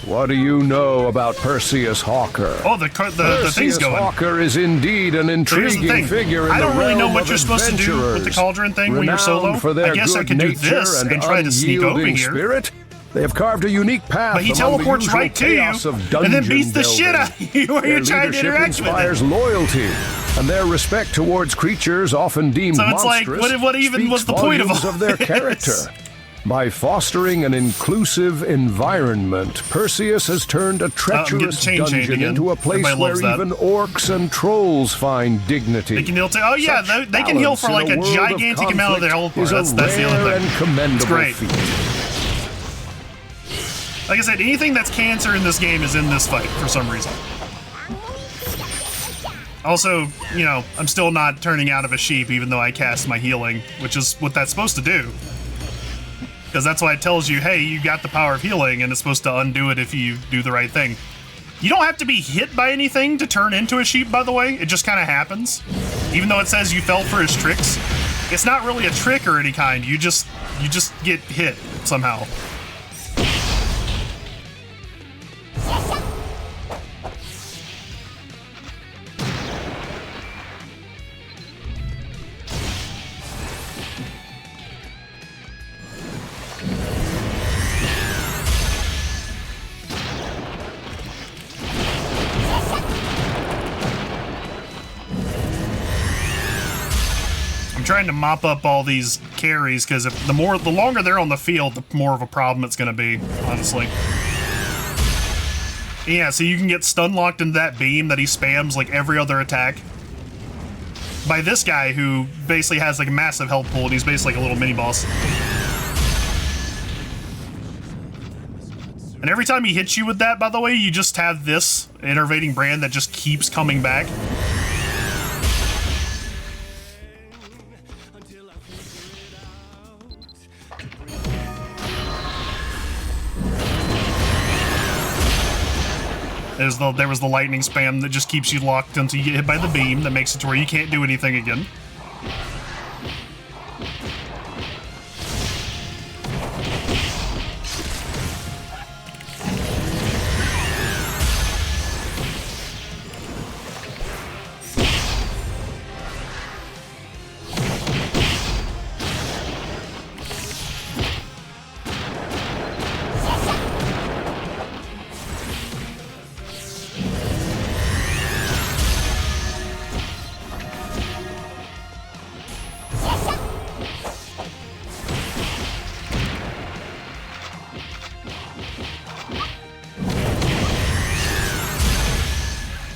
What do you know about Perseus Hawker? Oh, the thing's going. Perseus Hawker is indeed an intriguing figure in the I don't really know realm what of you're supposed to do with the cauldron thing when you're solo. Renowned for their I guess I good could do nature this and try to sneak over unyielding here. Spirit. They have carved a unique path. But he among the teleports usual right to you chaos of and then dungeon beats the shit building. out of you when Their you're trying to leadership interact with inspires him. loyalty, and their respect towards creatures often deemed So it's like, monstrous what even speaks was the point of volumes all of their this? character. By fostering an inclusive environment, Perseus has turned a treacherous chain dungeon again. into a place Everybody where loves that. even orcs and trolls find dignity. They can heal oh yeah, Such they can heal for like balance in a world of gigantic amount of their health bar. conflict is a That's the other rare thing. and commendable great. feat. Like I said, anything that's cancer in this game is in this fight for some reason. Also, you know, I'm still not turning out of a sheep even though I cast my healing, which is what that's supposed to do. Because that's why it tells you, hey, you got the power of healing, and it's supposed to undo it if you do the right thing. You don't have to be hit by anything to turn into a sheep, by the way. It just kind of happens. Even though it says you fell for his tricks. It's not really a trick or any kind. You just get hit somehow. I'm trying to mop up all these carries because the longer they're on the field, the more of a problem it's going to be, honestly. Yeah, so you can get stun locked into that beam that he spams like every other attack by this guy who basically has like a massive health pool and he's basically like a little mini boss. And every time he hits you with that, by the way, you just have this enervating brand that just keeps coming back. There was the lightning spam that just keeps you locked until you get hit by the beam that makes it to where you can't do anything again.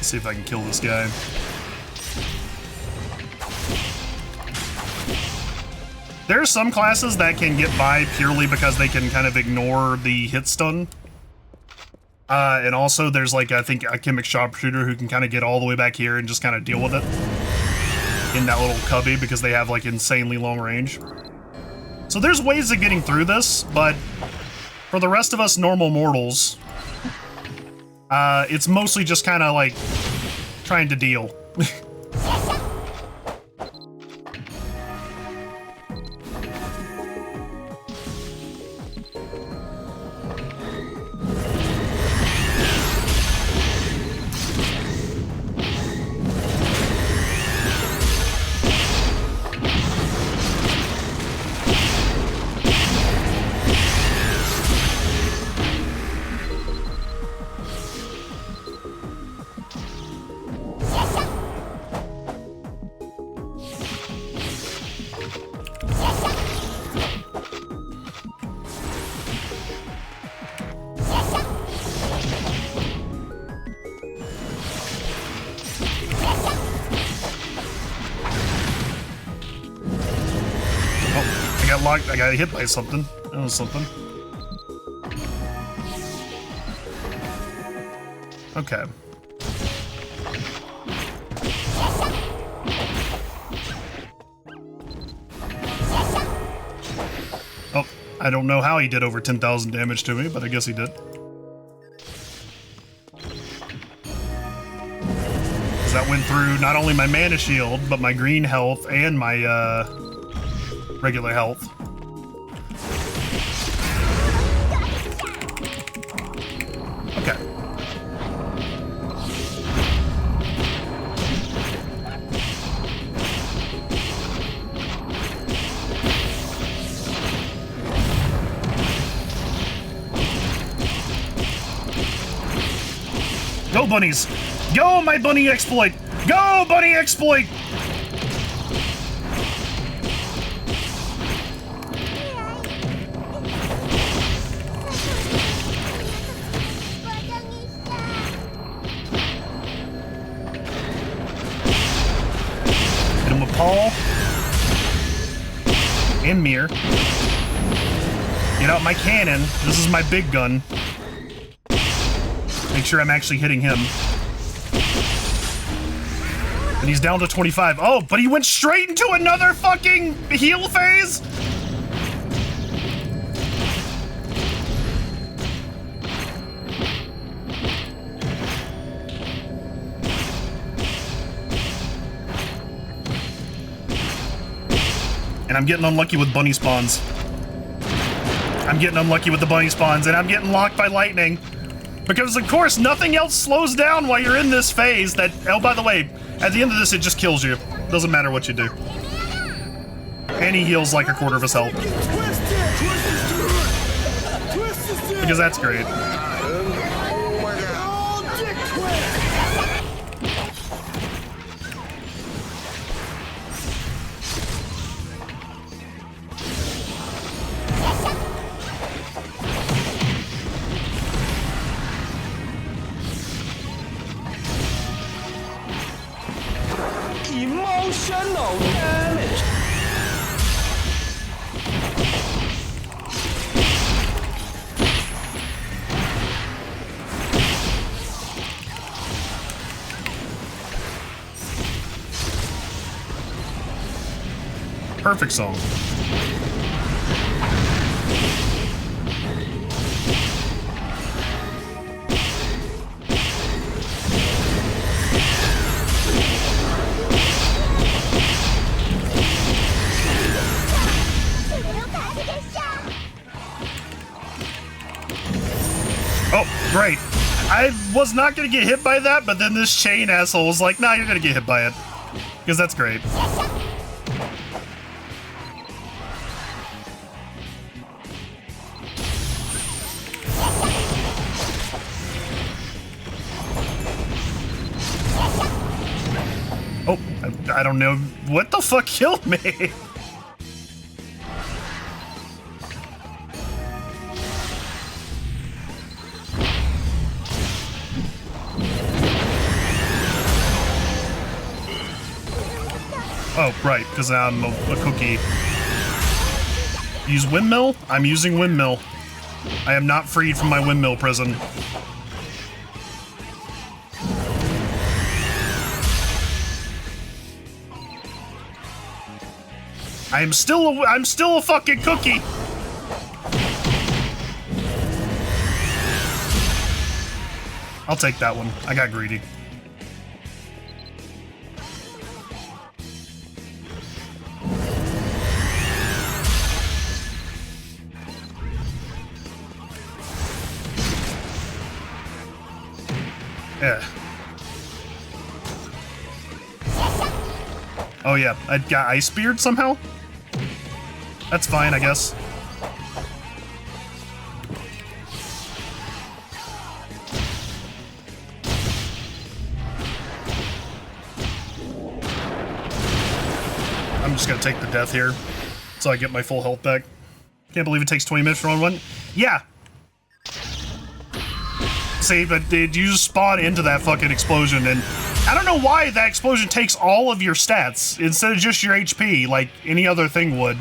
See if I can kill this guy. There are some classes that can get by purely because they can kind of ignore the hit stun. And also there's like, I think, a Chemic Sharpshooter who can kind of get all the way back here and just kind of deal with it in that little cubby because they have like insanely long range. So there's ways of getting through this, but for the rest of us normal mortals, it's mostly just kind of like trying to deal. I got hit by something. That was something. Okay. Oh, I don't know how he did over 10,000 damage to me, but I guess he did. That went through not only my mana shield, but my green health and my regular health. Okay. Go, bunnies! Go, my bunny exploit! Go, bunny exploit! Hit him with Paul. And Mir. Get out my cannon. This is my big gun. Make sure I'm actually hitting him. And he's down to 25. Oh, but he went straight into another fucking heal phase? And I'm getting unlucky with bunny spawns. I'm getting unlucky with the bunny spawns, and I'm getting locked by lightning. Because, of course, nothing else slows down while you're in this phase that... Oh, by the way, at the end of this, it just kills you. Doesn't matter what you do. And he heals like a quarter of his health. Because that's great. Emotional damage. Perfect song. Oh, great. I was not going to get hit by that, but then this chain asshole was like, nah, you're going to get hit by it. Because that's great. Oh, I don't know. What the fuck killed me? Oh, right, because I'm a cookie. Use windmill? I'm using windmill. I am not freed from my windmill prison. I'm still a fucking cookie. I'll take that one. I got greedy. Yeah. Oh yeah, I got Ice Beard somehow? That's fine, I guess. I'm just gonna take the death here, so I get my full health back. Can't believe it takes 20 minutes to run one. Yeah! See, but you just spawn into that fucking explosion, and I don't know why that explosion takes all of your stats instead of just your HP, like any other thing would.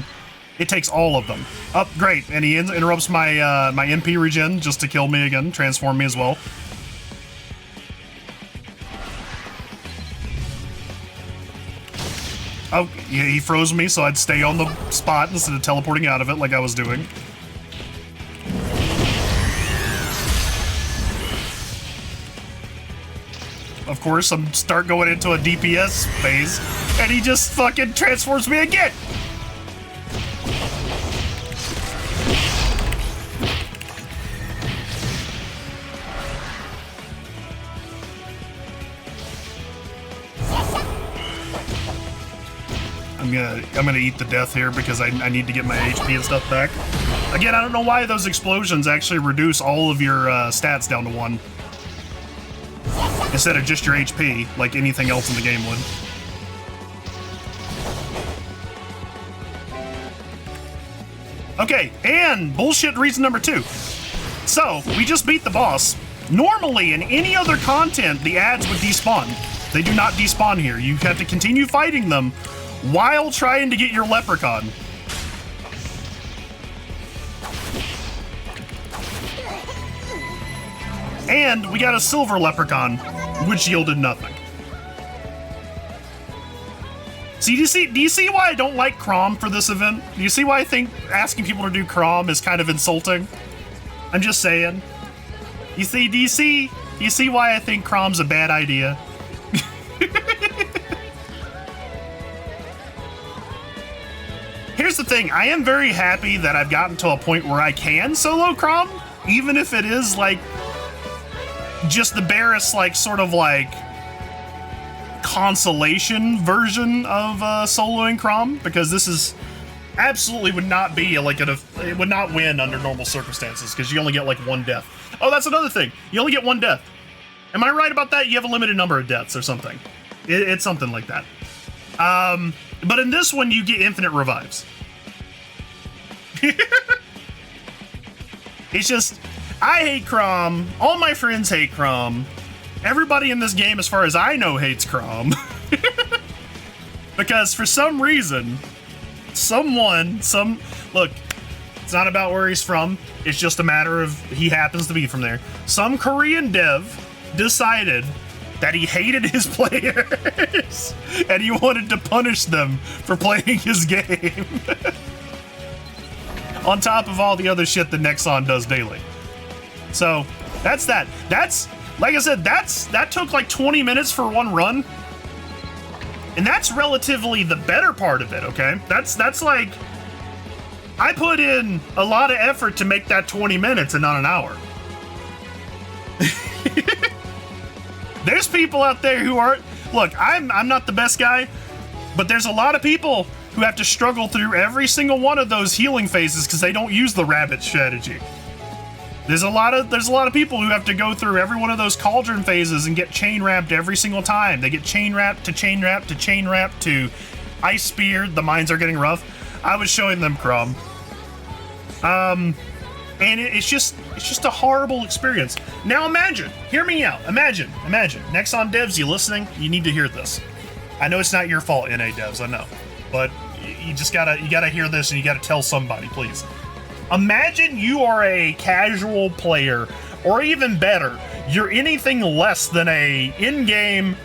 It takes all of them. Oh, great, and he interrupts my my MP regen just to kill me again, transform me as well. Oh, yeah, he froze me, so I'd stay on the spot instead of teleporting out of it like I was doing. Of course, I'm start going into a DPS phase, and he just fucking transforms me again! I'm gonna eat the death here because I need to get my HP and stuff back. Again, I don't know why those explosions actually reduce all of your stats down to 1. Instead of just your HP, like anything else in the game would. Okay, and bullshit reason number 2. So, we just beat the boss. Normally, in any other content, the ads would despawn. They do not despawn here. You have to continue fighting them while trying to get your leprechaun. And we got a silver leprechaun, which yielded nothing. See, do you see why I don't like Crom for this event? Do you see why I think asking people to do Crom is kind of insulting? I'm just saying. Do you see why I think Crom's a bad idea? Here's the thing, I am very happy that I've gotten to a point where I can solo Crom, even if it is like just the barest, like, sort of like consolation version of soloing Crom, because this is absolutely would not be like it would not win under normal circumstances because you only get like 1 death. Oh, that's another thing. You only get 1 death. Am I right about that? You have a limited number of deaths or something. It's something like that. But in this one, you get infinite revives. It's just, I hate Crom. All my friends hate Crom. Everybody in this game, as far as I know, hates Crom. Because for some reason, look, it's not about where he's from. It's just a matter of he happens to be from there. Some Korean dev decided that he hated his players and he wanted to punish them for playing his game. On top of all the other shit that Nexon does daily. So that's that. That's, like I said, that took like 20 minutes for one run. And that's relatively the better part of it, okay? That's like, I put in a lot of effort to make that 20 minutes and not an hour. There's people out there who aren't, look, I'm not the best guy, but there's a lot of people who have to struggle through every single one of those healing phases because they don't use the rabbit strategy. There's a lot of people who have to go through every one of those cauldron phases and get chain wrapped every single time. They get chain wrapped to chain wrapped to chain wrapped to ice speared. The mines are getting rough. I was showing them Crom. And it's just a horrible experience. Now imagine, hear me out. Imagine. Nexon devs, you listening? You need to hear this. I know it's not your fault, NA devs, I know. But you gotta hear this and you gotta tell somebody, please. Imagine you are a casual player, or even better, you're anything less than a in-game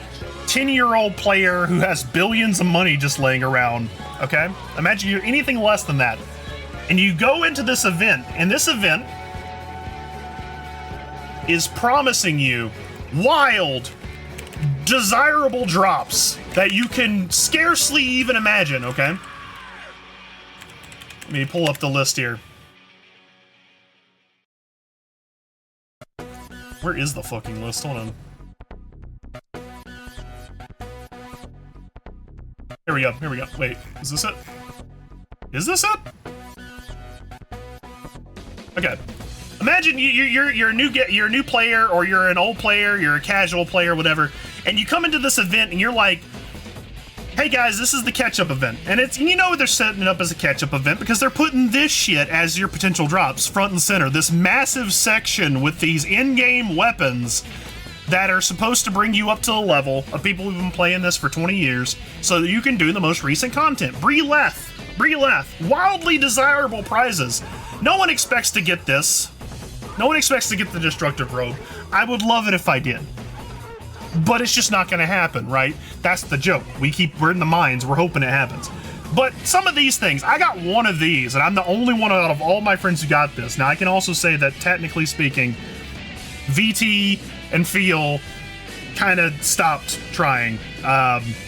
10-year-old player who has billions of money just laying around, okay? Imagine you're anything less than that. And you go into this event, and this event is promising you wild, desirable drops that you can scarcely even imagine, okay? Let me pull up the list here. Where is the fucking list? Hold on. Here we go. Wait, is this it? Is this it? Okay. Imagine you're a new player, or you're an old player, you're a casual player, whatever, and you come into this event and you're like, hey guys, this is the catch-up event. And you know they're setting it up as a catch-up event because they're putting this shit as your potential drops front and center. This massive section with these in-game weapons that are supposed to bring you up to the level of people who've been playing this for 20 years so that you can do the most recent content. Breleth, wildly desirable prizes. No one expects to get this. No one expects to get the destructive robe. I would love it if I did. But it's just not gonna happen, right? That's the joke. We're in the mines, we're hoping it happens. But some of these things, I got one of these, and I'm the only one out of all my friends who got this. Now, I can also say that, technically speaking, VT and Feel kind of stopped trying.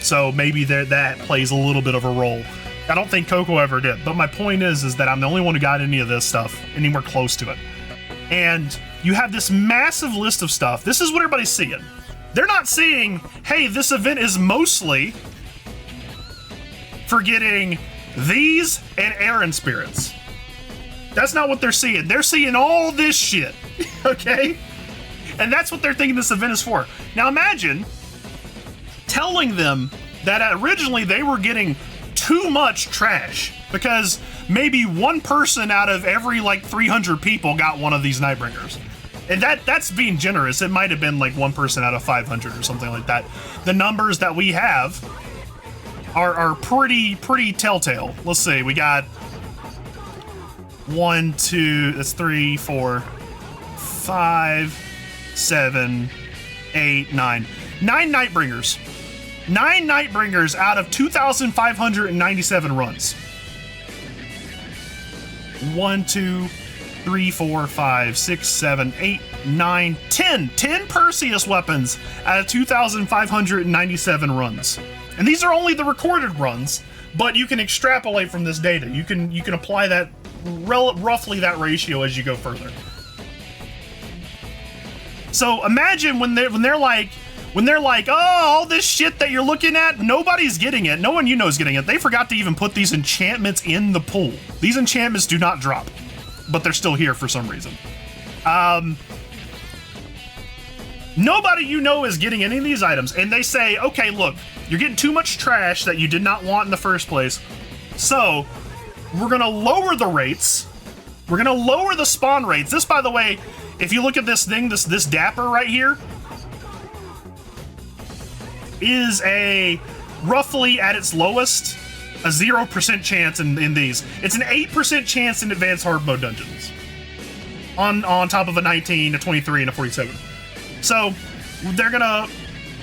So maybe that plays a little bit of a role. I don't think Coco ever did, but my point is that I'm the only one who got any of this stuff anywhere close to it. And you have this massive list of stuff. This is what everybody's seeing. They're not seeing, hey, this event is mostly for getting these and Aaron spirits. That's not what they're seeing. They're seeing all this shit, okay? And that's what they're thinking this event is for. Now imagine telling them that originally they were getting too much trash because maybe one person out of every like 300 people got one of these Nightbringers. And that's being generous. It might have been like one person out of 500 or something like that. The numbers that we have are pretty telltale. Let's see, we got 1, 2, that's 3, 4, 5, 7, 8, 9. 9 Nightbringers. 9 Nightbringers out of 2,597 runs. 1, 2, 3, 4, 5, 6, 7, 8, 9, 10. 10 Perseus weapons out of 2,597 runs. And these are only the recorded runs, but you can extrapolate from this data. You can apply that roughly that ratio as you go further. So imagine when they're like, oh, all this shit that you're looking at, nobody's getting it. No one you know is getting it. They forgot to even put these enchantments in the pool. These enchantments do not drop, but they're still here for some reason. Nobody you know is getting any of these items, and they say, okay, look, you're getting too much trash that you did not want in the first place, so we're gonna lower the rates. We're gonna lower the spawn rates. This, by the way, if you look at this thing, this dapper right here, is a roughly at its lowest, a 0% chance in these. It's an 8% chance in advanced hard mode dungeons. On top of a 19, a 23, and a 47. So they're gonna.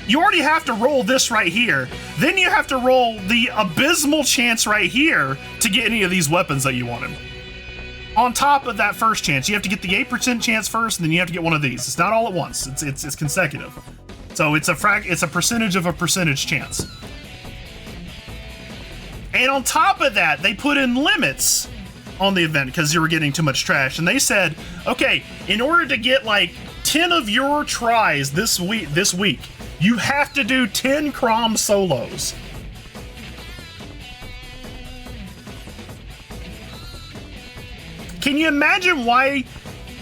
You already have to roll this right here. Then you have to roll the abysmal chance right here to get any of these weapons that you wanted. On top of that first chance, you have to get the 8% chance first, and then you have to get one of these. It's not all at once. It's consecutive. So it's a percentage of a percentage chance. And on top of that, they put in limits on the event because you were getting too much trash. And they said, okay, in order to get like 10 of your tries this week, you have to do 10 Crom solos. Can you imagine why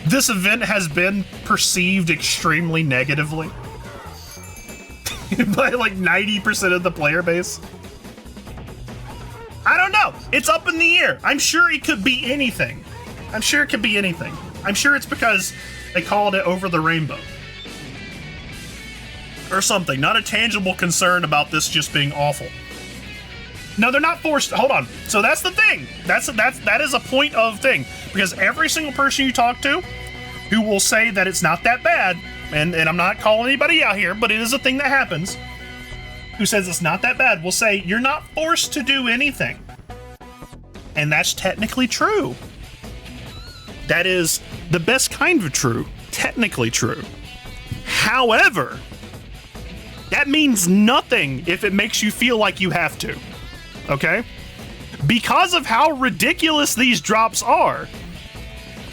this event has been perceived extremely negatively by like 90% of the player base? I don't know. It's up in the air. I'm sure it could be anything. I'm sure it could be anything. I'm sure it's because they called it Over the Rainbow. Or something. Not a tangible concern about this just being awful. No, they're not forced. Hold on. So that's the thing. That is a point of thing. Because every single person you talk to who will say that it's not that bad, and I'm not calling anybody out here, but it is a thing that happens, who says it's not that bad, will say you're not forced to do anything. And that's technically true. That is the best kind of true. Technically true. However, that means nothing if it makes you feel like you have to. Okay? Because of how ridiculous these drops are,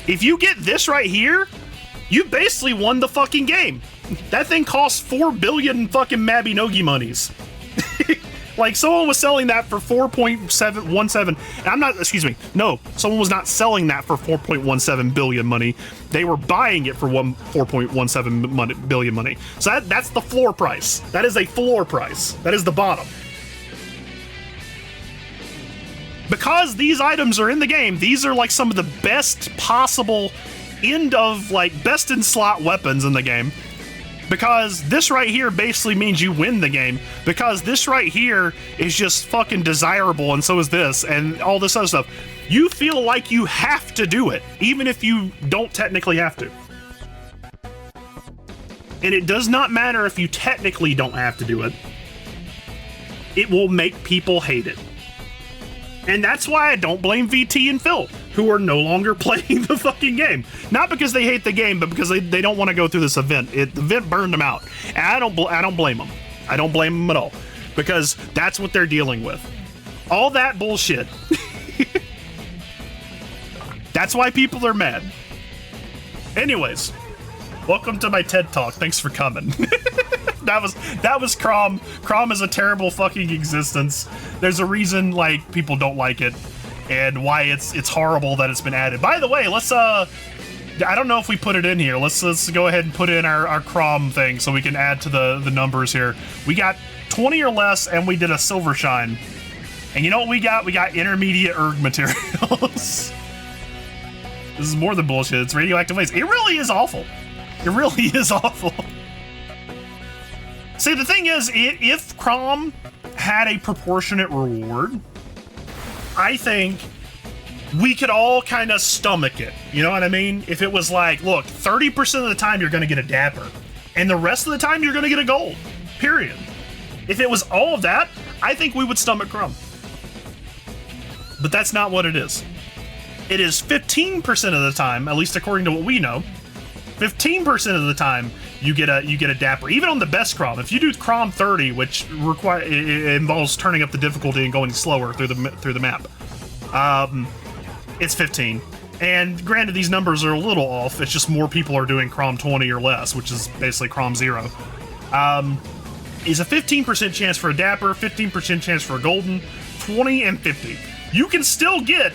if you get this right here, you basically won the fucking game. That thing costs 4 billion fucking Mabinogi monies. Like, someone was selling that for 4.717. I'm not, excuse me. No, someone was not selling that for 4.17 billion money. They were buying it for 4.17 billion money. So that's the floor price. That is a floor price. That is the bottom. Because these items are in the game, these are like some of the best possible best in slot weapons in the game. Because this right here basically means you win the game. Because this right here is just fucking desirable, and so is this, and all this other stuff. You feel like you have to do it, even if you don't technically have to. And it does not matter if you technically don't have to do it. It will make people hate it. And that's why I don't blame VT and Phil, who are no longer playing the fucking game. Not because they hate the game, but because they don't want to go through this event. The event burned them out. And I don't blame them. I don't blame them at all. Because that's what they're dealing with. All that bullshit. That's why people are mad. Anyways, welcome to my TED Talk. Thanks for coming. That was Crom. Crom is a terrible fucking existence. There's a reason like people don't like it, and why it's horrible that it's been added. By the way, let's I don't know if we put it in here. Let's go ahead and put in our Crom thing so we can add to the numbers here. We got 20 or less, and we did a silver shine. And you know what we got? We got intermediate erg materials. This is more than bullshit. It's radioactive waste. It really is awful. It really is awful. See, the thing is, if Crom had a proportionate reward, I think we could all kind of stomach it. You know what I mean? If it was like, look, 30% of the time you're going to get a dapper, and the rest of the time you're going to get a gold. Period. If it was all of that, I think we would stomach Crom. But that's not what it is. It is 15% of the time, at least according to what we know, 15% of the time you get a dapper, even on the best Crom. If you do Crom 30, which it involves turning up the difficulty and going slower through the map, it's 15. And granted, these numbers are a little off. It's just more people are doing Crom 20 or less, which is basically Crom 0. Is a 15% chance for a dapper, 15% chance for a golden, 20 and 50. You can still get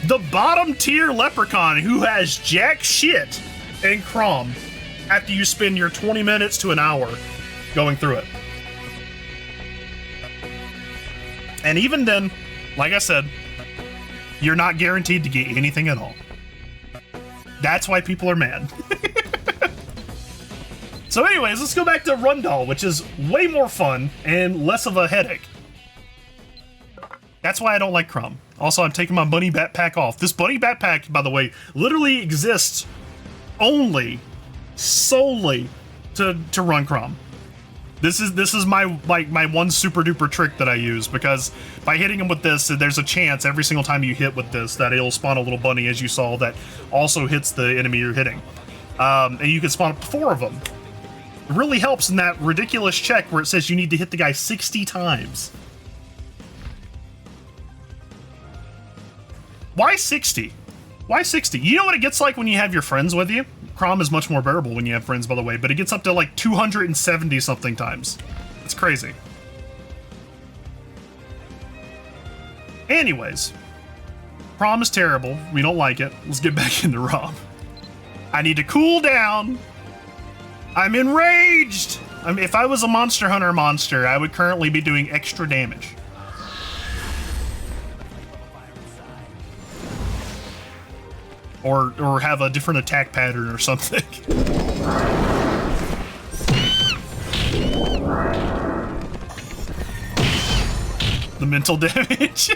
the bottom tier leprechaun who has jack shit in Crom after you spend your 20 minutes to an hour going through it. And even then, like I said, you're not guaranteed to get anything at all. That's why people are mad. So anyways, let's go back to Rundal, which is way more fun and less of a headache. That's why I don't like Crom. Also, I'm taking my bunny backpack off. This bunny backpack, by the way, literally exists solely to run Crom. This is my one super duper trick that I use, because by hitting him with this, there's a chance every single time you hit with this that it'll spawn a little bunny, as you saw, that also hits the enemy you're hitting. And you can spawn up to 4 of them. It really helps in that ridiculous check where it says you need to hit the guy 60 times. Why 60? Why 60? You know what it gets like when you have your friends with you? Crom is much more bearable when you have friends, by the way, but it gets up to like 270 something times. It's crazy. Anyways, Crom is terrible. We don't like it. Let's get back into RAHM. I need to cool down. I'm enraged. If I was a Monster Hunter monster, I would currently be doing extra damage. Or have a different attack pattern or something. The mental damage.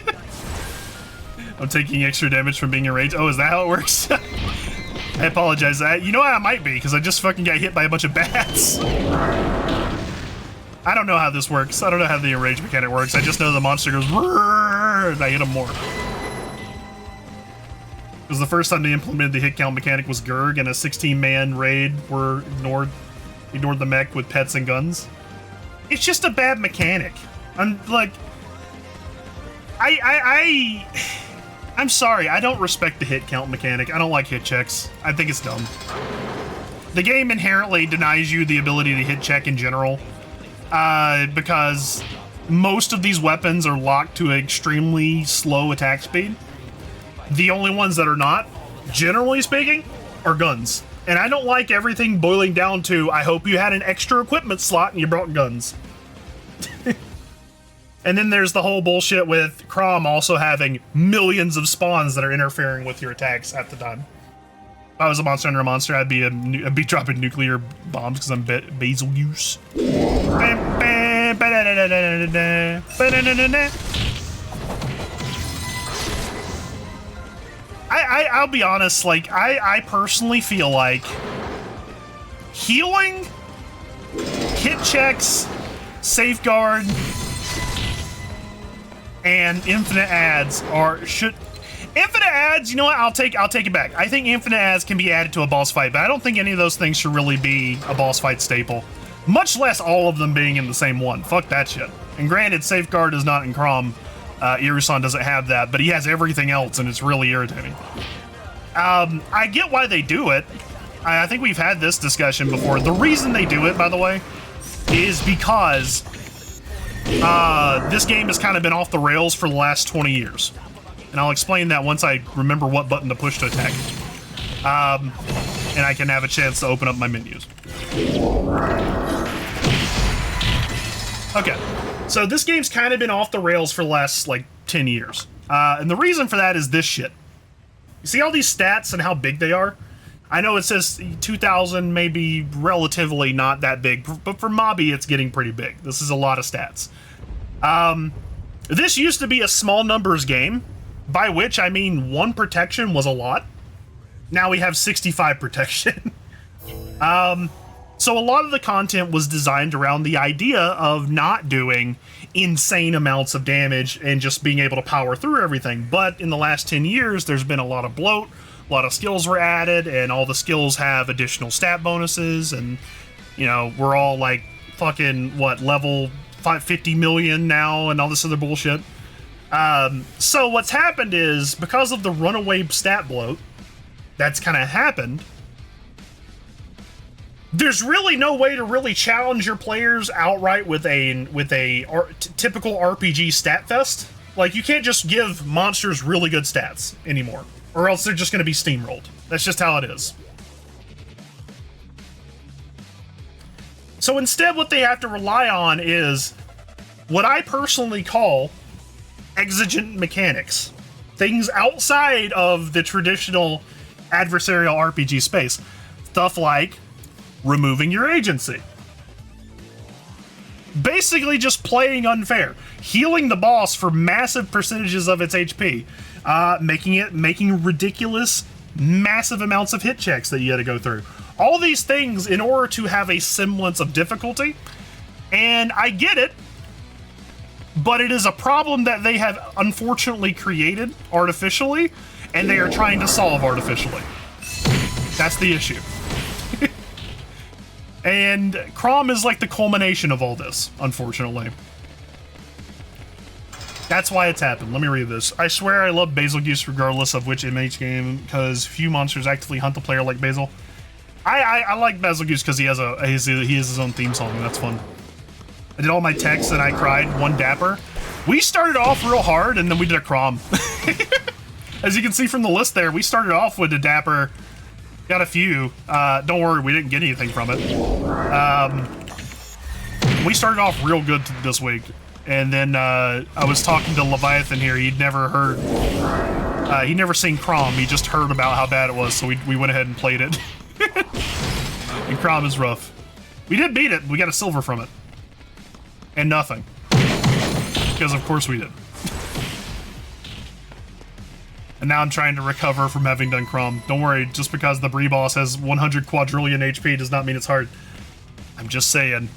I'm taking extra damage from being enraged. Oh, is that how it works? I apologize. You know I might be, because I just fucking got hit by a bunch of bats. I don't know how this works. I don't know how the enrage mechanic works. I just know the monster goes "Rrrr," and I hit him more. Because the first time they implemented the hit count mechanic was Gurg, and a 16-man raid were ignored the mech with pets and guns. It's just a bad mechanic. I'm like, I'm sorry, I don't respect the hit count mechanic. I don't like hit checks. I think it's dumb. The game inherently denies you the ability to hit check in general, because most of these weapons are locked to an extremely slow attack speed. The only ones that are not, generally speaking, are guns. And I don't like everything boiling down to, I hope you had an extra equipment slot and you brought guns. And then there's the whole bullshit with Crom also having millions of spawns that are interfering with your attacks at the time. If I was a Monster Hunter monster, I'd be dropping nuclear bombs because I'm Betelgeuse. I'll be honest, like, I personally feel like healing, hit checks, safeguard, and infinite adds infinite adds, you know what, I'll take it back. I think infinite adds can be added to a boss fight, but I don't think any of those things should really be a boss fight staple. Much less all of them being in the same one. Fuck that shit. And granted, safeguard is not in Crom. Irusan doesn't have that, but he has everything else, and it's really irritating. I get why they do it. I think we've had this discussion before. The reason they do it, by the way, is because this game has kind of been off the rails for the last 20 years. And I'll explain that once I remember what button to push to attack. And I can have a chance to open up my menus. Okay. So this game's kind of been off the rails for the last, like, 10 years. And the reason for that is this shit. You see all these stats and how big they are? I know it says 2,000, maybe relatively not that big, but for Mobby, it's getting pretty big. This is a lot of stats. This used to be a small numbers game, by which I mean 1 protection was a lot. Now we have 65 protection. So a lot of the content was designed around the idea of not doing insane amounts of damage and just being able to power through everything. But in the last 10 years, there's been a lot of bloat, a lot of skills were added, and all the skills have additional stat bonuses, and, you know, we're all like fucking, what, level 50 million now and all this other bullshit. So what's happened is, because of the runaway stat bloat that's kind of happened, there's really no way to really challenge your players outright with a typical RPG stat fest. Like, you can't just give monsters really good stats anymore, or else they're just going to be steamrolled. That's just how it is. So instead, what they have to rely on is what I personally call exigent mechanics. Things outside of the traditional adversarial RPG space. Stuff like removing your agency. basically just playing unfair, healing the boss for massive percentages of its HP, making ridiculous, massive amounts of hit checks that you had to go through. All these things in order to have a semblance of difficulty, and I get it, but it is a problem that they have unfortunately created artificially, and they are trying to solve artificially. That's the issue. And Crom is like the culmination of all this, unfortunately. That's why it's happened. Let me read this. I swear I love Basil Goose regardless of which MH game, because few monsters actively hunt the player like Basil. I like Basil Goose because he has his own theme song, and that's fun. I did all my texts and I cried. One Dapper. We started off real hard and then we did a Crom. As you can see from the list there, we started off with a Dapper. Got a few. Don't worry, we didn't get anything from it. We started off real good this week. And then I was talking to Leviathan here. He'd never heard... he'd never seen Crom. He just heard about how bad it was, so we went ahead and played it. And Crom is rough. We did beat it. We got a silver from it. And nothing. Because of course we did. And now I'm trying to recover from having done Crom. Don't worry, just because the Bree boss has 100 quadrillion HP does not mean it's hard. I'm just saying.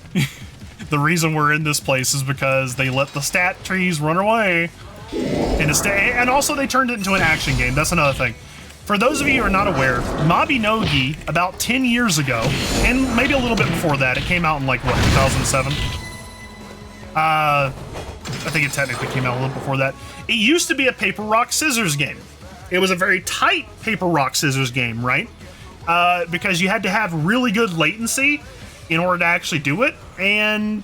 The reason we're in this place is because they let the stat trees run away. And also they turned it into an action game. That's another thing. For those of you who are not aware, Mabinogi, about 10 years ago, and maybe a little bit before that, it came out in like, what, 2007? I think it technically came out a little before that. It used to be a paper, rock, scissors game. It was a very tight paper, rock, scissors game, right? Because you had to have really good latency in order to actually do it, and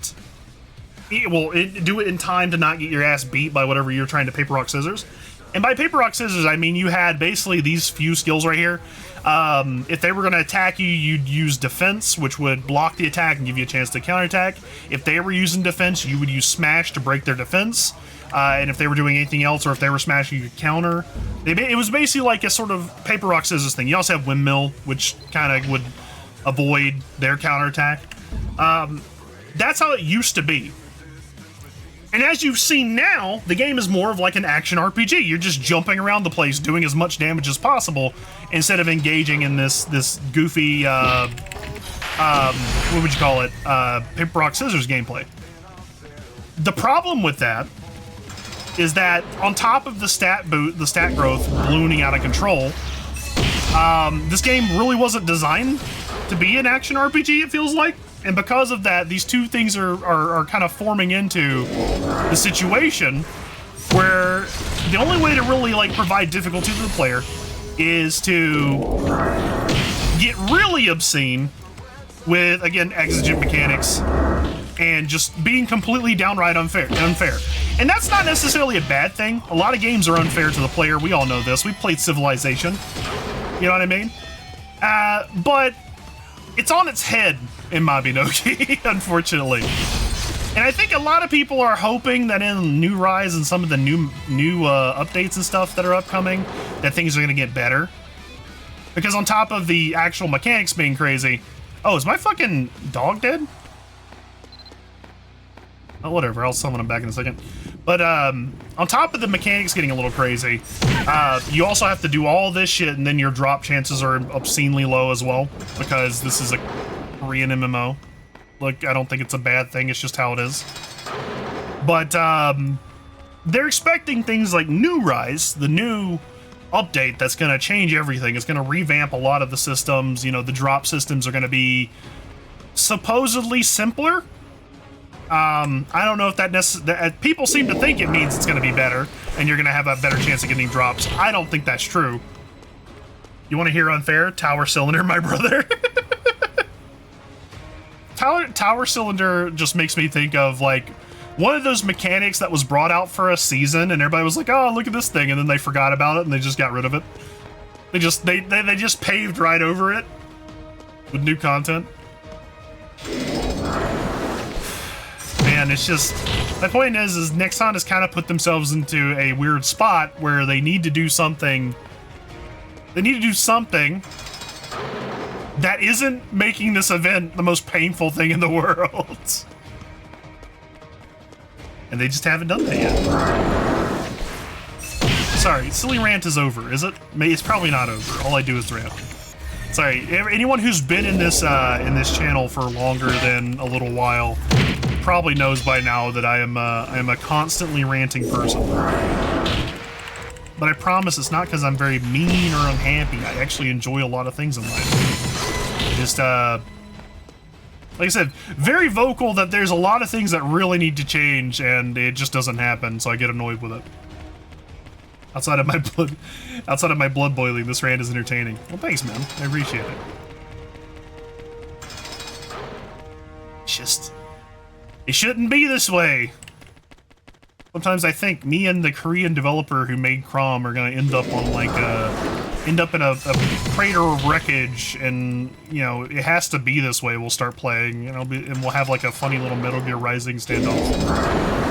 do it in time to not get your ass beat by whatever you're trying to paper, rock, scissors. And by paper, rock, scissors, I mean you had basically these few skills right here. If they were going to attack you, you'd use defense, which would block the attack and give you a chance to counterattack. If they were using defense, you would use smash to break their defense. And if they were doing anything else, or if they were smashing, you could counter. It was basically like a sort of paper, rock, scissors thing. You also have windmill, which kind of would avoid their counterattack. That's how it used to be. And as you've seen now, the game is more of like an action RPG. You're just jumping around the place, doing as much damage as possible, instead of engaging in this goofy, what would you call it, paper, rock, scissors gameplay. The problem with that is that on top of the stat growth ballooning out of control, this game really wasn't designed to be an action RPG, it feels like. And because of that, these two things are kind of forming into the situation where the only way to really like provide difficulty to the player is to get really obscene with, again, exigent mechanics and just being completely downright unfair. And that's not necessarily a bad thing. A lot of games are unfair to the player. We all know this. We played Civilization. You know what I mean? But it's on its head in Mabinogi, unfortunately. And I think a lot of people are hoping that in New Rise and some of the new updates and stuff that are upcoming, that things are going to get better. Because on top of the actual mechanics being crazy... Oh, is my fucking dog dead? Oh, whatever. I'll summon him back in a second. But on top of the mechanics getting a little crazy, you also have to do all this shit, and then your drop chances are obscenely low as well, because this is a Korean MMO. Like, I don't think it's a bad thing, it's just how it is. But they're expecting things like New Rise, the new update that's going to change everything. It's going to revamp a lot of the systems. You know, the drop systems are going to be supposedly simpler. I don't know if that people seem to think it means it's going to be better and you're going to have a better chance of getting drops. I don't think that's true. You want to hear unfair? Tower Cylinder, my brother. Tower Cylinder just makes me think of like one of those mechanics that was brought out for a season and everybody was like, oh, look at this thing, and then they forgot about it and they just got rid of it. They just paved right over it with new content. Man, it's just, the point is Nexon has kind of put themselves into a weird spot where they need to do something. They need to do something that isn't making this event the most painful thing in the world. And they just haven't done that yet. Sorry, silly rant is over, is it? It's probably not over. All I do is rant. Sorry, anyone who's been in this channel for longer than a little while probably knows by now that I am a constantly ranting person. But I promise it's not because I'm very mean or unhappy. I actually enjoy a lot of things in life. Just like I said, very vocal that there's a lot of things that really need to change, and it just doesn't happen, so I get annoyed with it. Outside of my blood boiling, this rant is entertaining. Well, thanks, man. I appreciate it. Just, it shouldn't be this way. Sometimes I think me and the Korean developer who made Crom are gonna end up on like end up in a crater of wreckage, and you know it has to be this way. We'll start playing, and we'll have like a funny little Metal Gear Rising standoff.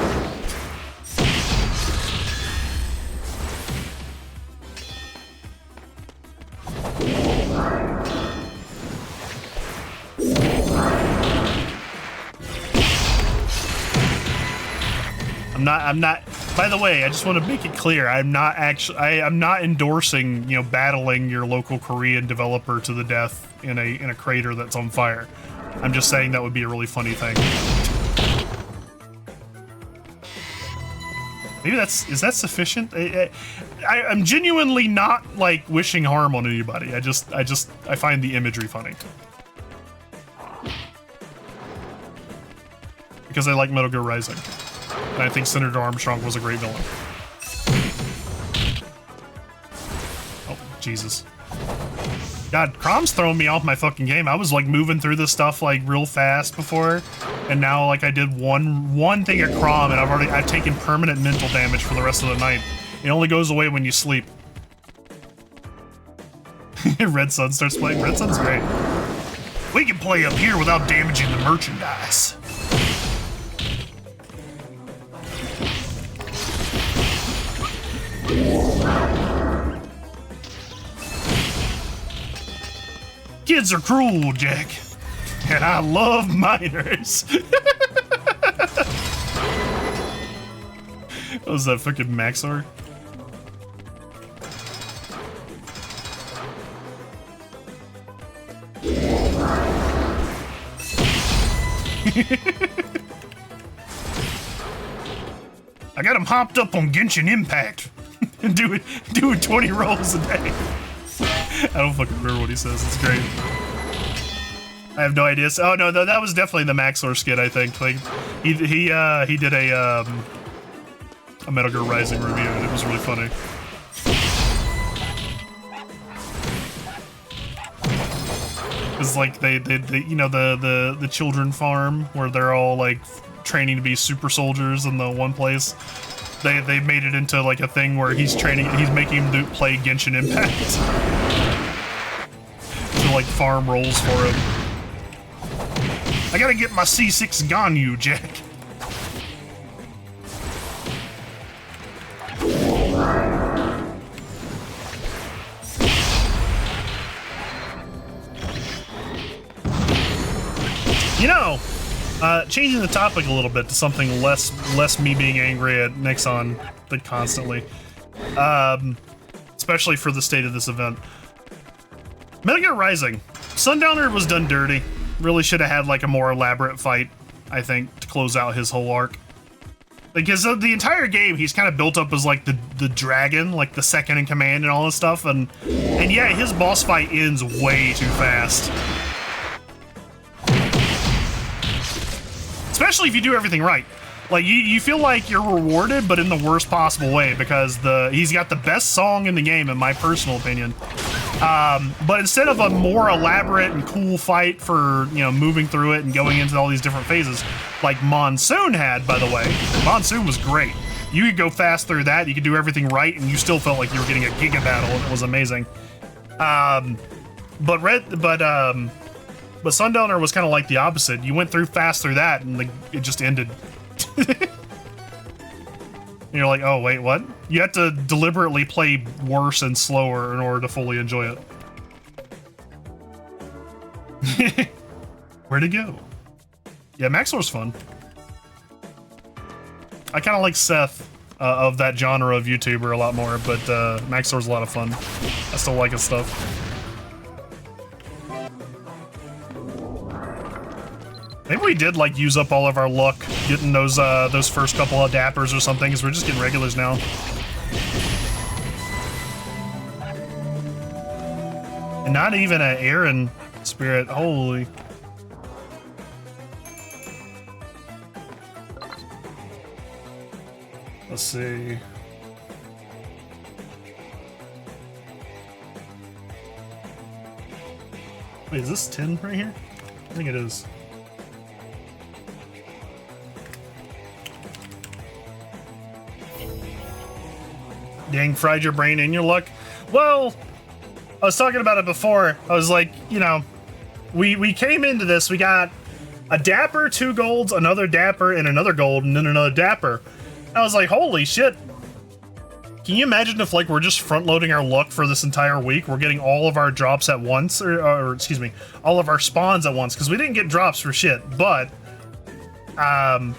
I'm not. By the way, I just want to make it clear, I'm not endorsing, you know, battling your local Korean developer to the death in a crater that's on fire. I'm just saying that would be a really funny thing. Maybe is that sufficient? I'm genuinely not like wishing harm on anybody. I find the imagery funny. Because I like Metal Gear Rising. And I think Senator Armstrong was a great villain. Oh, Jesus. God, Crom's throwing me off my fucking game. I was like moving through this stuff like real fast before, and now like I did one thing at Crom, and I've taken permanent mental damage for the rest of the night. It only goes away when you sleep. Red Sun starts playing. Red Sun's great. We can play up here without damaging the merchandise. Kids are cruel, Jack, and I love minors. What was that, fucking Maxor? I got him hopped up on Genshin Impact and doing 20 rolls a day. I don't fucking remember what he says. It's great. I have no idea. Oh no, that was definitely the Maxor skit. I think like he did a Metal Gear Rising review, and it was really funny. It's like they you know the children farm where they're all like training to be super soldiers in the one place. They made it into like a thing where he's making them play Genshin Impact. To like farm rolls for him. I gotta get my C6 Ganyu, Jack. You know, changing the topic a little bit to something less me being angry at Nixon than constantly, especially for the state of this event. Metal Gear Rising, Sundowner was done dirty. Really should have had like a more elaborate fight, I think, to close out his whole arc. Because the entire game, he's kind of built up as like the dragon, like the second in command and all this stuff, and yeah, his boss fight ends way too fast. Especially if you do everything right. Like, you feel like you're rewarded, but in the worst possible way, because he's got the best song in the game, in my personal opinion. But instead of a more elaborate and cool fight for, you know, moving through it and going into all these different phases, like Monsoon had, by the way. Monsoon was great. You could go fast through that, you could do everything right, and you still felt like you were getting a Giga Battle, and it was amazing. But Sundowner was kind of like the opposite. You went fast through that, and it just ended. And you're like, oh, wait, what? You have to deliberately play worse and slower in order to fully enjoy it. Where'd it go? Yeah, Maxor's fun. I kind of like Seth of that genre of YouTuber a lot more, but Maxor's a lot of fun. I still like his stuff. Maybe we did like use up all of our luck getting those first couple of dappers or something, because we're just getting regulars now. And not even an Aaron spirit. Holy. Let's see. Wait, is this 10 right here? I think it is. Dang, fried your brain and your luck. Well, I was talking about it before. I was like, you know, we came into this, we got a dapper, 2 golds, another dapper, and another gold, and then another dapper. I was like, holy shit. Can you imagine if, like, we're just front-loading our luck for this entire week? We're getting all of our drops at once, or excuse me, all of our spawns at once, because we didn't get drops for shit, but, can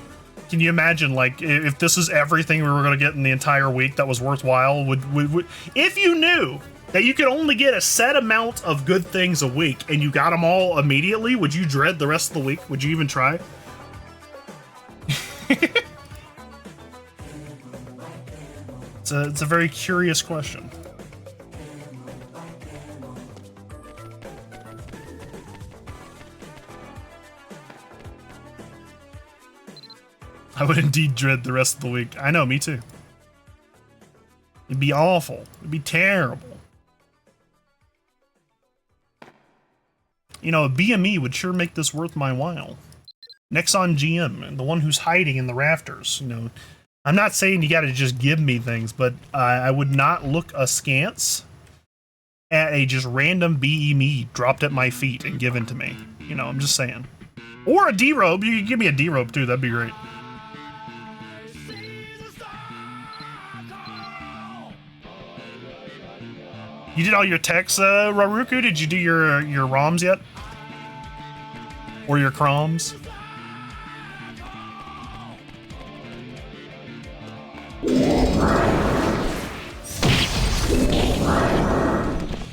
you imagine, like, if this is everything we were going to get in the entire week that was worthwhile? Would if you knew that you could only get a set amount of good things a week, and you got them all immediately, would you dread the rest of the week? Would you even try? It's a very curious question. I would indeed dread the rest of the week. I know, me too. It'd be awful. It'd be terrible. You know, a BME would sure make this worth my while. Nexon GM, the one who's hiding in the rafters, you know. I'm not saying you gotta just give me things, but I would not look askance at a just random BME dropped at my feet and given to me. You know, I'm just saying. Or a D-robe. You could give me a D-robe too, that'd be great. You did all your techs, Raruku? Did you do your ROMs yet? Or your CROMs?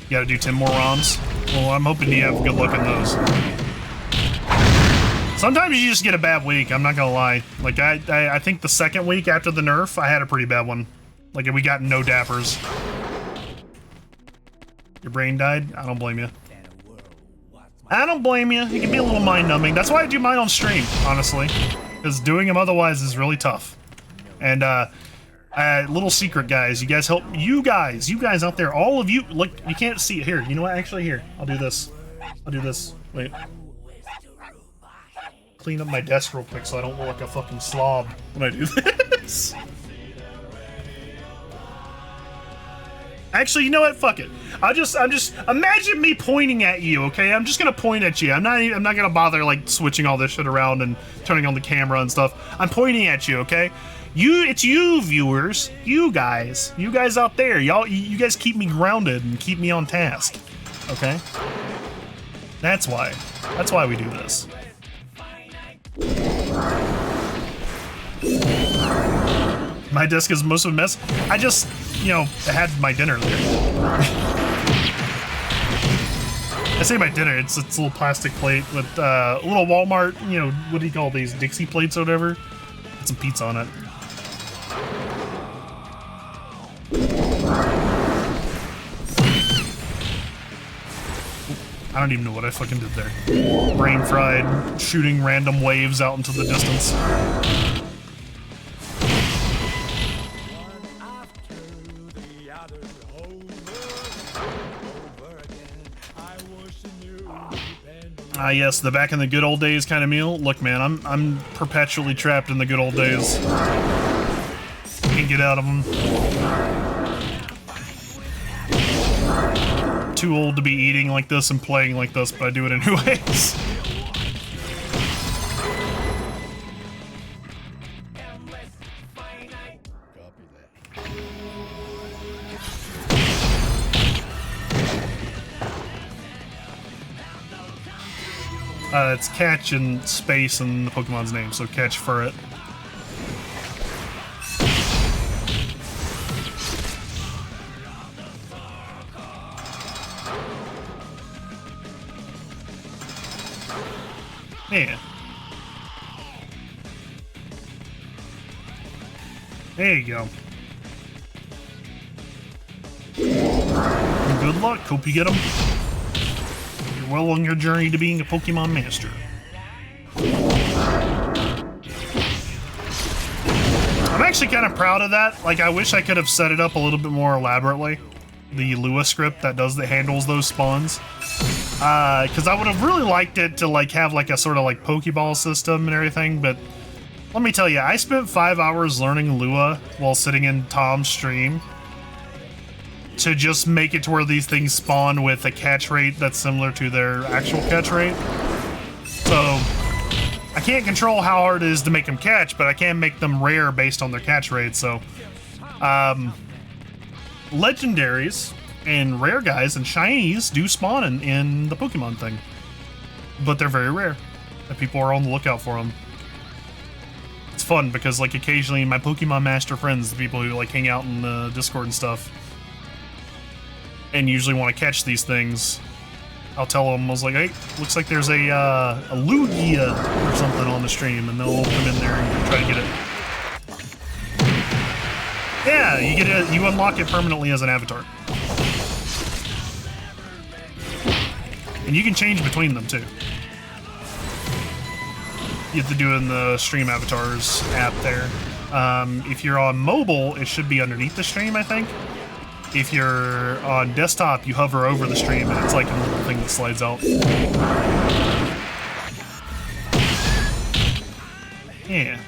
You gotta do 10 more ROMs? Well, I'm hoping you have good luck in those. Sometimes you just get a bad week, I'm not gonna lie. Like, I think the second week after the nerf, I had a pretty bad one. Like, we got no dappers. Your brain died? I don't blame you. I don't blame you. It can be a little mind-numbing. That's why I do mine on stream, honestly. Because doing them otherwise is really tough. And, little secret, guys. You guys help. You guys out there, all of you. Look, you can't see it. Here, you know what? Actually, here. I'll do this. I'll do this. Wait. Clean up my desk real quick so I don't look like a fucking slob when I do this. Actually, you know what? Fuck it. I'm just imagine me pointing at you, okay? I'm just gonna point at you. I'm not gonna bother like switching all this shit around and turning on the camera and stuff. I'm pointing at you, okay? It's you viewers, you guys out there. You guys keep me grounded and keep me on task, okay? That's why we do this. My desk is most of a mess. I just, you know, I had my dinner there. I say my dinner, it's a little plastic plate with a little Walmart, you know, what do you call these, Dixie plates or whatever? Put some pizza on it. I don't even know what I fucking did there. Brain fried, shooting random waves out into the distance. Ah, yes, the back in the good old days kind of meal. Look, man, I'm perpetually trapped in the good old days. Can't get out of them. Too old to be eating like this and playing like this, but I do it anyways. It's catch and space and the Pokemon's name, so catch for it. Yeah. There you go. Good luck. Hope you get them. You're well on your journey to being a Pokemon master. I'm actually kind of proud of that. Like, I wish I could have set it up a little bit more elaborately. The Lua script that handles those spawns. Because I would have really liked it to like have like a sort of like Pokeball system and everything, but let me tell you, I spent 5 hours learning Lua while sitting in Tom's stream to just make it to where these things spawn with a catch rate that's similar to their actual catch rate. So I can't control how hard it is to make them catch, but I can make them rare based on their catch rate. So legendaries and rare guys and shinies do spawn in the Pokemon thing, but they're very rare and people are on the lookout for them. It's fun because like occasionally my Pokemon master friends, the people who like hang out in the Discord and stuff and usually want to catch these things, I'll tell them, I was like, hey, looks like there's a Lugia or something on the stream, and they'll all come in there and try to get it. Yeah, you unlock it permanently as an avatar. And you can change between them too. You have to do it in the Stream Avatars app there. If you're on mobile, it should be underneath the stream, I think. If you're on desktop, you hover over the stream and it's like a little thing that slides out. Yeah.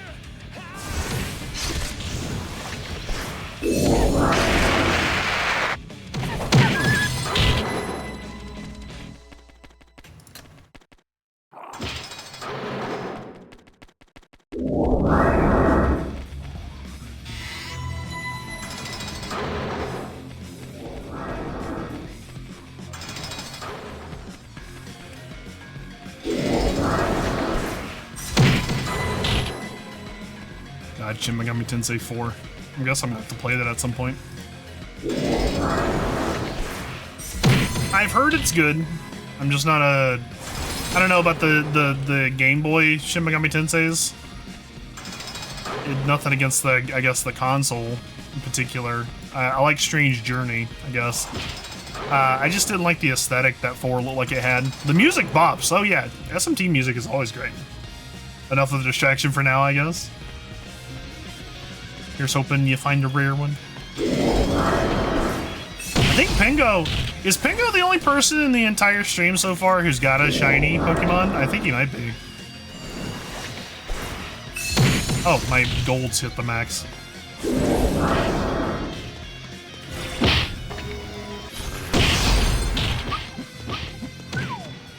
God, Shin Megami Tensei 4. I guess I'm gonna have to play that at some point. I've heard it's good. I'm just not a... I don't know about the Game Boy Shin Megami Tenseis. Nothing against the, I guess, the console in particular. I like Strange Journey, I guess. I just didn't like the aesthetic that 4 looked like it had. The music bops. Oh yeah, SMT music is always great. Enough of a distraction for now, I guess. Here's hoping you find a rare one. I think Pingo... Is Pingo the only person in the entire stream so far who's got a shiny Pokemon? I think he might be. Oh, my golds hit the max.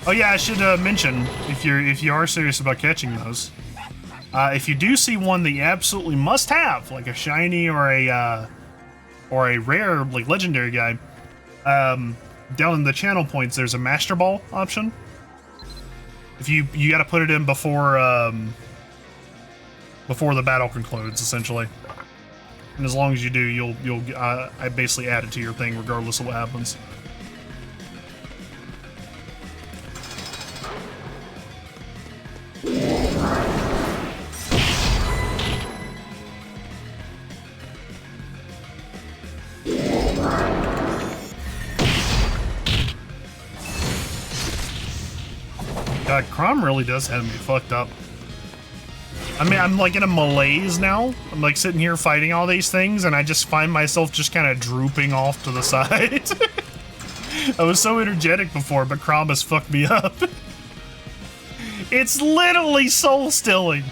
Oh yeah, I should mention, if you are serious about catching those, if you do see one that you absolutely must have, like a shiny or a rare, like legendary guy, down in the channel points, there's a Master Ball option. If you got to put it in before the battle concludes, essentially. And as long as you do, you'll I basically add it to your thing regardless of what happens. God, Chrom really does have me fucked up. I mean, I'm like in a malaise now. I'm like sitting here fighting all these things, and I just find myself just kind of drooping off to the side. I was so energetic before, but Chrom has fucked me up. It's literally soul-stilling.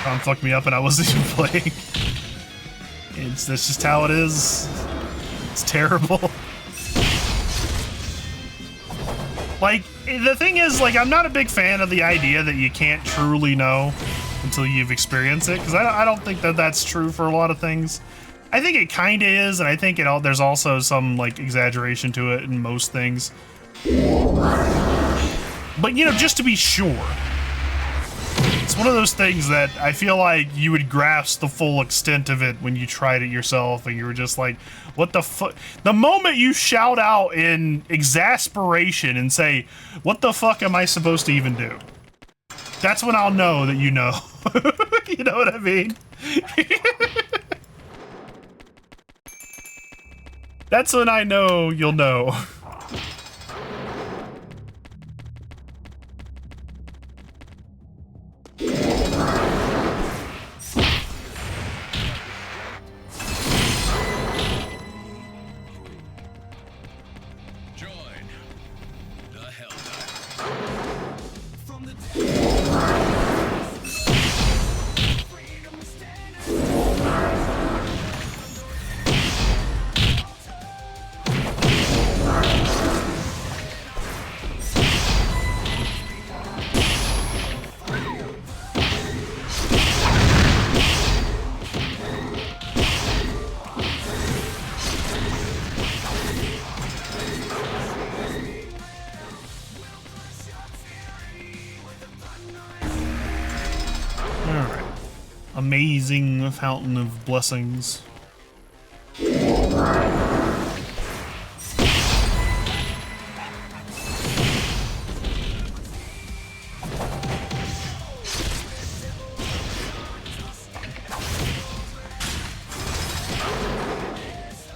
Chrom fucked me up and I wasn't even playing. That's just how it is. It's terrible. Like, the thing is, like, I'm not a big fan of the idea that you can't truly know until you've experienced it, because I don't think that that's true for a lot of things. I think it kind of is, and I think there's also some, like, exaggeration to it in most things. But, you know, just to be sure. It's one of those things that I feel like you would grasp the full extent of it when you tried it yourself, and you were just like, what the fuck? The moment you shout out in exasperation and say, what the fuck am I supposed to even do? That's when I'll know that you know. You know what I mean? That's when I know you'll know. Amazing fountain of blessings.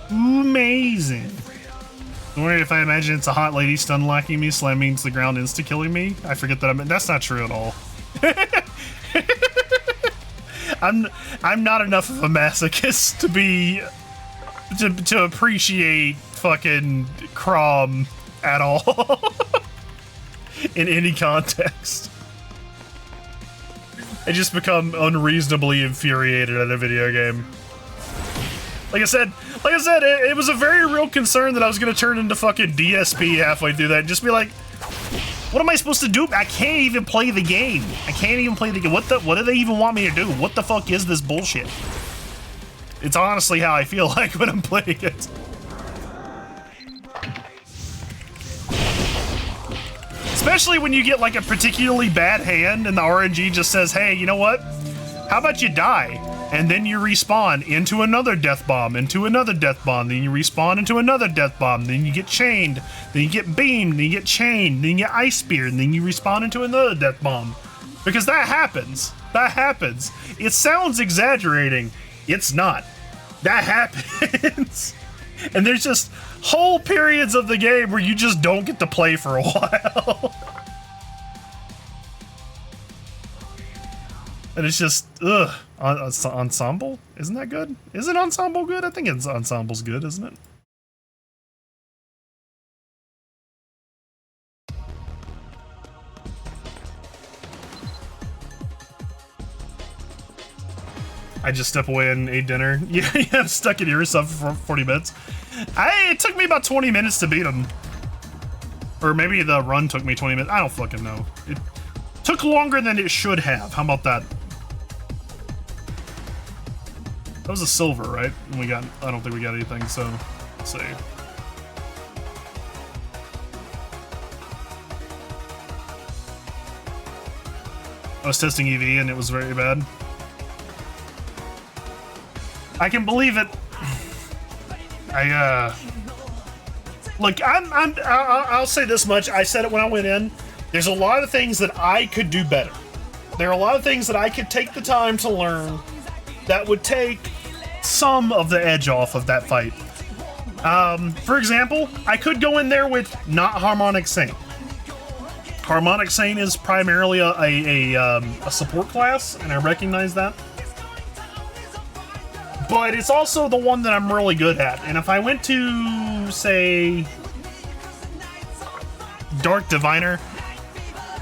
Amazing. Don't worry if I imagine it's a hot lady stun locking me, slamming to the ground, insta killing me. I forget that that's not true at all. I'm not enough of a masochist to be to appreciate fucking Crom at all in any context. I just become unreasonably infuriated at a video game. Like I said, it was a very real concern that I was gonna turn into fucking DSP halfway through that and just be like, what am I supposed to do? I can't even play the game. I can't even play the game. What do they even want me to do? What the fuck is this bullshit? It's honestly how I feel like when I'm playing it. Especially when you get like a particularly bad hand and the RNG just says, hey, you know what? How about you die? And then you respawn into another death bomb, into another death bomb, then you respawn into another death bomb, then you get chained, then you get beamed, then you get chained, then you get ice speared, and then you respawn into another death bomb. Because that happens. That happens. It sounds exaggerating. It's not. That happens. And there's just whole periods of the game where you just don't get to play for a while. And it's just, ugh. Ensemble? Isn't that good? Isn't Ensemble good? I think Ensemble's good, isn't it? I just step away and ate dinner. Yeah, I'm stuck in Eurosub for 40 minutes. It took me about 20 minutes to beat him. Or maybe the run took me 20 minutes. I don't fucking know. It took longer than it should have. How about that? That was a silver, right? And we got, I don't think we got anything, so let's see. I was testing EV and it was very bad. I can believe it. Look, I'll say this much. I said it when I went in. There's a lot of things that I could do better. There are a lot of things that I could take the time to learn that would take some of the edge off of that fight. For example, I could go in there with not Harmonic Saint. Harmonic Saint is primarily a support class, and I recognize that. But it's also the one that I'm really good at. And if I went to, say, Dark Diviner,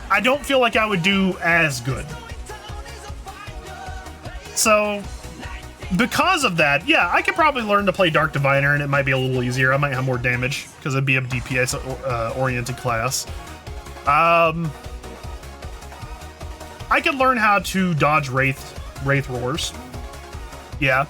I don't feel like I would do as good. So, because of that, yeah, I could probably learn to play Dark Diviner and it might be a little easier. I might have more damage because it'd be a DPS oriented class. I could learn how to dodge Wraith Roars. Yeah.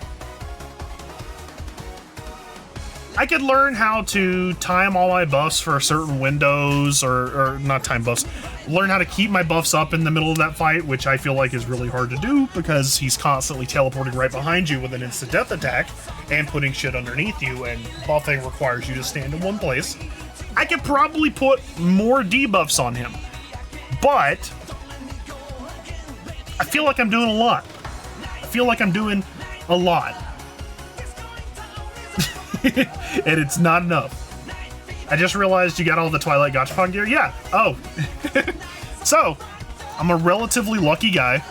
I could learn how to time all my buffs for certain windows, or not time buffs, learn how to keep my buffs up in the middle of that fight, which I feel like is really hard to do because he's constantly teleporting right behind you with an instant death attack and putting shit underneath you, and buffing requires you to stand in one place. I could probably put more debuffs on him, but I feel like I'm doing a lot. I feel like I'm doing a lot. And it's not enough. I just realized you got all the Twilight Gachapon gear. Yeah. Oh. So, I'm a relatively lucky guy.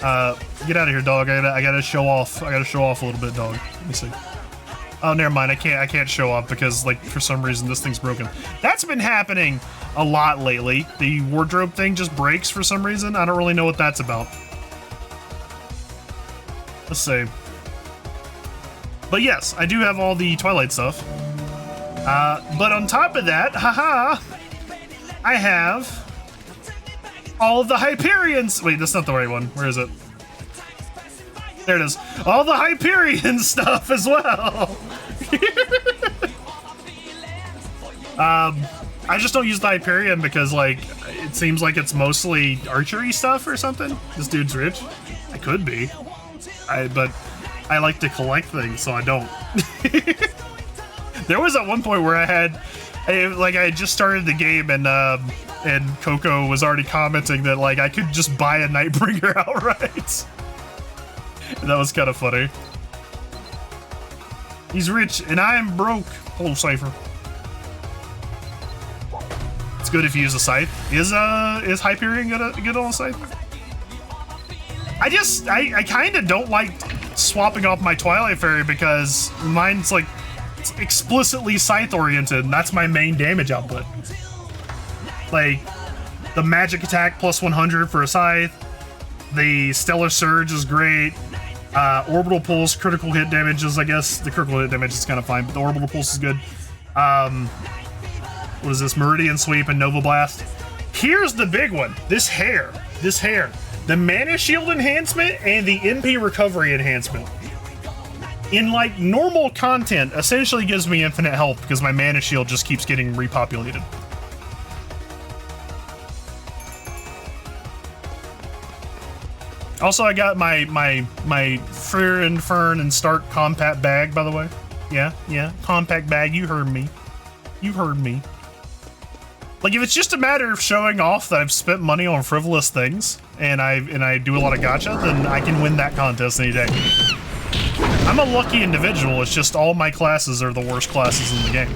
Get out of here, dog. I gotta show off. I gotta show off a little bit, dog. Let me see. Oh, never mind. I can't show off because, like, for some reason this thing's broken. That's been happening a lot lately. The wardrobe thing just breaks for some reason. I don't really know what that's about. Let's see. But yes, I do have all the Twilight stuff. But on top of that, haha, I have all of the Hyperions. Wait, that's not the right one. Where is it? There it is. All the Hyperion stuff as well. I just don't use the Hyperion because, like, it seems like it's mostly archery stuff or something. This dude's rich. I could be. But I like to collect things, so I don't. There was at one point where I had just started the game and Coco was already commenting that, like, I could just buy a Nightbringer outright. And that was kind of funny. He's rich and I am broke. Hello, Cypher. It's good if you use a scythe. Is Hyperion good on a scythe? I kind of don't like swapping off my Twilight Fairy because mine's like explicitly scythe oriented and that's my main damage output. Like the magic attack plus 100 for a scythe, the stellar surge is great, orbital pulse, critical hit damages, I guess the critical hit damage is kind of fine, but the orbital pulse is good. What is this? Meridian Sweep and Nova Blast. Here's the big one. This hair. The Mana Shield enhancement and the MP Recovery enhancement. In, like, normal content, essentially gives me infinite health because my Mana Shield just keeps getting repopulated. Also, I got my Fear and Fern and Stark compact bag, by the way. Yeah, compact bag, you heard me. Like, if it's just a matter of showing off that I've spent money on frivolous things, and I do a lot of gacha, then I can win that contest any day. I'm a lucky individual, it's just all my classes are the worst classes in the game.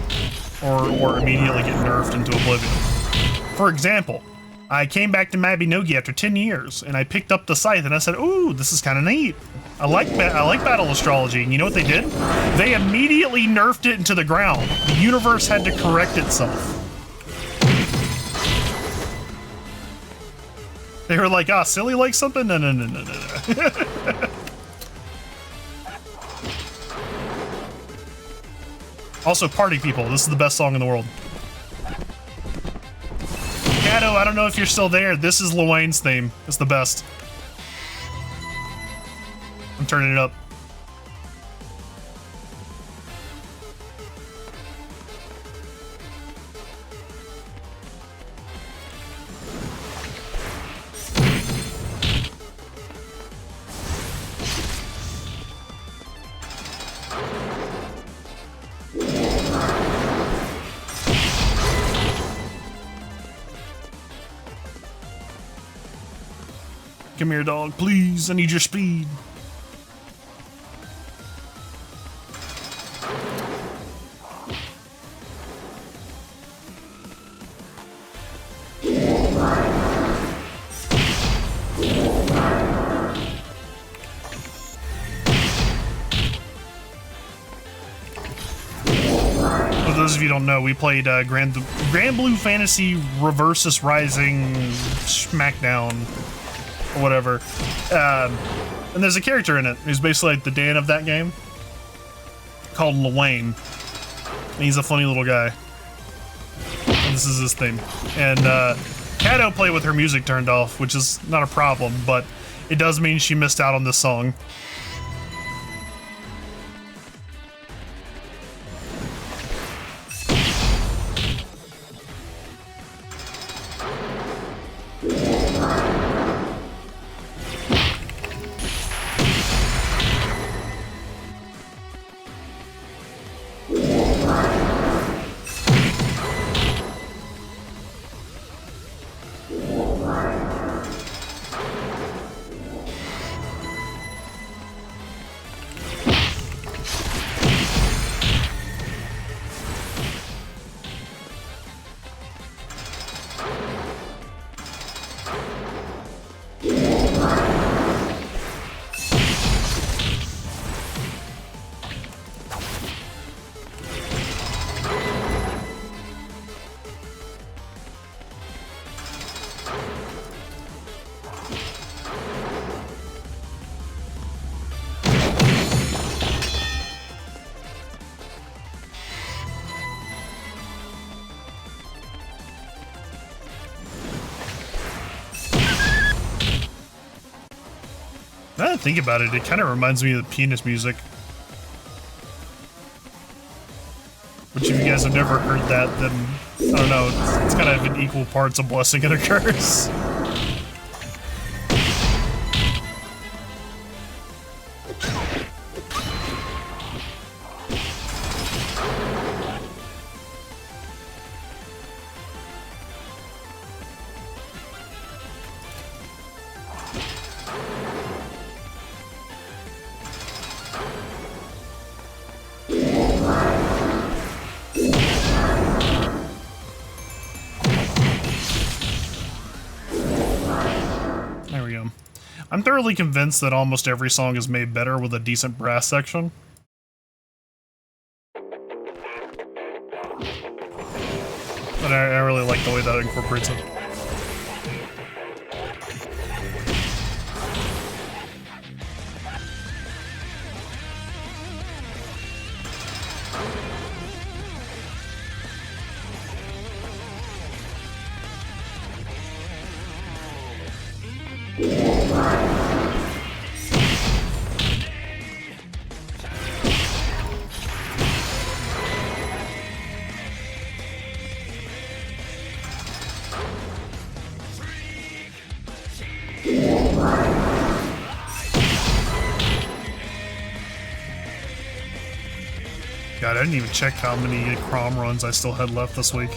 Or immediately get nerfed into oblivion. For example, I came back to Mabinogi after 10 years, and I picked up the scythe, and I said, ooh, this is kind of neat. I like battle astrology, and you know what they did? They immediately nerfed it into the ground. The universe had to correct itself. They were like, ah, silly like something? No. Also, party people, this is the best song in the world. Kato, I don't know if you're still there. This is Lil Wayne's theme. It's the best. I'm turning it up. Come here, dog, please. I need your speed. For those of you who don't know, we played Grand Blue Fantasy Reversus Rising Smackdown. Or whatever. And there's a character in it who's basically like the Dan of that game called Lil Wayne. And he's a funny little guy. And this is his theme. And Kato played with her music turned off, which is not a problem, but it does mean she missed out on this song. think about it, it kind of reminds me of the pianist music. Which, if you guys have never heard that, then I don't know. It's kind of in equal parts a blessing and a curse. I'm thoroughly convinced that almost every song is made better with a decent brass section. But I really like the way that incorporates it. God, I didn't even check how many Crom runs I still had left this week.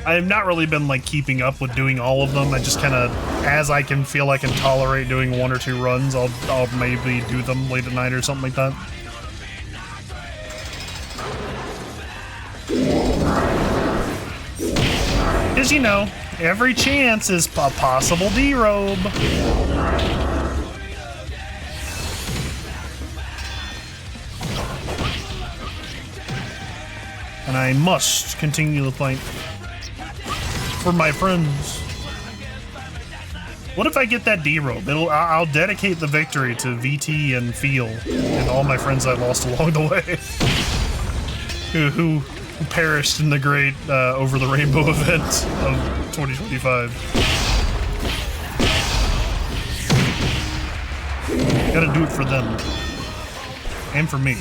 I have not really been like keeping up with doing all of them. I just kind of, as I can feel I can tolerate doing 1 or 2 runs, I'll maybe do them late at night or something like that. Because, you know, every chance is a possible D-robe. And I must continue the fight. For my friends. What if I get that D-robe? I'll dedicate the victory to VT and Feel and all my friends I lost along the way. who perished in the great Over the Rainbow event of 2025. Gotta do it for them. And for me.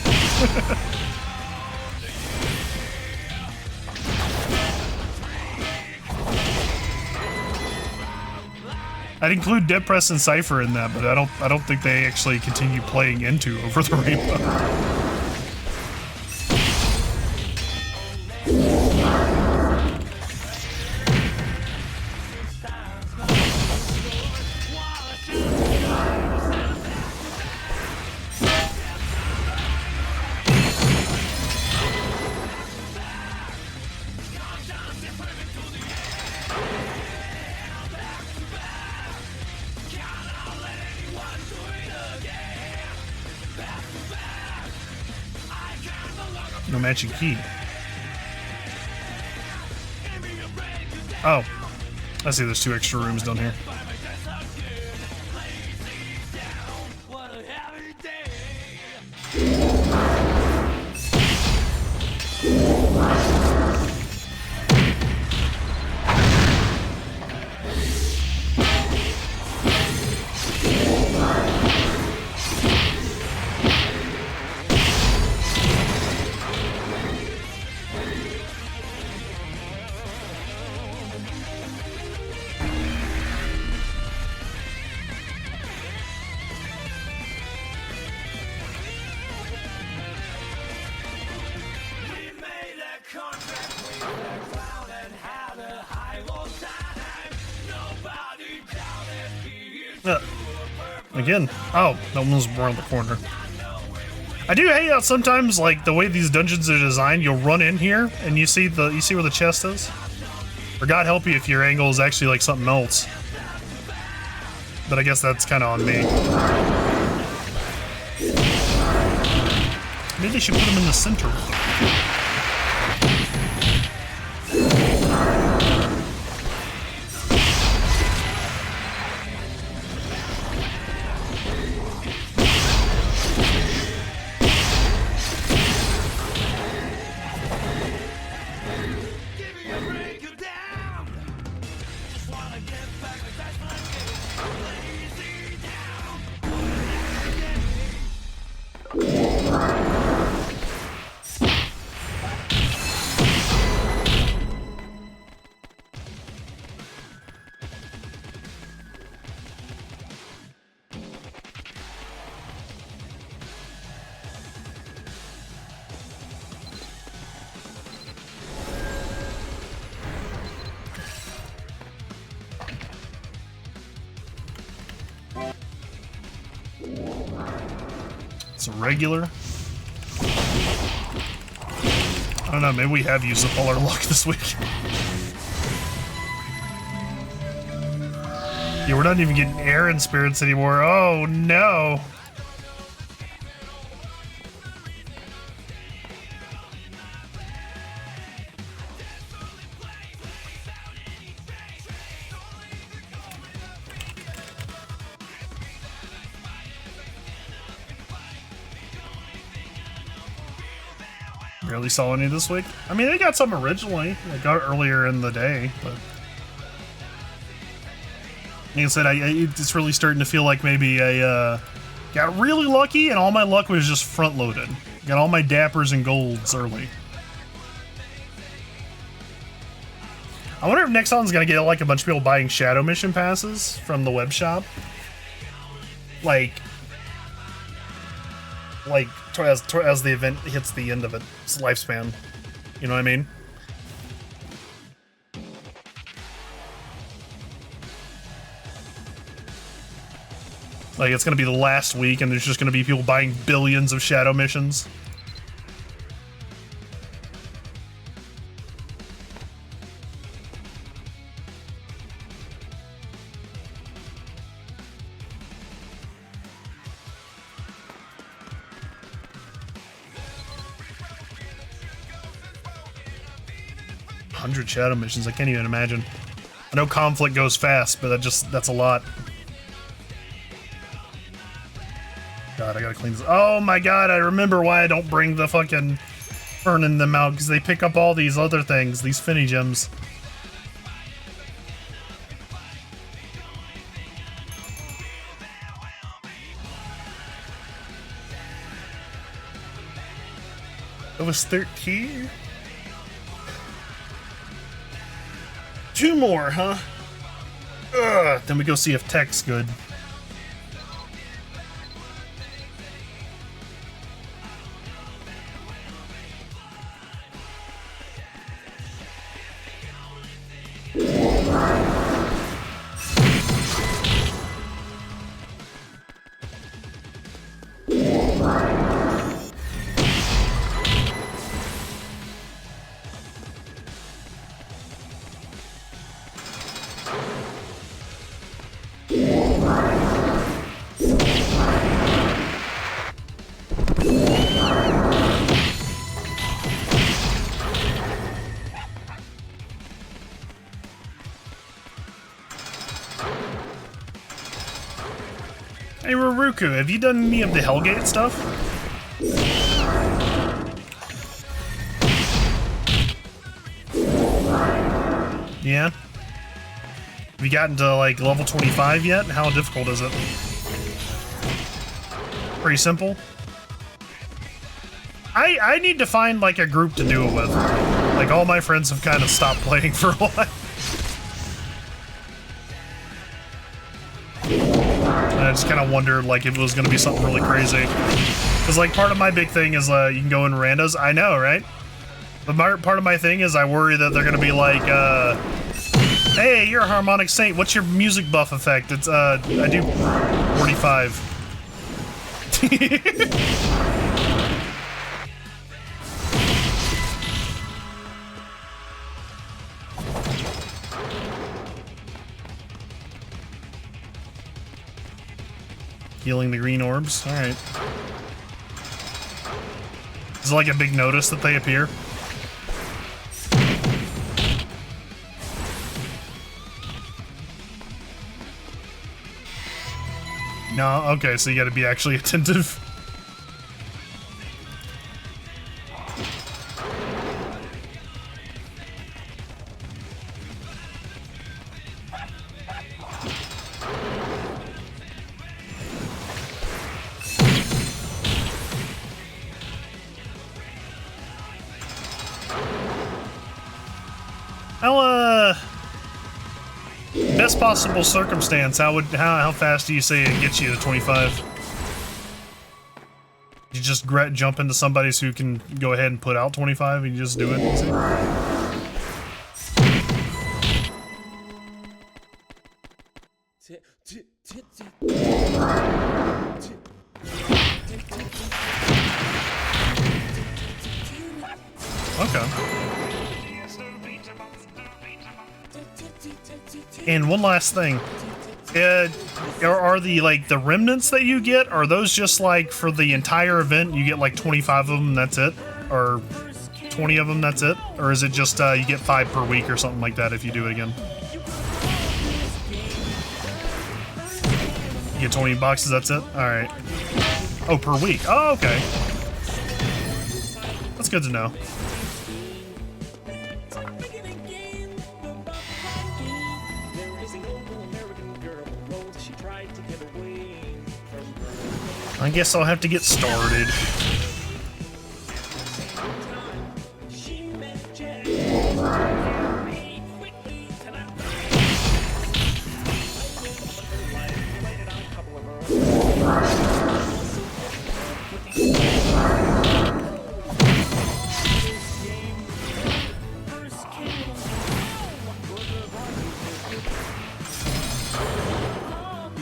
I'd include Dead Press and Cypher in that, but I don't think they actually continue playing into Over the Rainbow. No matching key. Oh. I see there's 2 extra rooms down here. Again. Oh, that one was around the corner. I do hate out sometimes, like the way these dungeons are designed. You'll run in here and you see where the chest is. Or God help you if your angle is actually like something else. But I guess that's kind of on me. Maybe they should put them in the center. It's a regular. I don't know, maybe we have used up all our luck this week. Yeah, we're not even getting air and spirits anymore. Oh no! Barely saw any this week. I mean, they got some originally. I got it earlier in the day, but like I said, it's really starting to feel like maybe I got really lucky, and all my luck was just front loaded. Got all my dappers and golds early. I wonder if Nexon's gonna get like a bunch of people buying shadow mission passes from the web shop, like as the event hits the end of its lifespan. You know what I mean? Like, it's gonna be the last week, and there's just gonna be people buying billions of shadow missions. Shadow missions, I can't even imagine. I know conflict goes fast, but that's a lot. God, I gotta clean this. Oh my god, I remember why I don't bring the fucking burning them out, because they pick up all these other things, these finny gems. It was 13? 2 more, huh? Ugh, then we go see if tech's good. Hey Ruruku, have you done any of the Hellgate stuff? Yeah? Have you gotten to like level 25 yet? How difficult is it? Pretty simple? I need to find like a group to do it with. Like all my friends have kind of stopped playing for a while. I just kind of wondered, like, if it was going to be something really crazy. Because, like, part of my big thing is, you can go in randos. I know, right? But part of my thing is I worry that they're going to be like, hey, you're a harmonic saint. What's your music buff effect? It's, I do 45. Healing the green orbs. Alright. Is it like a big notice that they appear? No? Okay, so you gotta be actually attentive. Best possible circumstance, how fast do you say it gets you to 25? You just jump into somebody's who can go ahead and put out 25 and you just do it easy? Okay. And one last thing. Are the like the remnants that you get, are those just like for the entire event you get like 25 of them and that's it? Or 20 of them, that's it? Or is it just you get 5 per week or something like that if you do it again? You get 20 boxes, that's it? Alright. Oh, per week. Oh, okay. That's good to know. I guess I'll have to get started.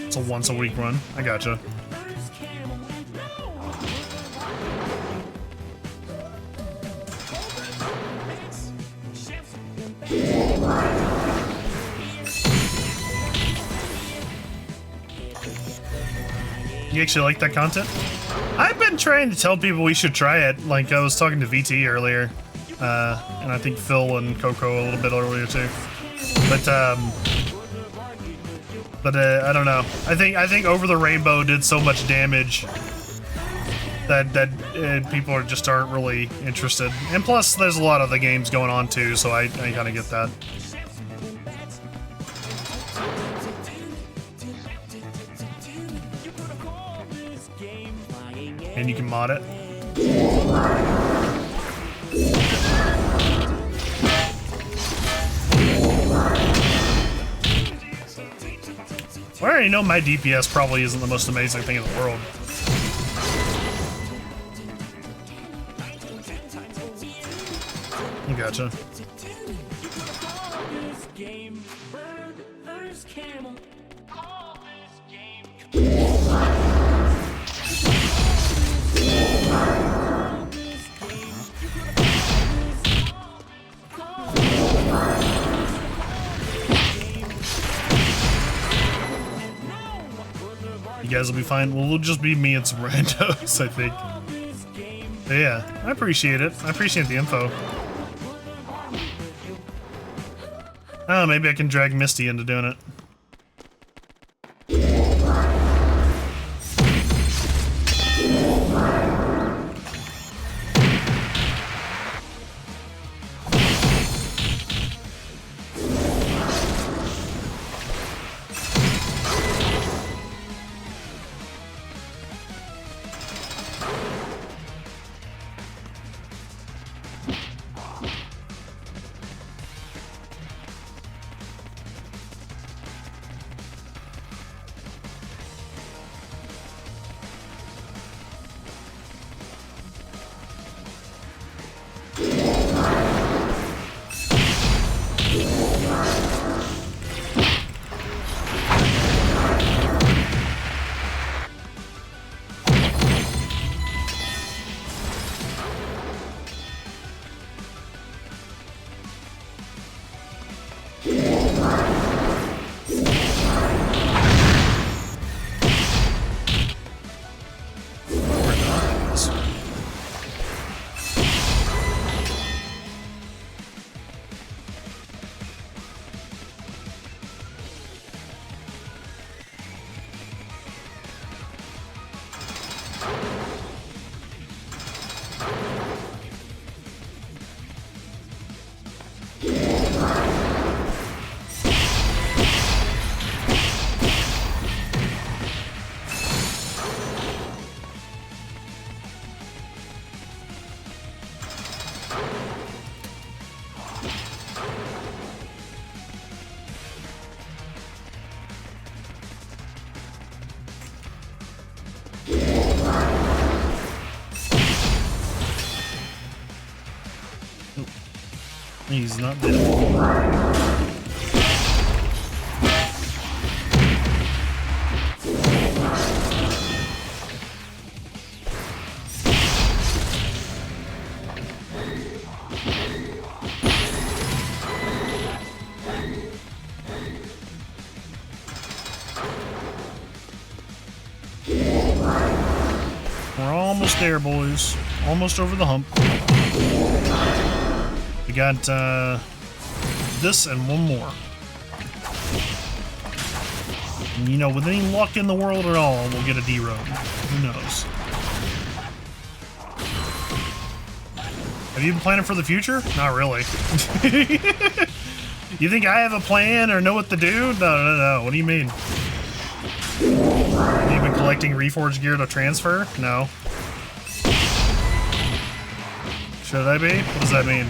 It's a once a week run. I gotcha. You actually like that content? I've been trying to tell people we should try it. Like I was talking to VT earlier, and I think Phil and Coco a little bit earlier too. But I don't know. I think Over the Rainbow did so much damage that people aren't really interested. And plus, there's a lot of the games going on too, so I kind of get that. And you can mod it. Well, I already know my DPS probably isn't the most amazing thing in the world. I gotcha. You guys will be fine. Well, it'll just be me and some randos, I think. But yeah, I appreciate it. I appreciate the info. Oh, maybe I can drag Misty into doing it. He's not dead. We're almost there, boys. Almost over the hump. We got this and one more. And, you know, with any luck in the world at all, we'll get a D road. Who knows? Have you been planning for the future? Not really. You think I have a plan or know what to do? No. What do you mean? Have you been collecting Reforged gear to transfer? No. Should I be? What does that mean?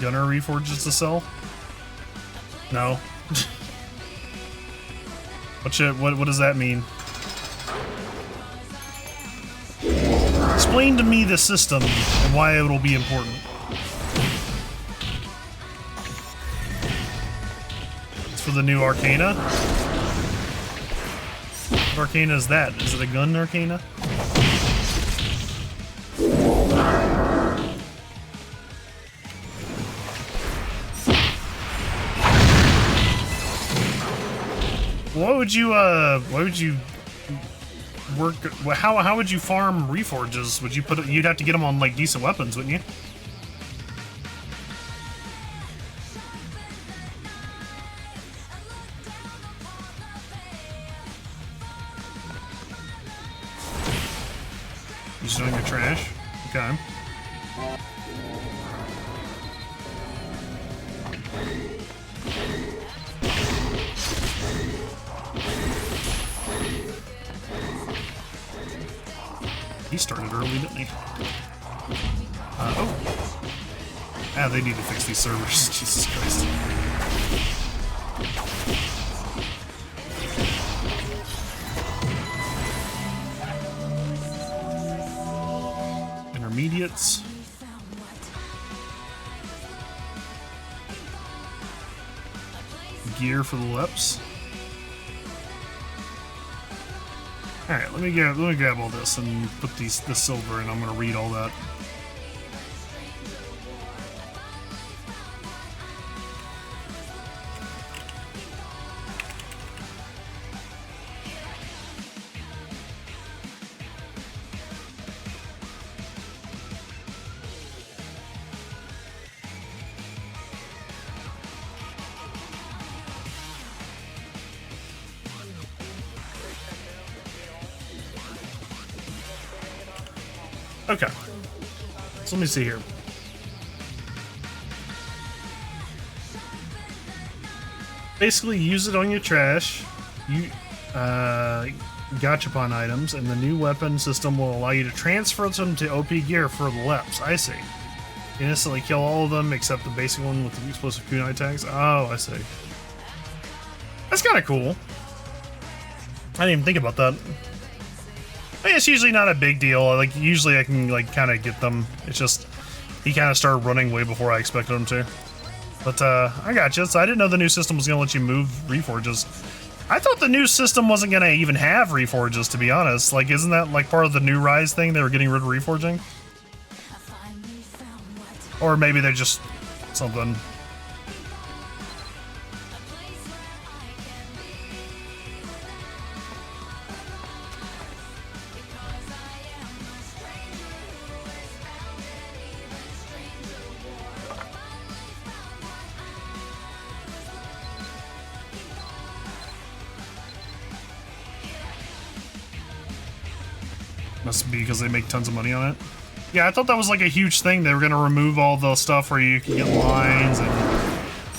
Gunner Reforges to sell? No. What does that mean? Explain to me the system and why it'll be important. It's for the new Arcana? What Arcana is that? Is it a gun Arcana? Why would you work? How would you farm reforges? Would you you'd have to get them on like decent weapons, wouldn't you? You just doing your trash? Okay. He started early, didn't he? Oh. Ah, they need to fix these servers. Jesus Christ. Intermediates. Gear for the Leps. Alright, let me grab all this and put this silver, and I'm gonna read all that. Okay, so let me see here. Basically, use it on your trash. You gachapon items, and the new weapon system will allow you to transfer them to OP gear for the Leps. I see. You instantly kill all of them except the basic one with the explosive kunai tags. Oh, I see. That's kind of cool. I didn't even think about that. I mean, it's usually not a big deal. Like, usually I can, like, kind of get them. It's just, he kind of started running way before I expected him to. But, I got you. So I didn't know the new system was going to let you move reforges. I thought the new system wasn't going to even have reforges, to be honest. Like, isn't that, like, part of the new Rise thing? They were getting rid of reforging? Or maybe they're just something. Must be because they make tons of money on it. Yeah, I thought that was like a huge thing. They were going to remove all the stuff where you can get lines, and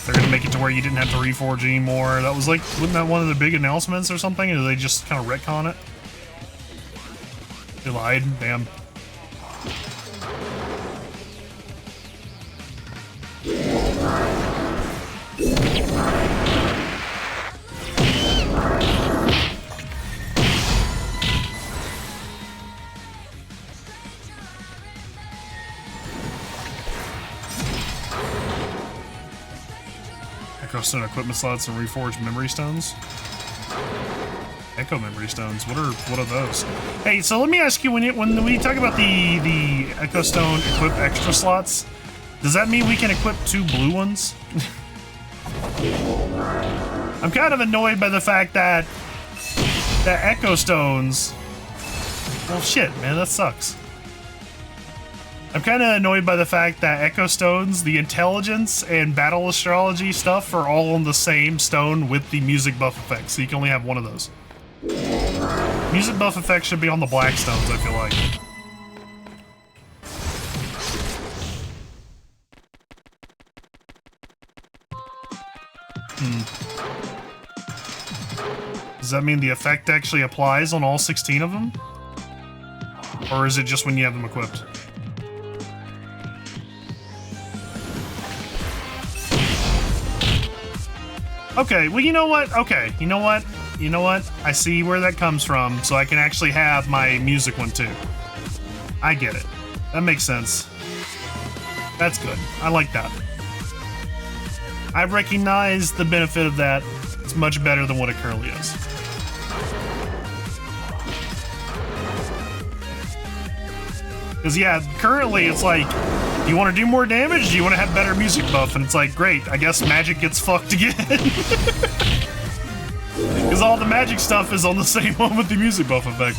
they're going to make it to where you didn't have to reforge anymore. That was like, wasn't that one of the big announcements or something? Or did they just kind of retcon it? They lied. Damn. Echo Stone equipment slots and reforged memory stones. Echo memory stones. What are those? Hey, so let me ask you: when we talk about the Echo Stone equip extra slots, does that mean we can equip 2 blue ones? I'm kind of annoyed by the fact that Echo Stones. Well, shit, man, that sucks. I'm kind of annoyed by the fact that Echo Stones, the intelligence and battle astrology stuff are all on the same stone with the music buff effect, so you can only have one of those. Music buff effect should be on the black stones, I feel like. Does that mean the effect actually applies on all 16 of them? Or is it just when you have them equipped? Okay, well, you know what? Okay, you know what? You know what? I see where that comes from, so I can actually have my music one too. I get it. That makes sense. That's good. I like that. I recognize the benefit of that. It's much better than what it currently is. Because, yeah, currently it's like, do you want to do more damage? Do you want to have better music buff? And it's like, great, I guess magic gets fucked again. Because all the magic stuff is on the same one with the music buff effect.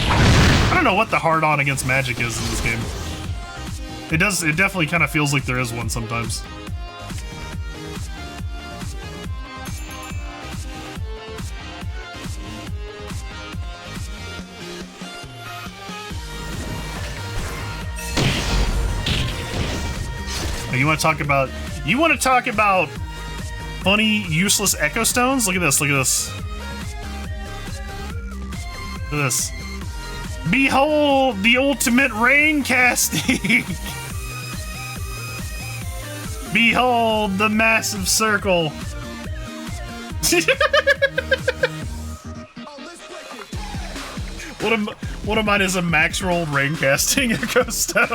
I don't know what the hard-on against magic is in this game. It definitely kind of feels like there is one sometimes. You want to talk about funny, useless Echo Stones? Look at this, look at this. Look at this. Behold the ultimate rain casting! Behold the massive circle! One of mine is a max roll rain casting Echo Stone.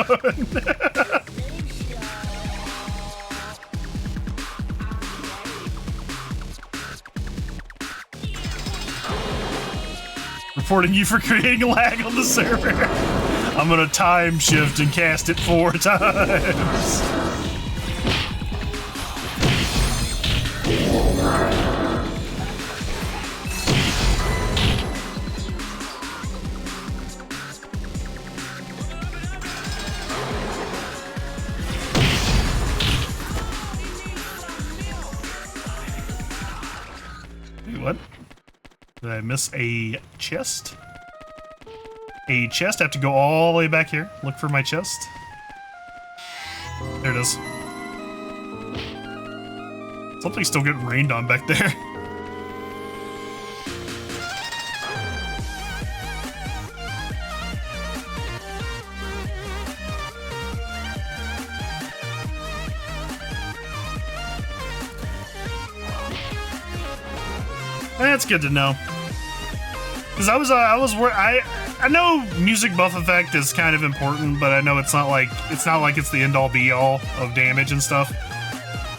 Reporting you for creating lag on the server. I'm gonna time shift and cast it 4 times. Wait, what? Did I miss a chest? A chest? I have to go all the way back here. Look for my chest. There it is. Something's still getting rained on back there. That's good to know. Because I know music buff effect is kind of important, but I know it's not like it's the end all be all of damage and stuff.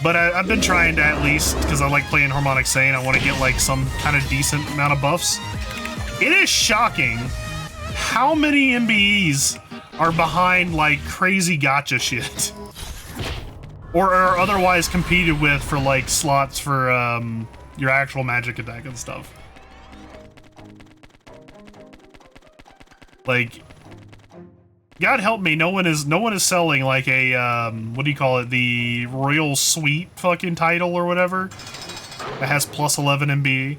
But I've been trying to, at least, because I like playing Harmonic Sane, I want to get like some kind of decent amount of buffs. It is shocking how many MBEs are behind like crazy gacha shit. Or are otherwise competed with for like slots for your actual magic attack and stuff. Like, God help me, no one is selling like a what do you call it, the Royal Suite fucking title or whatever that has plus 11 MB.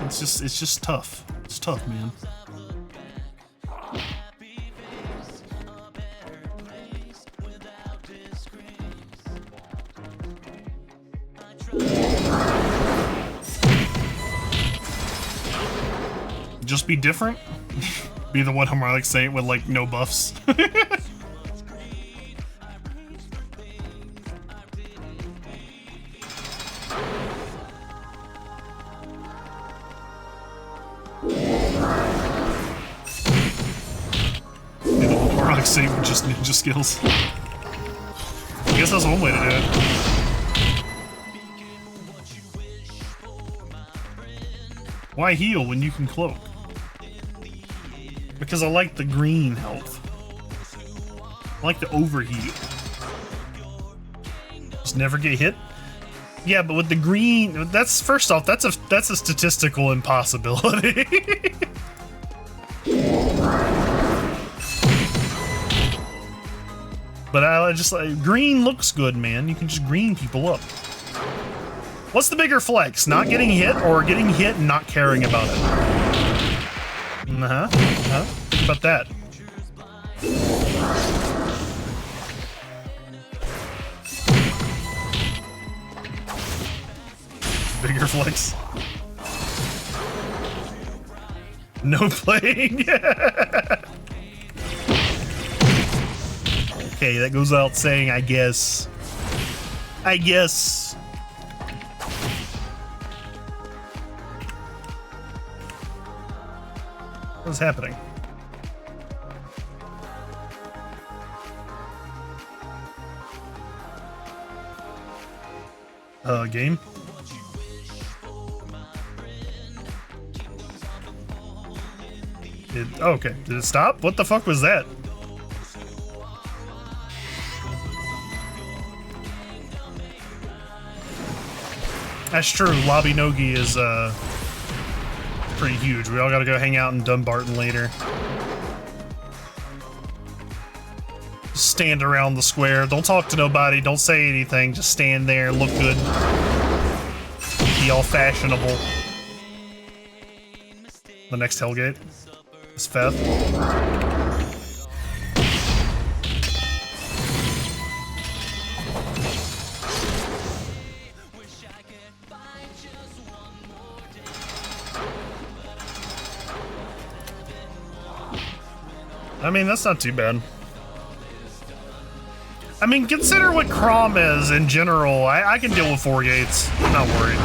It's just tough. It's tough, man. Just be different. Be the one Harmonic Saint with like no buffs. Harmonic Saint with just ninja skills. I guess that's one way to do it. Why heal when you can cloak? Because I like the green health. I like the overheal. Just never get hit. Yeah, but with the green, that's first off, that's a statistical impossibility. But I just like green looks good, man. You can just green people up. What's the bigger flex? Not getting hit or getting hit and not caring about it? Think about that. Bigger flex. No playing. Okay, that goes without saying, I guess. What's happening? Game? Okay, did it stop? What the fuck was that? That's true, Mabinogi is pretty huge. We all gotta go hang out in Dumbarton later. Just stand around the square. Don't talk to nobody. Don't say anything. Just stand there, look good. Be all fashionable. The next Hellgate is Feth. I mean, that's not too bad. I mean, consider what Crom is in general. I can deal with 4 gates. I'm not worried.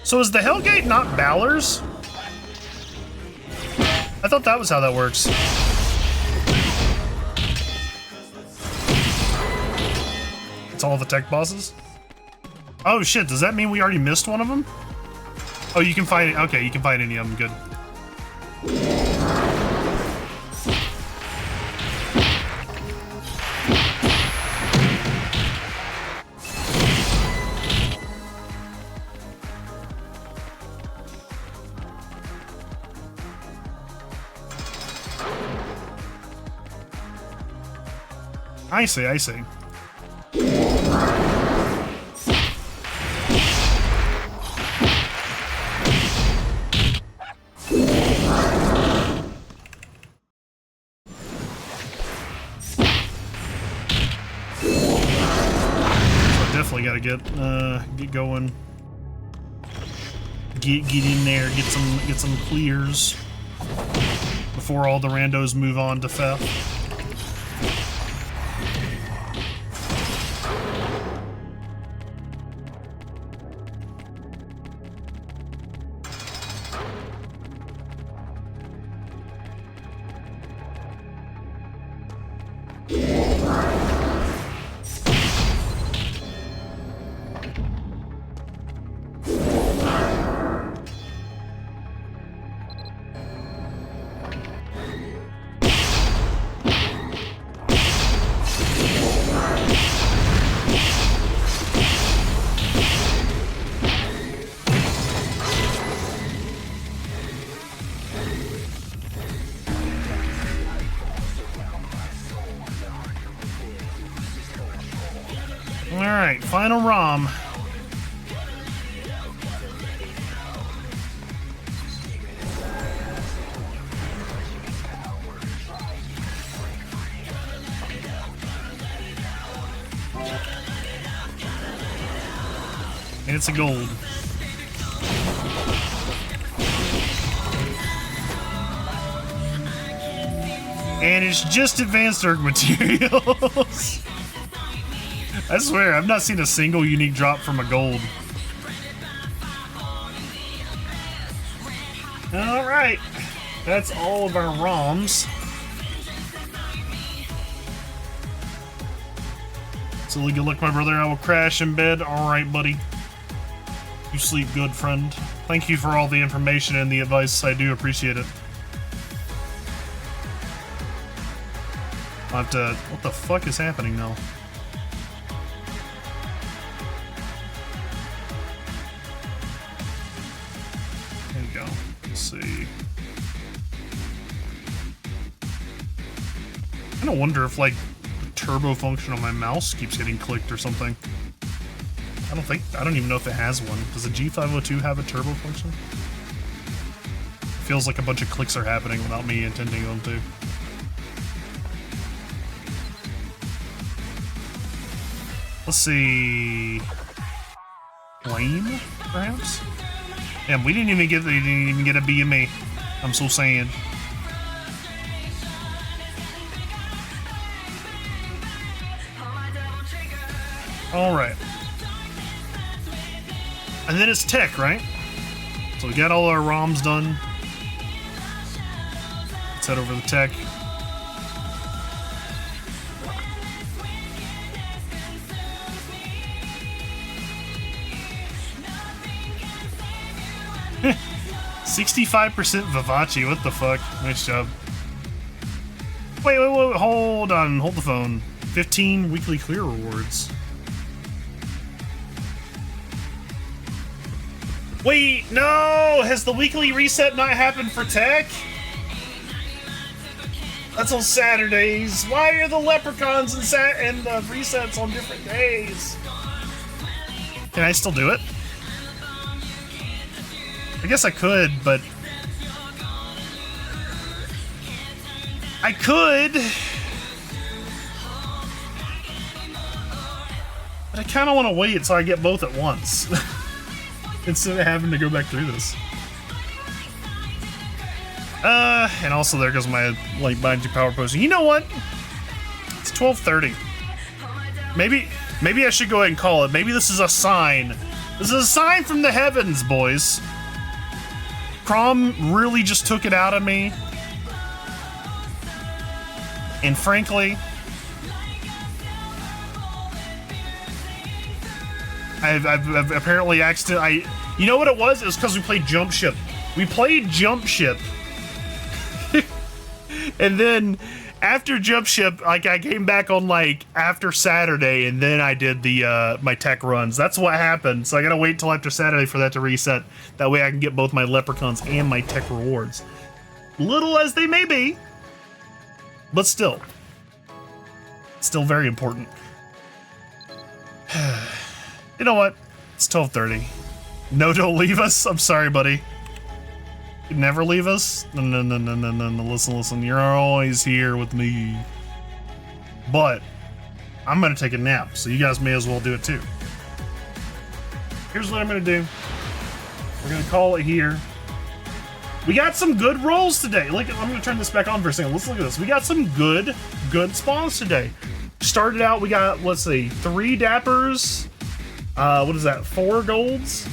So is the Hellgate not Balor's? I thought that was how that works. It's all the tech bosses? Oh shit, does that mean we already missed one of them? Oh, you can find it. Okay, you can find any of them. Good. I see, I see. Definitely gotta get going. Get in there, get some clears before all the randos move on to Feth. Alright, final RAHM. And it's a gold. And it's just advanced Erg materials. I swear, I've not seen a single unique drop from a gold. Alright. That's all of our ROMs. So good luck, my brother. I will crash in bed. Alright, buddy. You sleep good, friend. Thank you for all the information and the advice. I do appreciate it. I'll have to... What the fuck is happening now? There you go. Let's see. I kind of wonder if, like, the turbo function on my mouse keeps getting clicked or something. I don't even know if it has one. Does the G502 have a turbo function? Feels like a bunch of clicks are happening without me intending them to. Let's see. Flame, perhaps? Damn, we didn't even get a BME. I'm so sad. Alright. And then it's tech, right? So we got all our ROMs done. Let's head over to tech. %65% Vivace, what the fuck? Nice job. Wait, hold on, hold the phone. 15 weekly clear rewards. Wait, no! Has the weekly reset not happened for tech? That's on Saturdays. Why are the leprechauns and the resets on different days? Can I still do it? I guess I could, but... I could! But I kind of want to wait until I get both at once. Instead of having to go back through this. And also there goes my light binding power potion. You know what? It's 12:30. Maybe I should go ahead and call it. Maybe this is a sign. This is a sign from the heavens, boys. Crom really just took it out of me. And frankly, I've apparently accidentally... You know what it was? It was because we played Jump Ship. We played Jump Ship. And then after Jump Ship, like, I came back on, like, after Saturday, and then I did the my tech runs. That's what happened. So I gotta wait till after Saturday for that to reset. That way I can get both my leprechauns and my tech rewards. Little as they may be, but still very important. You know what? It's 12:30. No, don't leave us. I'm sorry, buddy. You never leave us? No. Listen. You're always here with me. But I'm gonna take a nap, so you guys may as well do it too. Here's what I'm gonna do. We're gonna call it here. We got some good rolls today. Look, I'm gonna turn this back on for a second. Let's look at this. We got some good spawns today. Started out, we got, let's see, 3 dappers. What is that? 4 golds?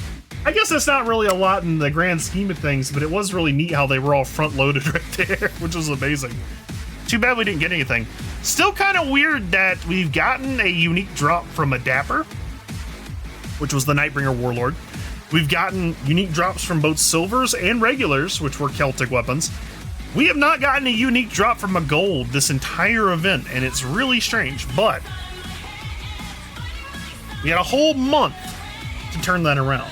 I guess that's not really a lot in the grand scheme of things, but it was really neat how they were all front-loaded right there, which was amazing. Too bad we didn't get anything. Still kind of weird that we've gotten a unique drop from a dapper, which was the Nightbringer Warlord. We've gotten unique drops from both silvers and regulars, which were Celtic weapons. We have not gotten a unique drop from a gold this entire event, and it's really strange, but we had a whole month to turn that around.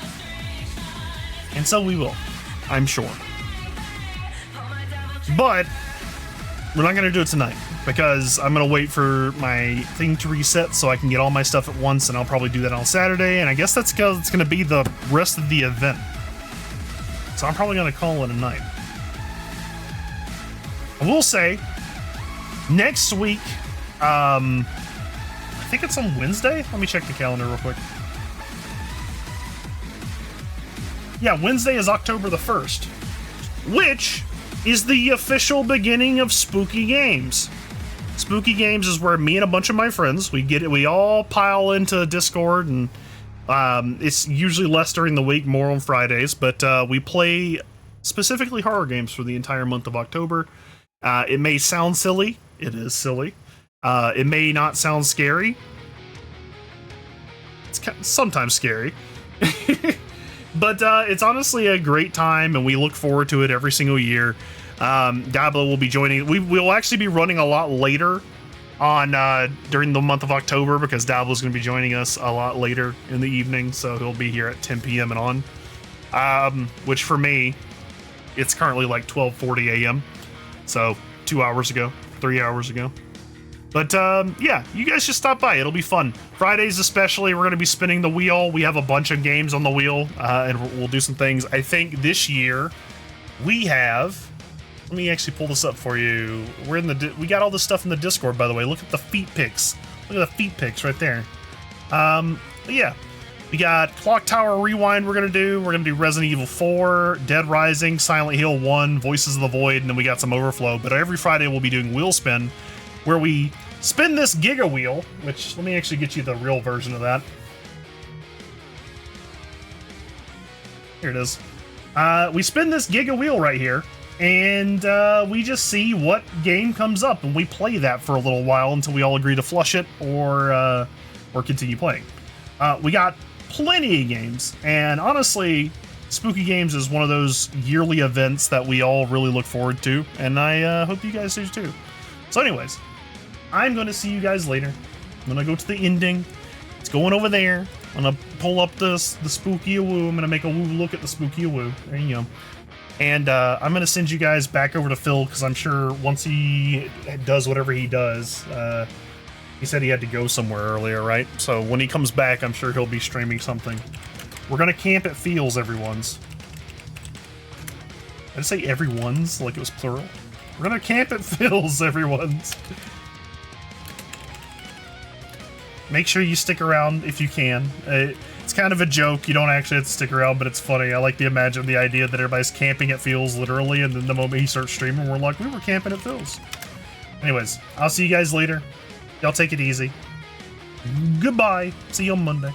And so we will, I'm sure. But we're not going to do it tonight because I'm going to wait for my thing to reset so I can get all my stuff at once, and I'll probably do that on Saturday, and I guess that's because it's going to be the rest of the event. So I'm probably going to call it a night. I will say, next week, I think it's on Wednesday. Let me check the calendar real quick. Yeah, Wednesday is October the 1st, which is the official beginning of Spooky Games. Spooky Games is where me and a bunch of my friends, we all pile into Discord, and it's usually less during the week, more on Fridays, but we play specifically horror games for the entire month of October. It may sound silly. It is silly. It may not sound scary. It's sometimes scary. But it's honestly a great time, and we look forward to it every single year. Diablo will be joining. We will actually be running a lot later on during the month of October because Diablo is going to be joining us a lot later in the evening. So he'll be here at 10 p.m. and on, which for me, it's currently like 12:40 a.m. So 2 hours ago, 3 hours ago. But yeah, you guys should stop by. It'll be fun. Fridays especially, we're going to be spinning the wheel. We have a bunch of games on the wheel, and we'll do some things. I think this year we have... Let me actually pull this up for you. We're in the... We got all this stuff in the Discord, by the way. Look at the feet pics. Look at the feet pics right there. But yeah, we got Clock Tower Rewind we're going to do. We're going to do Resident Evil 4, Dead Rising, Silent Hill 1, Voices of the Void, and then we got some Overflow. But every Friday we'll be doing Wheel Spin, where we spin this Giga Wheel, which, let me actually get you the real version of that. Here it is. We spin this Giga Wheel right here, and we just see what game comes up, and we play that for a little while until we all agree to flush it or continue playing. We got plenty of games, and honestly, Spooky Games is one of those yearly events that we all really look forward to, and I hope you guys do too. So anyways, I'm going to see you guys later. I'm going to go to the ending. It's going over there. I'm going to pull up the Spooky Woo. I'm going to make a woo look at the Spooky Woo. There you go. And I'm going to send you guys back over to Phil, because I'm sure once he does whatever he does, he said he had to go somewhere earlier, right? So when he comes back, I'm sure he'll be streaming something. We're going to camp at Feels, everyone's. Did I say everyone's like it was plural? We're going to camp at Phil's, everyone's. Make sure you stick around if you can. It's kind of a joke. You don't actually have to stick around, but it's funny. I like to imagine the idea that everybody's camping at Phil's literally, and then the moment he starts streaming, we're like, we were camping at Phil's. Anyways, I'll see you guys later. Y'all take it easy. Goodbye. See you on Monday.